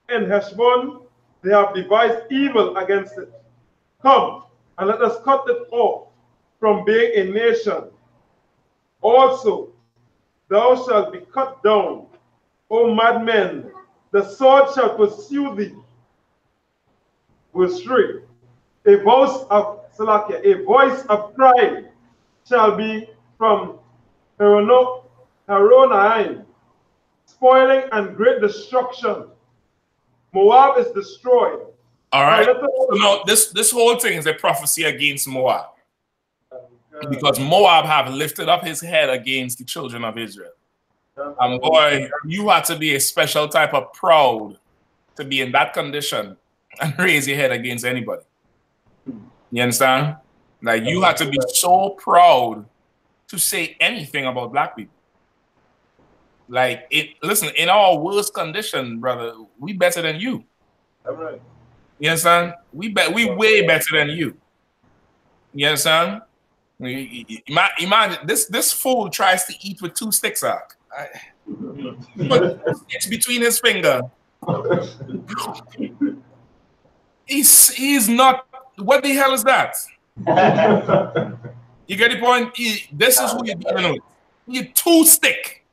In Heshbon, they have devised evil against it. Come, and let us cut it off from being a nation. Also, thou shalt be cut down, O madmen, the sword shall pursue thee. Verse 3. A voice of crying shall be from Haronaim, spoiling and great destruction. Moab is destroyed. All right. No, this whole thing is a prophecy against Moab. Because Moab have lifted up his head against the children of Israel. And boy, you had to be a special type of proud to be in that condition and raise your head against anybody. You understand? Like, you had to be so proud to say anything about black people. Like, listen, in our worst condition, brother, we better than you. All right. You understand? We way better than you. You understand? Imagine this fool tries to eat with 2 sticks out. It's between his finger. He's not. What the hell is that? You get the point? This is who you're dealing with. You 2 stick.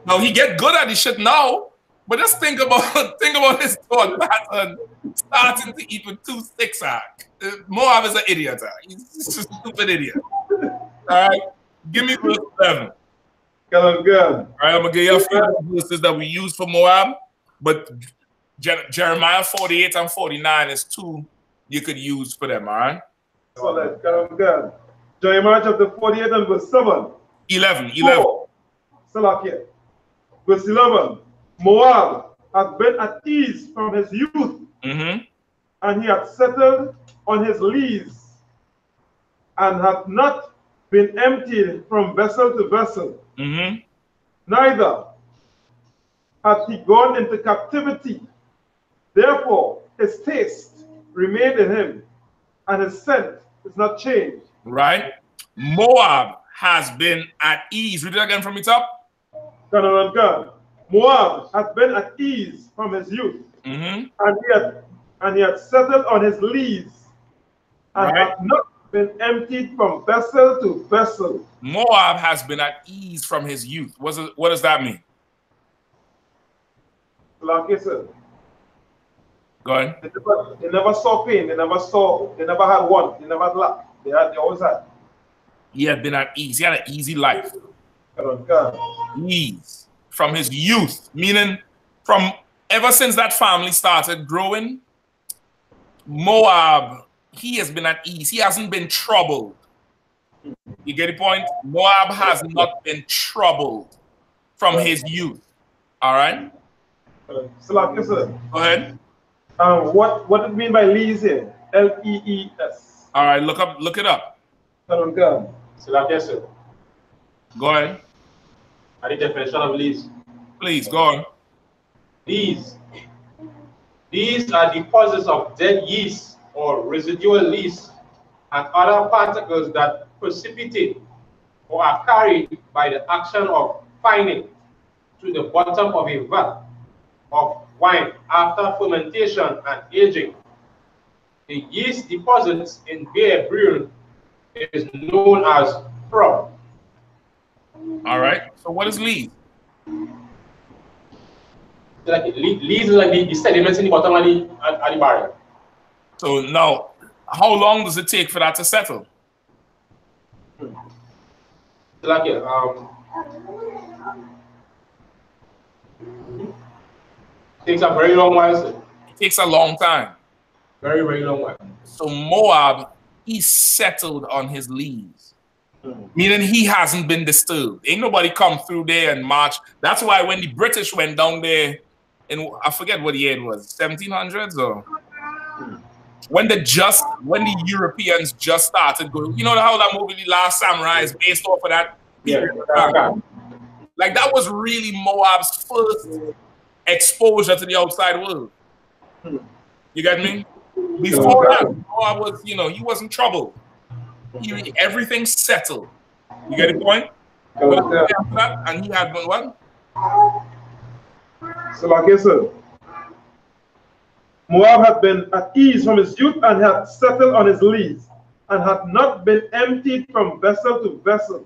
Now he get good at this shit now, but just think about his thought pattern starting to eat with 2 sticks. Moab is an idiot. He's just a stupid idiot. All right, give me verse 7. Good. All right, I'm gonna give you a few verses that we use for Moab, but Jeremiah 48 and 49 is 2 you could use for them. All right. So good. Jeremiah chapter 48 and verse 7. 11. Salakia. Verse 11. Moab hath been at ease from his youth, and he hath settled on his lees, and hath not been emptied from vessel to vessel. Neither hath he gone into captivity. Therefore, his taste remained in him, and his scent is not changed. Right? Moab has been at ease. Read it again from the top. God. Moab hath been at ease from his youth, and he had settled on his lees, and hath not been emptied from vessel to vessel. Moab has been at ease from his youth. What does that mean? Like I said, go ahead. They never saw pain. They never had want. They never had lack. They always had. He had been at ease. He had an easy life. God. Ease from his youth, meaning from ever since that family started growing, Moab, he has been at ease. He hasn't been troubled. You get the point? Moab has not been troubled from his youth. All right? So like I said, go ahead. What do you mean by lees here? L-E-E-S. All right, look it up. God. So like I said. Go ahead. The definition of lees. Please, go on. These are deposits of dead yeast or residual yeast and other particles that precipitate or are carried by the action of fining to the bottom of a vat of wine after fermentation and aging. The yeast deposits in beer brewing is known as prop. All right. So what is lees? Like lees is like the sediments in the bottom of the barrel. So now, how long does it take for that to settle? Like takes a very long while. Sir. It takes a long time. Very, very long while. So Moab, he settled on his lees. Meaning he hasn't been disturbed. Ain't nobody come through there and march. That's why when the British went down there, in I forget what year it was, 1700s or when the Europeans just started going. You know how that movie, The Last Samurai, is based off of that period of time? Like that was really Moab's first exposure to the outside world. You get me? Before that, Moab was, he wasn't troubled. Everything settled. You get the point? After that, and he had what? So like I said, Moab had been at ease from his youth and had settled on his lees, and had not been emptied from vessel to vessel.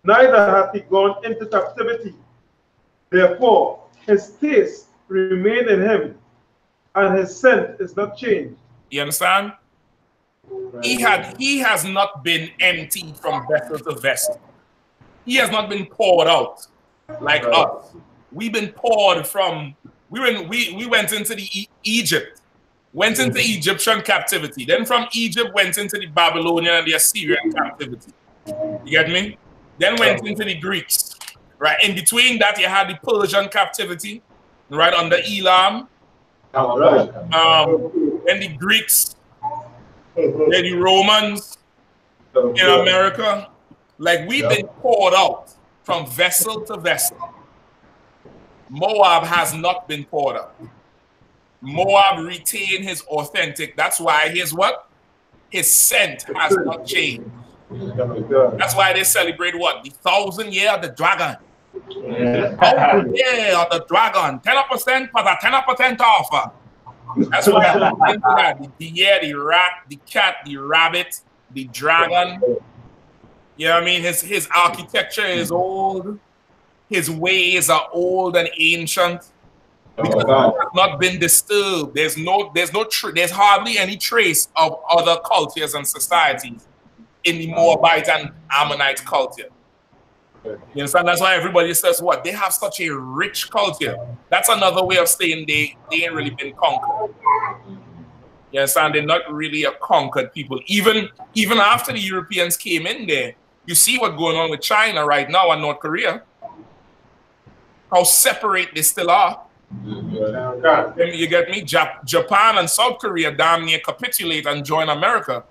Neither hath he gone into captivity. Therefore, his taste remained in him, and his scent is not changed. You understand? He has not been emptied from vessel to vessel. He has not been poured out like us. We've been poured from. We went into the Egypt, went into Egyptian captivity. Then from Egypt went into the Babylonian and the Assyrian captivity. You get me? Then went into the Greeks. Right. In between that, you had the Persian captivity, right under Elam. Then the Greeks, then the Romans in America. Like we've been poured out from vessel to vessel. Moab has not been poured out. Moab retained his authentic. That's why his scent has not changed. That's why they celebrate what? The 1,000 year of the dragon. 1,000 year of the dragon. 10% for the 10% offer. That's why the deer, the rat, the cat, the rabbit, the dragon. You know what I mean? His architecture is old. His ways are old and ancient. Because it has not been disturbed. There's hardly any trace of other cultures and societies in the Moabite and Ammonite culture. You understand? That's why everybody says what? They have such a rich culture. That's another way of saying they ain't really been conquered. You understand? They're not really a conquered people. Even after the Europeans came in there, you see what's going on with China right now and North Korea. How separate they still are. You get me? Japan and South Korea damn near capitulate and join America.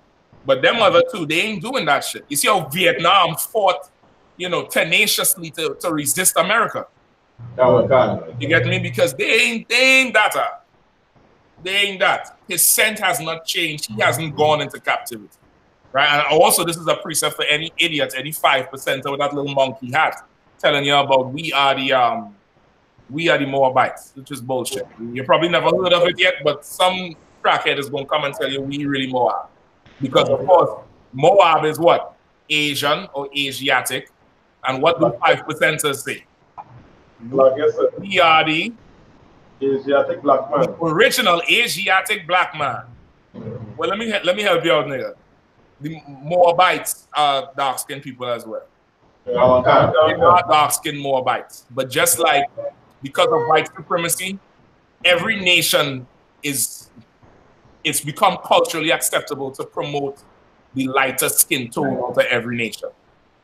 But them other two, they ain't doing that shit. You see how Vietnam fought, tenaciously to resist America. You get me? Because they ain't that. They ain't that. His scent has not changed. He hasn't gone into captivity. Right? And also, this is a precept for any idiot, any 5% of that little monkey hat, telling you about we are the Moabites, which is bullshit. You probably never heard of it yet, but some crackhead is going to come and tell you we really Moab. Because, of course, Moab is what? Asian or Asiatic. And what do 5%ers say? We are the Asiatic black man. Original Asiatic black man. Well, let me help you out, nigga. The Moabites are dark-skinned people as well. They are dark-skinned Moabites. But just like because of white supremacy, every nation it's become culturally acceptable to promote the lighter skin tone to every nation.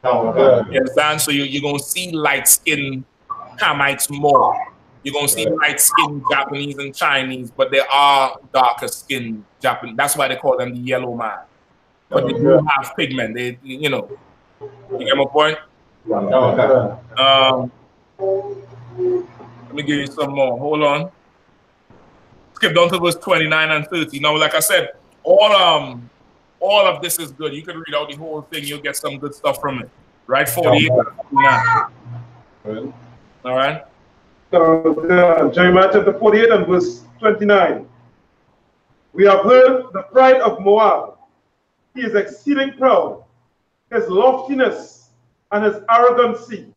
You understand? So you're going to see light-skinned Hamites more. You're going to see light-skinned Japanese and Chinese, but there are darker-skinned Japanese. That's why they call them the yellow man. But they do have pigment. You get my point? Let me give you some more. Hold on. Skip down to verse 29 and 30. Now, like I said, all of this is good. You can read out the whole thing. You'll get some good stuff from it. Right? 48 and 59. All right? Jeremiah chapter 48 and verse 29. We have heard the pride of Moab. He is exceeding proud. His loftiness and his arrogancy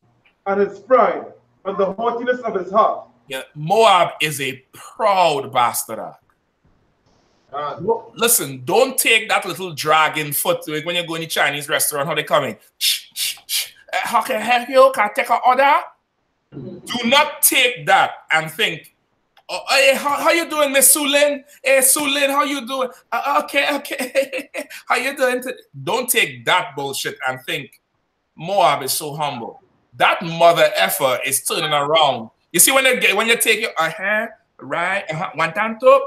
and his pride and the haughtiness of his heart. Yeah, Moab is a proud bastard. Listen, don't take that little dragging foot to it when you go in the Chinese restaurant, how they come in. How can I help you? Can I take an order? Do not take that and think, Oh, hey, how you doing, Miss Sulin? Hey, Sulin, how you doing? Okay. How you doing? Don't take that bullshit and think Moab is so humble. That mother effer is turning around. You see when you take your right, one time top,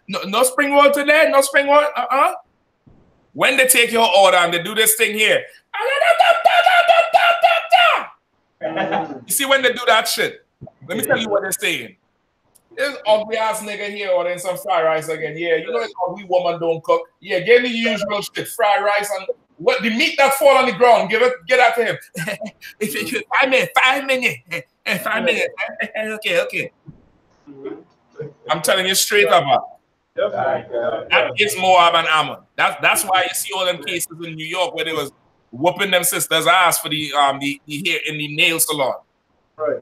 no spring roll today, no spring roll, When they take your order and they do this thing here, you see when they do that shit. Let me tell you what they're saying. This ugly ass nigga here ordering some fried rice again. Yeah, you know this ugly woman don't cook. Yeah, give me the usual shit, fried rice and what the meat that fall on the ground. Get that to him. 5 minutes. Okay. I'm telling you straight up, man. That is Moab and Ammon. That's why you see all them cases in New York where they was whooping them sisters' ass for the hair in the nail salon. Right.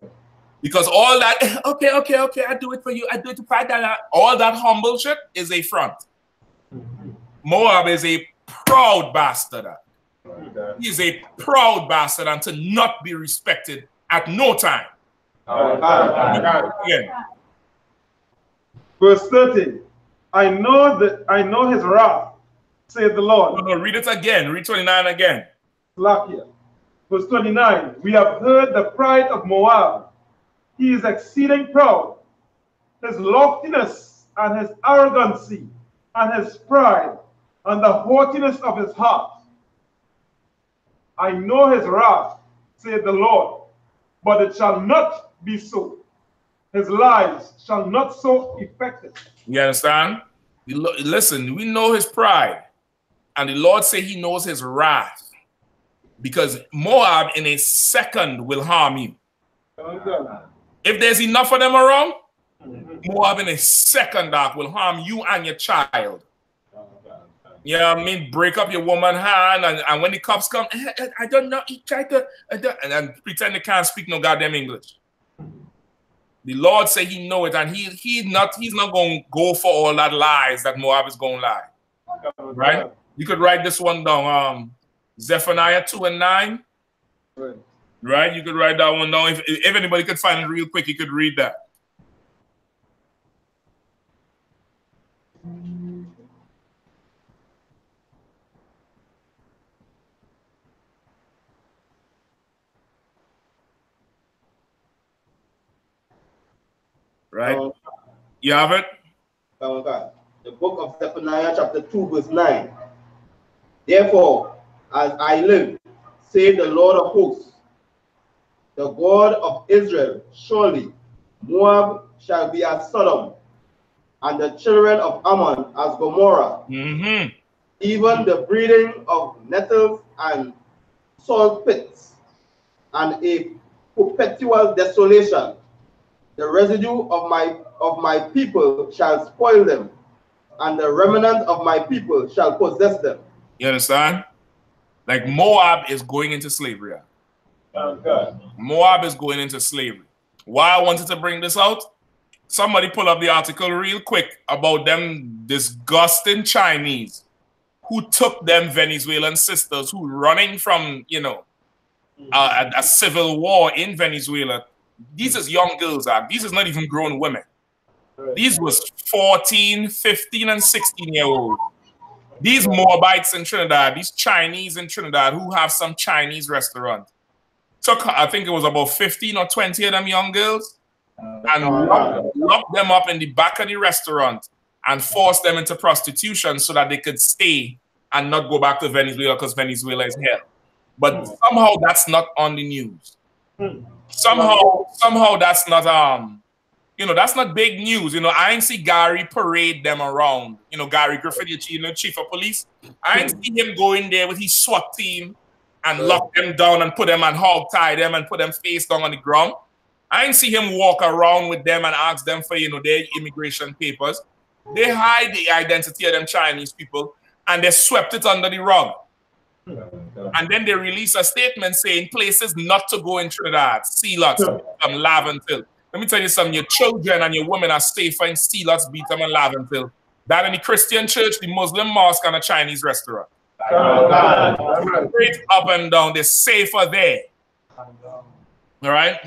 Because all that, okay, I do it for you. I do it to $5. All that humble shit is a front. Moab is a proud bastard. He's a proud bastard and to not be respected at no time. Again. Verse 13. I know his wrath, saith the Lord. No, read it again. Read 29 again. Slakia. Verse 29. We have heard the pride of Moab. He is exceeding proud. His loftiness and his arrogancy and his pride and the haughtiness of his heart. I know his wrath, saith the Lord, but it shall not be so. His lies shall not so effect it. You understand? Listen, we know his pride. And the Lord say he knows his wrath. Because Moab in a second will harm you. If there's enough of them around, Moab in a second will harm you and your child. You know what I mean? Break up your woman's hand, and when the cops come, I don't know, he tried to, and pretend they can't speak no goddamn English. The Lord say he know it, and he's not going to go for all that lies that Moab is going to lie. Right? You could write this one down. Zephaniah 2 and 9. Right? You could write that one down. If anybody could find it real quick, you could read that. Right? You have it? The book of Zephaniah chapter 2 verse 9. Therefore, as I live, saith the Lord of hosts, the God of Israel, surely Moab shall be as Sodom, and the children of Ammon as Gomorrah. Even the breeding of nettles and salt pits, and a perpetual desolation. The residue of my people shall spoil them, and the remnant of my people shall possess them. You understand? Like Moab is going into slavery. Moab is going into slavery. Why I wanted to bring this out? Somebody pull up the article real quick about them disgusting Chinese who took them Venezuelan sisters who running from, you know, a civil war in Venezuela. These is young girls. These is not even grown women. These was 14, 15, and 16-year-olds. These Moabites in Trinidad, these Chinese in Trinidad who have some Chinese restaurant. Took, I think it was about 15 or 20 of them young girls and locked them up in the back of the restaurant and forced them into prostitution so that they could stay and not go back to Venezuela because Venezuela is hell. But somehow that's not on the news. Somehow that's not you know, that's not big news. You know, I ain't see Gary parade them around. You know, Gary Griffith, you know, chief of police. I ain't see him go in there with his SWAT team and lock them down and put them and hog tie them and put them face down on the ground. I ain't see him walk around with them and ask them for, you know, their immigration papers. They hide the identity of them Chinese people and they swept it under the rug. And then they release a statement saying places not to go in Trinidad, Sea-Lots, Laventil. Let me tell you something, your children and your women are safer in Sea-Lots, Beetham, and Laventil than in the Christian church, the Muslim mosque, and a Chinese restaurant. Straight up and down, they're safer there. All right?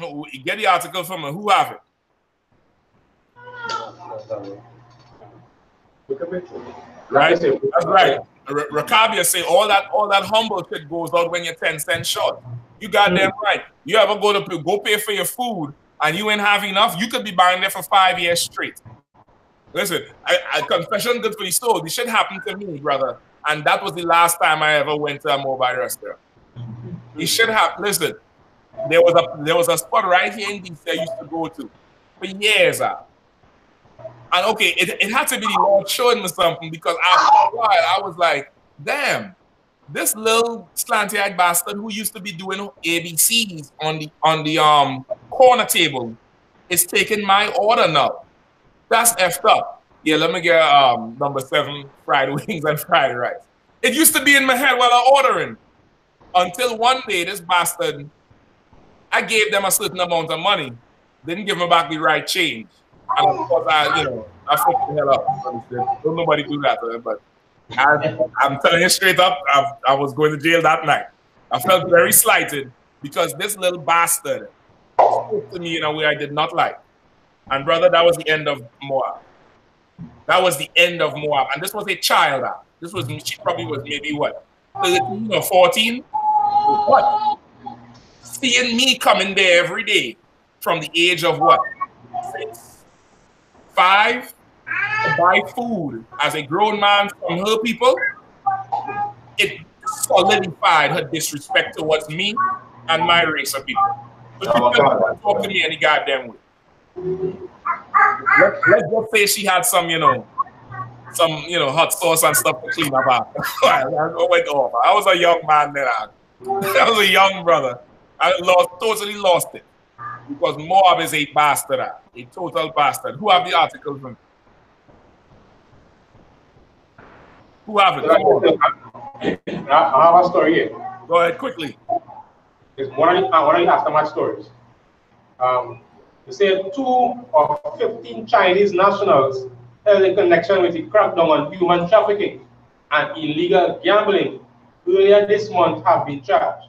Get the article from me. Who have it? Right? That's right. Rakabia say all that humble shit goes out when you're 10 cents short. You got damn right. You ever go pay for your food and you ain't have enough, you could be buying there for 5 years straight. Listen, I confession good for the soul. This shit happened to me, brother. And that was the last time I ever went to a mobile restaurant. This shit happened. Listen, there was a spot right here in DC I used to go to for years. And okay, it had to be the Lord showing me something, because after a while I was like, damn, this little slanty-eyed bastard who used to be doing ABCs on the corner table is taking my order now. That's effed up. Yeah, let me get number 7 fried wings and fried rice. It used to be in my head while I'm ordering. Until one day, this bastard, I gave them a certain amount of money, didn't give me back the right change. And of course, I fucked the hell up. Don't nobody do that, but I'm telling you straight up, I was going to jail that night. I felt very slighted because this little bastard spoke to me in a way I did not like. And brother, that was the end of Moab. That was the end of Moab. And this was a child. This was, she probably was maybe what, 13 or 14? What? Seeing me coming there every day from the age of what? 6, 5, to buy food as a grown man from her people, it solidified her disrespect towards me and my race of people. So she couldn't talk to me any goddamn way. Let's just say she had some, some hot sauce and stuff to clean up after. I went off. I was a young man then. I was a young brother. I totally lost it. Because Moab is a bastard, a total bastard. Who have the articles from? Who have it? Come on. I have a story here. Go ahead quickly. It's one of the aftermath stories. They say 2 of 15 Chinese nationals held in connection with the crackdown on human trafficking and illegal gambling earlier this month have been charged.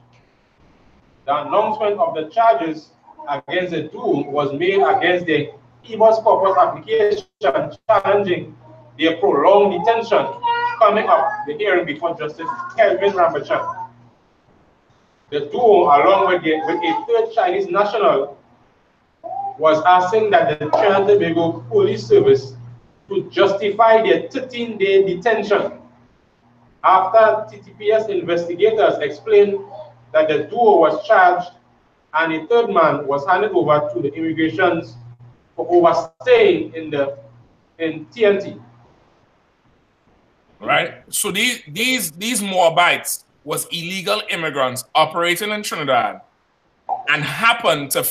The announcement of the charges against the duo was made against the habeas corpus application challenging their prolonged detention coming up the hearing before Justice Kelvin Rambachan. The duo, along with a third Chinese national, was asking that the Trinidad and Tobago Police Service to justify their 13-day detention after TTPS investigators explained that the duo was charged and a third man was handed over to the immigrations for overstaying in TNT. Right. So these Moabites was illegal immigrants operating in Trinidad and happened to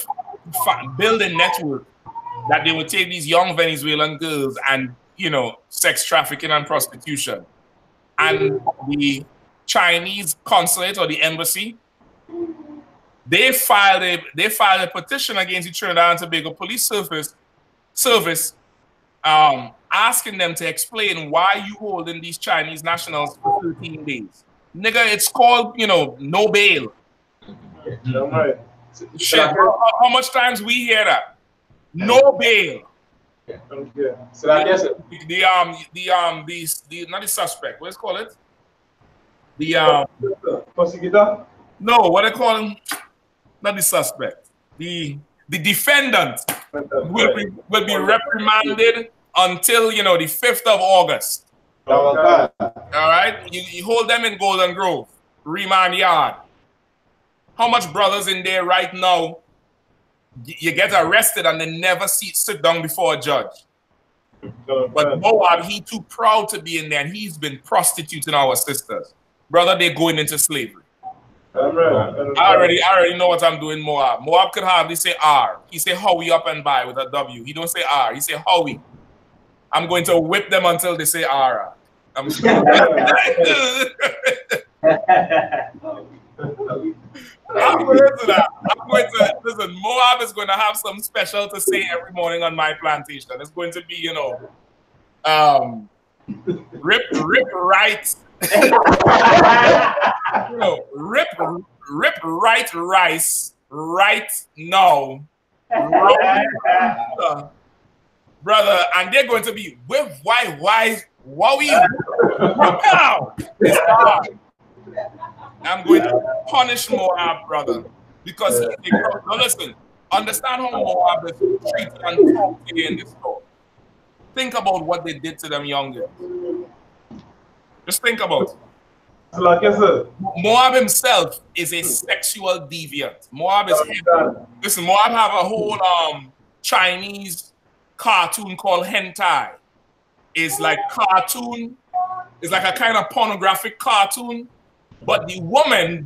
build a network that they would take these young Venezuelan girls and, sex trafficking and prostitution. And the Chinese consulate or the embassy, they filed a petition against the Trinidad and Tobago Police Service asking them to explain why you holding these Chinese nationals for 13 days. Nigga, it's called, no bail. Shit, how much times we hear that? No bail. So I guess the not the suspect. What's call it? The prosecutor? No, what they call him? Not the suspect. The defendant will be reprimanded until the 5th of August. All right, you hold them in Golden Grove, remand yard. How much brothers in there right now? You get arrested and they never sit down before a judge. But Moab, he too proud to be in there, and he's been prostituting our sisters. Brother, they're going into slavery. I already know what I'm doing, Moab. Moab could hardly say R. He say Howie up and by with a W. He don't say R. He say Howie. I'm going to whip them until they say R. I'm going to listen. Moab is going to have some special to say every morning on my plantation. It's going to be, rip right, rip right rice right now. brother, and they're going to be with why we now. It's hard. I'm going to punish Moab, brother, because now listen, understand how Moab is treated and talked to you in this story. Think about what they did to them young girls. Just think about it. Like I said, Moab himself is a sexual deviant. Moab is listen, Moab have a whole Chinese cartoon called hentai. It's like cartoon, it's like a kind of pornographic cartoon, but the woman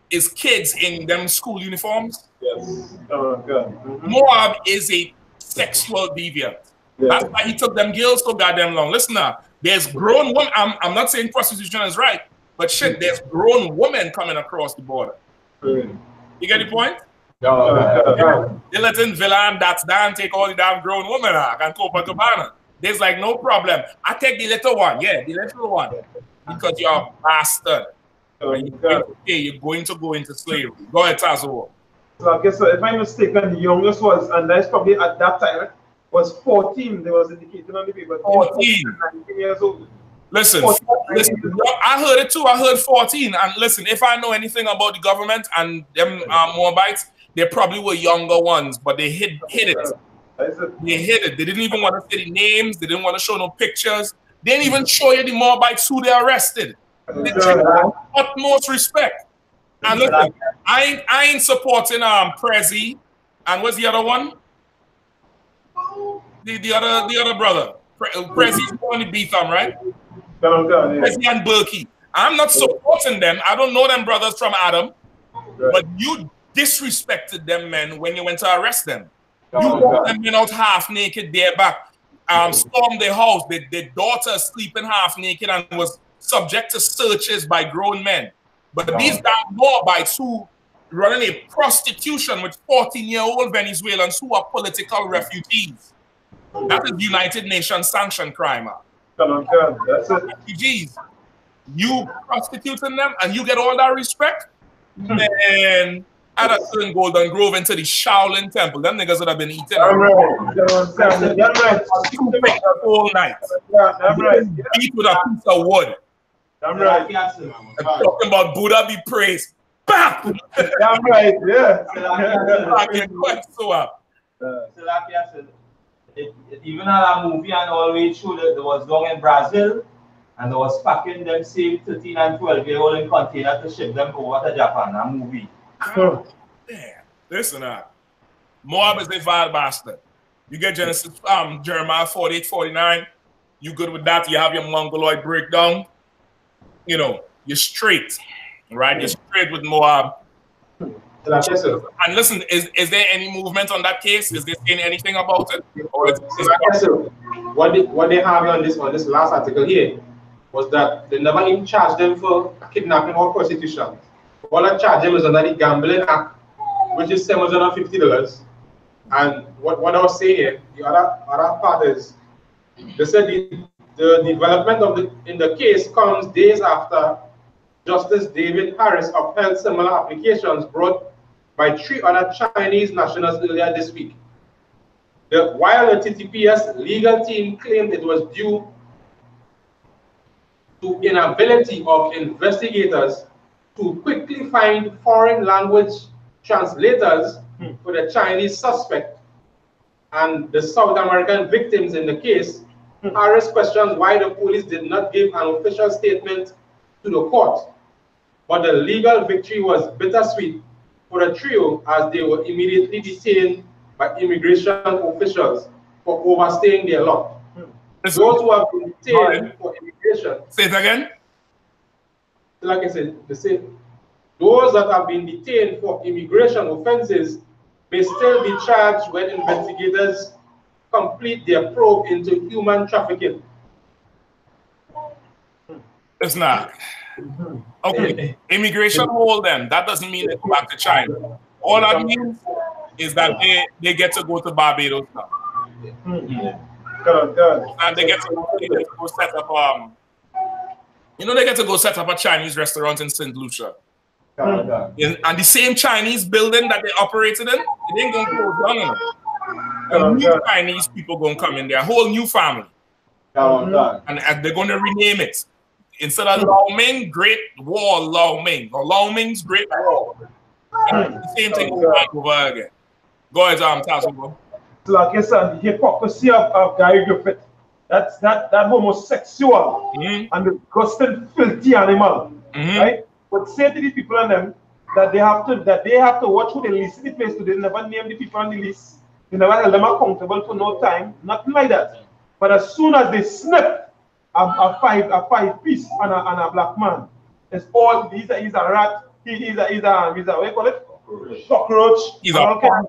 is kids in them school uniforms. yes. Oh, God. Moab is a sexual deviant. That's why he took them girls so goddamn long. Listen now, there's grown women. I'm not saying prostitution is right, but shit, there's grown women coming across the border. You get the point? They let in Villa and that's down, take all the damn grown women out and Copacabana. There's like no problem. I take the little one, the little one, because you're a bastard. You're going to go into slavery. Go ahead, Tazo. So I guess if I'm mistaken, the youngest was, and that's probably at that time, was 14. There was indicated on the paper. 14. 19 years old. Listen, I heard it too. I heard 14. And listen, if I know anything about the government and them Moabites, they probably were younger ones, but they hid it. They hid it. They didn't even want to say the names. They didn't want to show no pictures. They didn't even show you the Moabites who they arrested. They treated with utmost respect. And listen, I ain't supporting Prezi. And what's the other one? The other brother. Prezi's going to beat them, right? Prezi and Berkey. I'm not supporting them. I don't know them brothers from Adam. But you disrespected them men when you went to arrest them. You walked them men out half naked there back. Stormed their house. Their daughter sleeping half naked and was subject to searches by grown men. But these damn Moabites who running a prostitution with 14-year-old Venezuelans who are political refugees. That is United Nations sanctioned crime. That's it. Refugees. You prostituting them and you get all that respect? Man, I'd have turned Golden Grove into the Shaolin Temple. Them niggas would have been eating all night. Eat with a piece of wood. I'm right. I'm talking about Buddha be praised. Bam! I'm right, yeah. Even had a movie and always showed that there was down in Brazil and they was packing them same 13 and 12-year-old in container to ship them over to Japan. A movie. Damn. Listen, Moab is a vile bastard. You get Genesis, Jeremiah 48, 49. You good with that? You have your Mongoloid breakdown. You know, you're straight, right? You're straight with Moab. And listen, is there any movement on that case? Is there saying anything about it? Or what they have on this last article here was that they never even charged them for kidnapping or prostitution. All I charge them is under the Gambling Act, which is $750. And what I was saying here, the other part is, they said the development in the case comes days after Justice David Harris upheld similar applications brought by 3 other Chinese nationals earlier this week. While the TTPS legal team claimed it was due to inability of investigators to quickly find foreign language translators for the Chinese suspect and the South American victims in the case, Harris questions why the police did not give an official statement to the court. But the legal victory was bittersweet for the trio as they were immediately detained by immigration officials for overstaying their lot. Those who have been detained for immigration. Say it again. Like I said, they say those that have been detained for immigration offenses may still be charged when investigators complete their probe into human trafficking. It's not. Okay, immigration hold them. That doesn't mean they go back to China. All that means is that they get to go to Barbados now. And they get to go set up they get to go set up a Chinese restaurant in St. Lucia. And the same Chinese building that they operated in, it ain't gonna close down. new Chinese people going to come in there, a whole new family. And they're going to rename it. Instead of Lao Ming, Great War Lao Ming, or Lao Ming's Great War. The same thing over again. Go ahead, Tasso. Like I said, the hypocrisy of Gary Griffith. That homosexual and disgusting, filthy animal, right? But say to the people and them that they have to watch who they lease the place to. They never name the people on the list. They never held them accountable for no time, nothing like that. But as soon as they snip a five piece on a black man, it's all he's a rat. He's a what do you call it? Cockroach. He's a punk.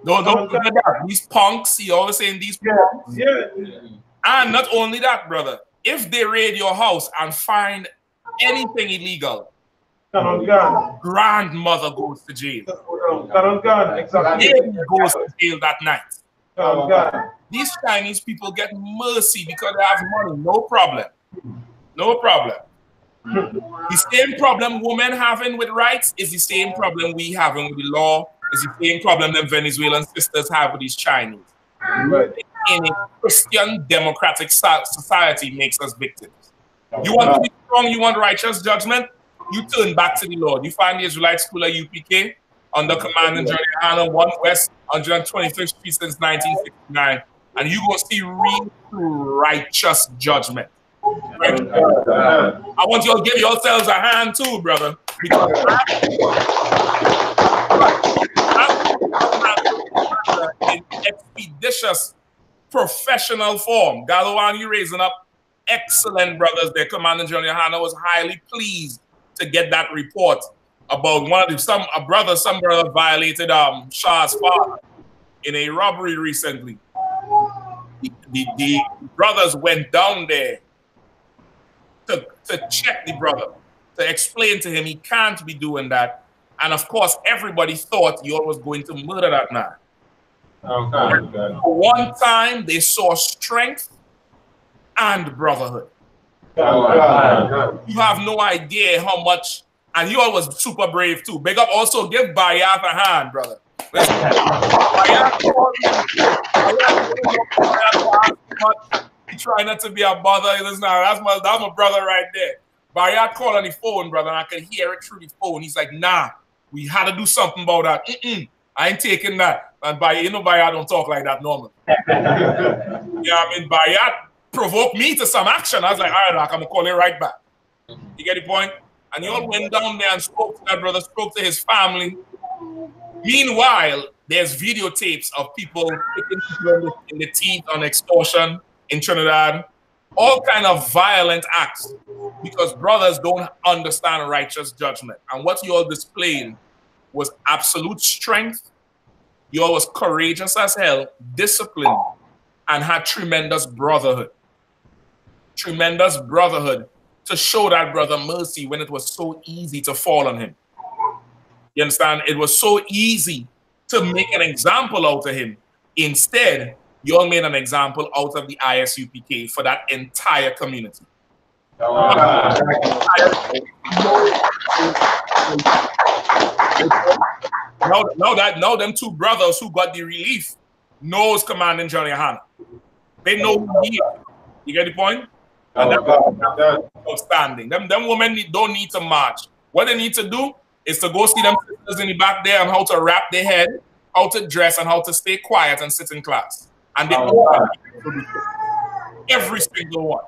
Don't forget that. These punks, he always saying these punks. And not only that, brother, if they raid your house and find anything illegal, grandmother goes to jail. Exactly. Baby goes to jail that night. These Chinese people get mercy because they have money. No problem. No problem. The same problem women having with rights is the same problem we having with the law. Is the same problem that Venezuelan sisters have with these Chinese. In a Christian democratic society makes us victims. You want to be strong, you want righteous judgment, you turn back to the Lord. You find the Israelite school at I.S.U.P.K. under command in GEN.YAHANNA 1 West 125th Street since 1969, and you will see real righteous judgment. Right? I want you to give yourselves a hand too, brother, because in expeditious professional form. Galawan, you raising up excellent brothers there. Commander GEN.YAHANNA was highly pleased to get that report about some brother violated Shah's father in a robbery recently. The brothers went down there to check the brother, to explain to him he can't be doing that. And of course, everybody thought you was going to murder that man. One time they saw strength and brotherhood. You have no idea how much, and you all was super brave too. Big up, also give Bayat a hand, brother. He try not to be a bother. That's my brother right there. Bayat called on the phone, brother, and I could hear it through the phone. He's like, nah, we had to do something about that. I ain't taking that. And Bayat don't talk like that normally. Bayat provoked me to some action. I was like, all right, I'm going to call it right back. You get the point? And you all went down there and spoke to that brother, spoke to his family. Meanwhile, there's videotapes of people hitting people in the teeth on extortion in Trinidad. All kind of violent acts because brothers don't understand righteous judgment. And what you all displayed was absolute strength. You all was courageous as hell, disciplined, and had tremendous brotherhood. Tremendous brotherhood to show that brother mercy when it was so easy to fall on him. You understand? It was so easy to make an example out of him. Instead, you all made an example out of the I.S.U.P.K. for that entire community. Now them two brothers who got the relief knows Commanding GEN.YAHANNA. They know who he is. You get the point? And that's outstanding. Them women don't need to march. What they need to do is to go see them sisters in the back there on how to wrap their head, how to dress, and how to stay quiet and sit in class. And they all every single one.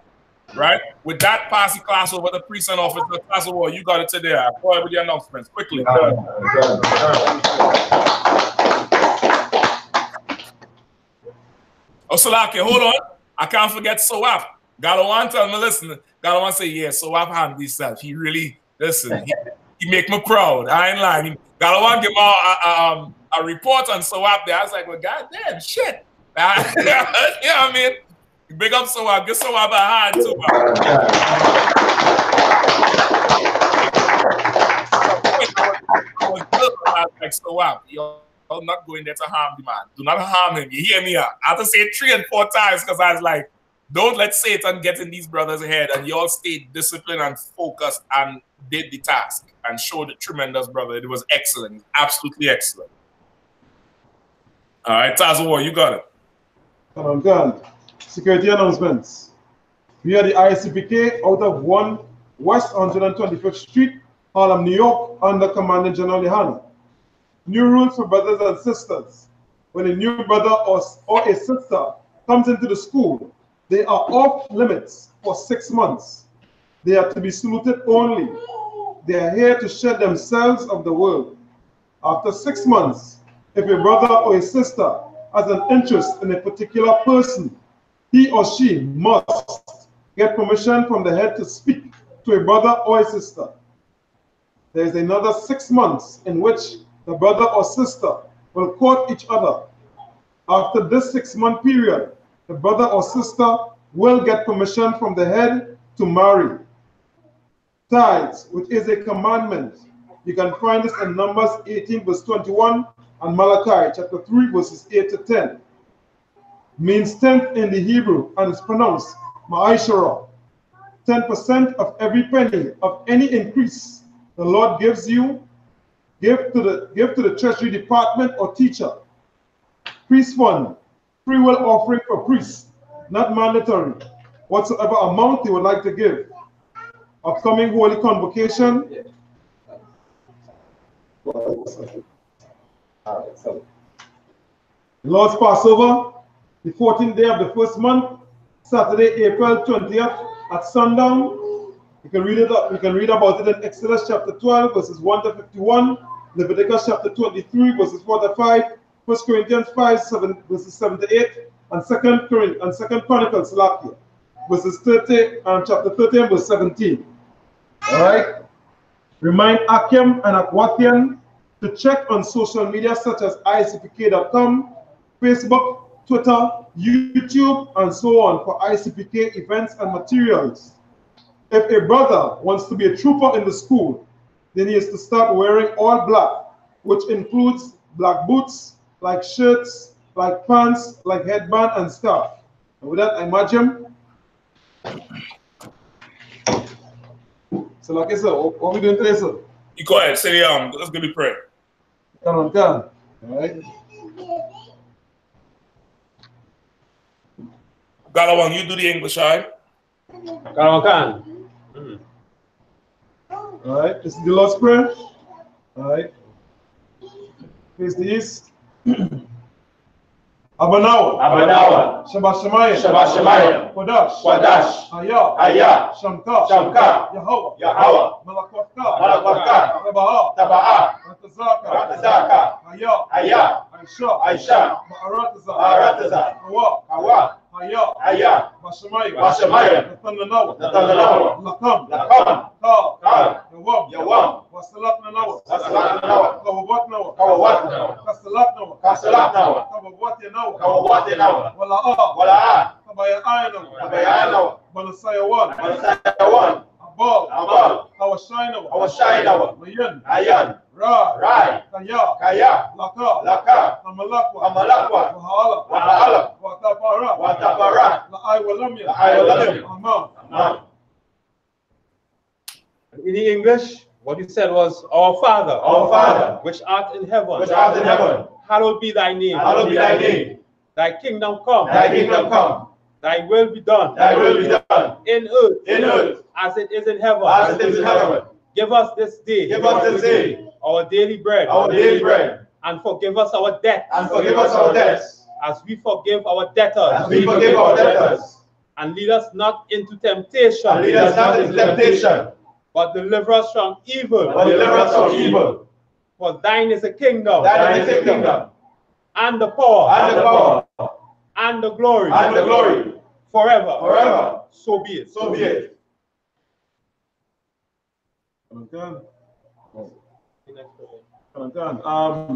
Right? With that, pass the class over the priest and officer. Class over, you got it today. I'll go ahead with the announcements quickly. Oh, Salaki, hold on. I can't forget SOAP. Galawan tell me, listen. Galawan say, yeah, SOAP hand this self. He really, listen, he make me proud. I ain't lying. Galawan give me a report on SOAP there. I was like, well, goddamn, shit. You know what I mean? Big up SOAP. Get SOAP a hand too, man. I was good like SOAP. I'm not going there to harm the man. Do not harm him. You hear me out? I have to say it 3 and 4 times because I was like, don't let Satan get in these brothers' head. And you all stayed disciplined and focused and did the task and showed a tremendous brother. It was excellent. Absolutely excellent. All right, Tazawa, you got it. Good. Security announcements. We are the I.S.U.P.K. out of 1 West 125th Street, Harlem, New York, under Commander General Yahanna. New rules for brothers and sisters. When a new brother or a sister comes into the school, they are off limits for 6 months. They are to be saluted only. They are here to shed themselves of the world. After 6 months, if a brother or a sister has an interest in a particular person, he or she must get permission from the head to speak to a brother or a sister. There is another 6 months in which the brother or sister will court each other. After this 6-month period, the brother or sister will get permission from the head to marry. Tithes, which is a commandment. You can find this in Numbers 18 verse 21 and Malachi chapter 3 verses 8 to 10. Means tenth in the Hebrew and is pronounced ma'ashara. 10% of every penny of any increase the Lord gives you, give to the treasury department or teacher. Priest fund, free will offering for priests, not mandatory. Whatsoever amount they would like to give. Upcoming holy convocation. Lord's Passover, the 14th day of the first month, Saturday, April 20th at sundown. You can read it up. You can read about it in Exodus chapter 12, verses 1 to 51, Leviticus chapter 23, verses 4 to 5, 1 Corinthians 5, 7, verses 7 to 8, and 2 Chronicles, verses 30 and chapter 13, verse 17. All right. Remind Akim and Akwatian to check on social media such as ISUPK.com, Facebook, Twitter, YouTube, and so on for I.S.U.P.K. events and materials. If a brother wants to be a trooper in the school, then he is to start wearing all black, which includes black boots, like shirts, like pants, like headband and scarf. And with that, I imagine. So, like I said, what are we doing today, sir? You go ahead, say let's give me prayer. Come on. All right. Galawang, you do the English, all right? Galawang. All right, this is the Lord's Prayer. All right. Face the east. Abanawa. Shabbat Shemayim. Kodash. Ayah. Shamka. Yahweh. Malakwaka. Taba'a. Ratazaka. Ayah. Aisha. Ma'arataza. Hawa. Ayah. Bashamayim. Nathanawa. Lakam. Kal. Yawam. Wasalatnawa. Kawawatnawa. Kasalatnawa. Kawawatnawa. Wala'a. Kabayanawa. Banasayawan. Abal. Hawashinawa. Mayan. Rai. Kaya. Laka. Amalakwa. Wahala. Watapara. La'aywalamya. Amen. In English, what you said was, Our Father, which art in heaven, hallowed be thy name. Thy kingdom come. Thy will be done. In earth. As it is in heaven. Give us this day. Our daily bread. And forgive us our debts. As we forgive our debtors. And lead us not into temptation. But deliver us from evil. For thine is the kingdom. And the power. And the glory. Forever. So be it.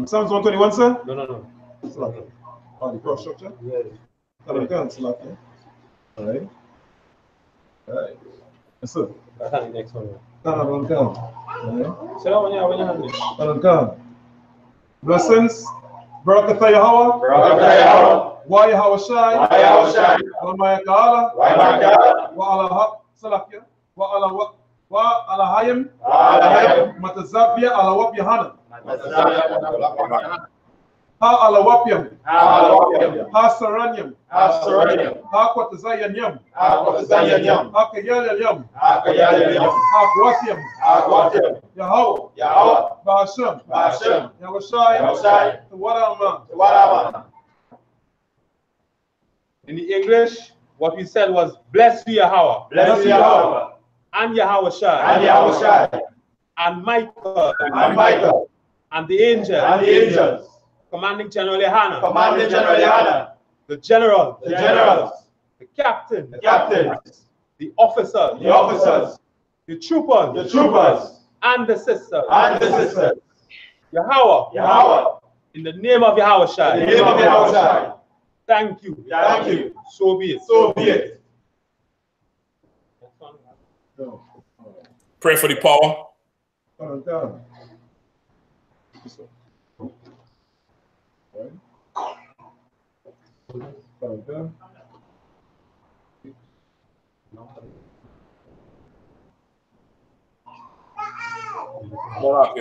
Psalms 121, sir? No. Oh, the cross structure? Yeah. All right. Yes, sir. That's the next one. Blessings. Barakatah Yahweh. Wa Yahweh Shai. Alamaya Ka'ala. Wa ala Salafia. Wa ala Hayim. Matazabia ala Wap Yahanna. Ha alawapiam. Ha saranyam. Ha kwatazayanyam. Ha kayalayam. Ha kwatiam. Yahweh. Ba'ashem. Yahushai. Tawaraman. In the English, what we said was, bless you, Yahweh. Bless you, Yahweh. And Yahushai. And Michael. And the angels. Commanding General Yahanna. The generals. The captains. The officers. The troopers. And the sisters. Yahweh. In the name of Yahushai. Thank you. So be it. Pray for the power.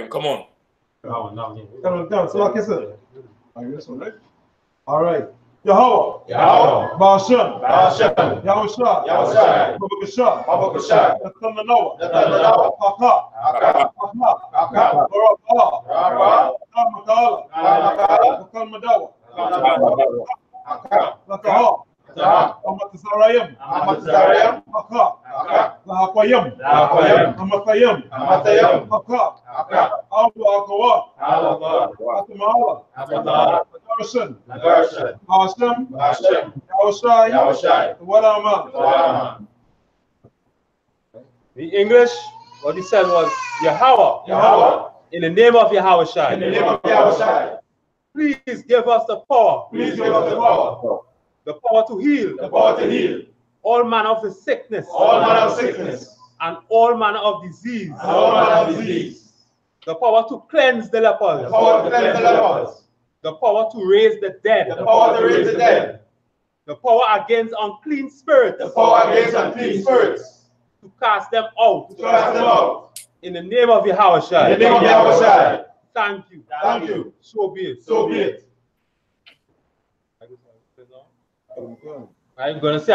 Come on. All right. Yahweh. Ba'ashem. Yahushai. Babakashah. Noah. The English, what he said was, Yahweh. In the name of Yahushai. Please give us the power. The power to heal. All manner of the sickness. And all manner of disease. The power to cleanse the lepers. The power to raise the dead. The power against unclean spirits. To cast them out. In the name of Yahushai. Thank you. So be it. I'm going to say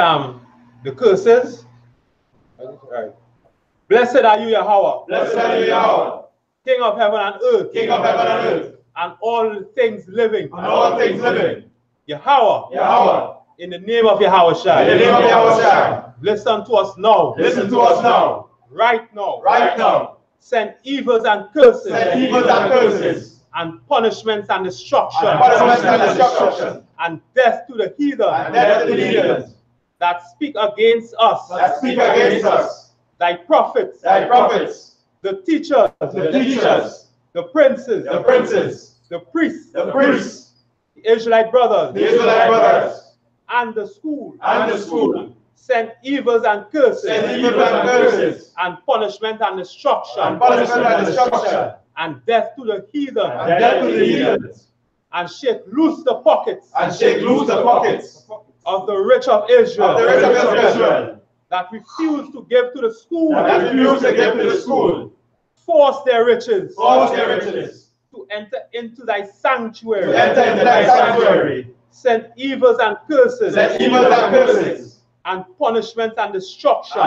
the curses. Right. Blessed are you, Yahweh. King of heaven and earth. And all things living. Yahweh. In the name of Yahushai. Listen to us now. Right now. Send evils and curses. And punishments and destruction. And death to the heathen. That speak against us. Thy prophets. The teachers. The princes. The priests. The Israelite brothers. And the school. Send evils and curses. And punishment and destruction. And death to the heathen. And shake loose the pockets. Of the rich of Israel. That refuse to give to the school. Force their riches. To enter into thy sanctuary. Send evils and curses. And punishment and destruction.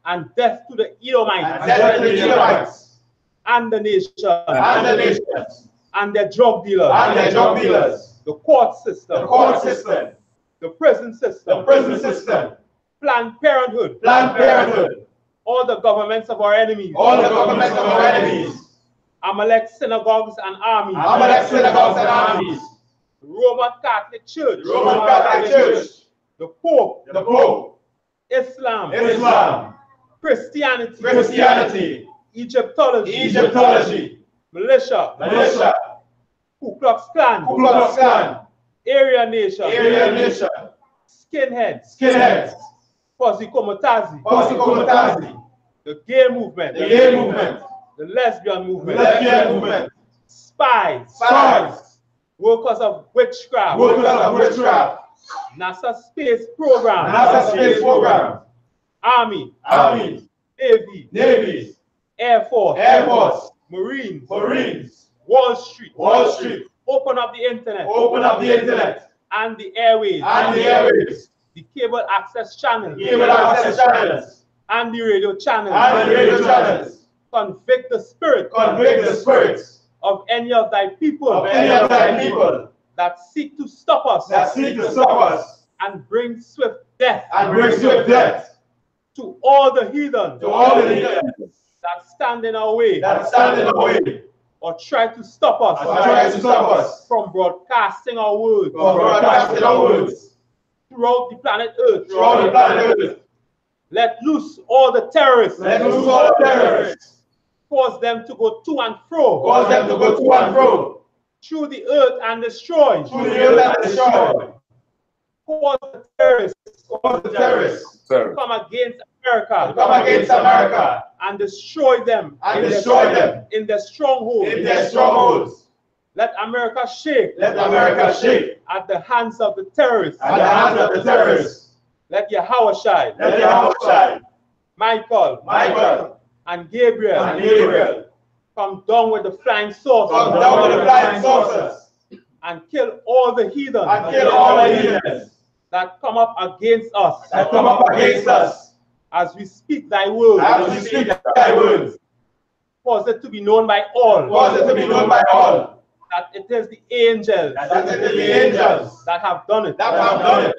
And death to the Edomites. And the nations. And their drug dealers. The court system. The prison system. Planned Parenthood. All the governments of our enemies. Amalek synagogues and armies. Roman Catholic Church. The Pope. Islam. Christianity. Egyptology. Militia. Ku Klux Klan. Aryan Nation. Skinheads. Posse Comitazi. The gay movement. The lesbian movement. Spies. Workers of witchcraft. NASA space program. Army. Navy. Air Force. Marines. Wall Street. Wall Street. Open up the internet. Open up the internet. And the airways. And the airways. The cable access channels. Cable access channels. And the radio channels. And the radio channels. Convict the spirit. Convict the spirits. Of any of thy people. Of any of thy people. That seek to stop us. That seek to stop us. And bring swift death. And bring swift death. To all the heathen. To all the heathen. That stand in our way. That stand in our way. Or try to stop us. Or try to stop us. From broadcasting our words. From broadcasting our words. Throughout the planet Earth. Throughout the planet Earth. Let loose all the terrorists. Let loose all the terrorists. Cause them to go to and fro. Cause them to go to and fro. Through the earth and destroy. Through the earth and destroy. Cause the terrorists. Cause the terrorists. To come against America. To come against America. And destroy them. And destroy them. In their strongholds. In their strongholds. Let America shake. Let America shake. At the hands of the terrorists. At the hands of the terrorists. Let Yahweh shine. Let Yahweh shine. Michael. Michael. And Gabriel. And Gabriel. Come down with the flying saucers. Come down with the flying saucers. And kill all the heathen. And kill all the heathens. That come up against us. That come up against us. As we speak thy word. As we speak thy words. Cause it to be known by all. Cause it to be known by all. That it is the angels. That it is the angels. That have done it. That have done it.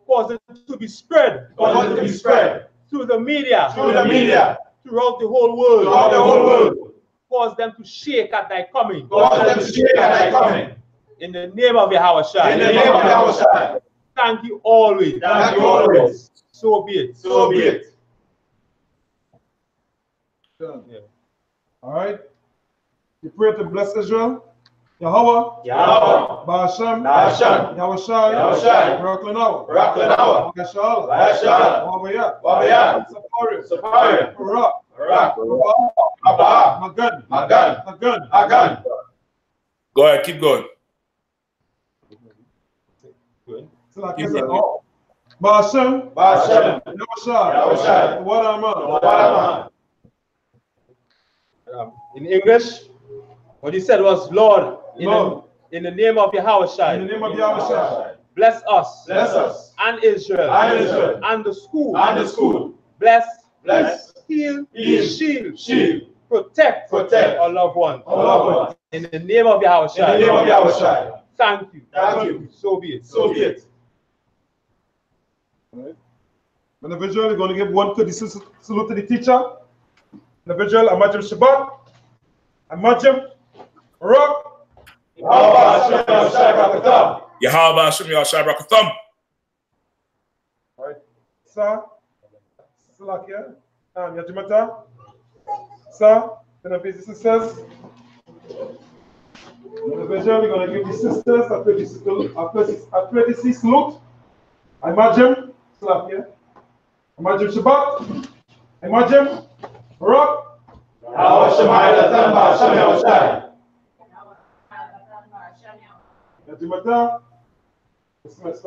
Cause it to be spread. Cause it to be spread. Through the media. Through the media. Throughout the whole world. Throughout the whole world. Cause them to shake at thy coming. Cause them to shake at thy coming. In the name of Yahweh Shai. In the name of Yahweh Shai. Thank you always. Thank you always. So be it. So be it. Yeah. All right. You pray to bless Israel. Yahweh. Yahweh. Ba'ashem. Ba'ashem. Yahweh Shai. Yahweh Shai. Baraklanawa. Baraklanawa. Shalom. Shalom. Wabayat. Wabayat. Sapari. Sapari. Barak. Barak. Abba. Magan. Magan. Magan. Magan. Go ahead, keep going. Ba'ashem. Ba'ashem. Yahweh Shai. Yahweh Shai. Wadaman. In English, what he said was, Lord, Lord. In the name of Yahweh Shai. In the name of Yahweh Shai. Bless us. Bless us. And Israel. And Israel. And the school. And the school. Bless. Bless. Heal. Heal. Shield. Shield. Protect. Protect. Our loved ones. Our loved ones. In the name of Yahweh Shai. In the name of Yahweh Shai. Thank you. Thank you. So be it. So be it. Right. Individual, you're going to give one courtesy salute to the teacher. Individual, Amajim Shabbat. Amajim Rock. Yahweh Hashem Yahshai Brakatham. All right. Sir, Salakia, Yajimata. Sir, then the business says. Individual, we're going to give the sisters a courtesy salute. Amajim Salakia. Amajim Shabbat. Amajim Rock. Yahweh Shemai Latan Ba'ashem Yahushai. Yajimata. Dismiss.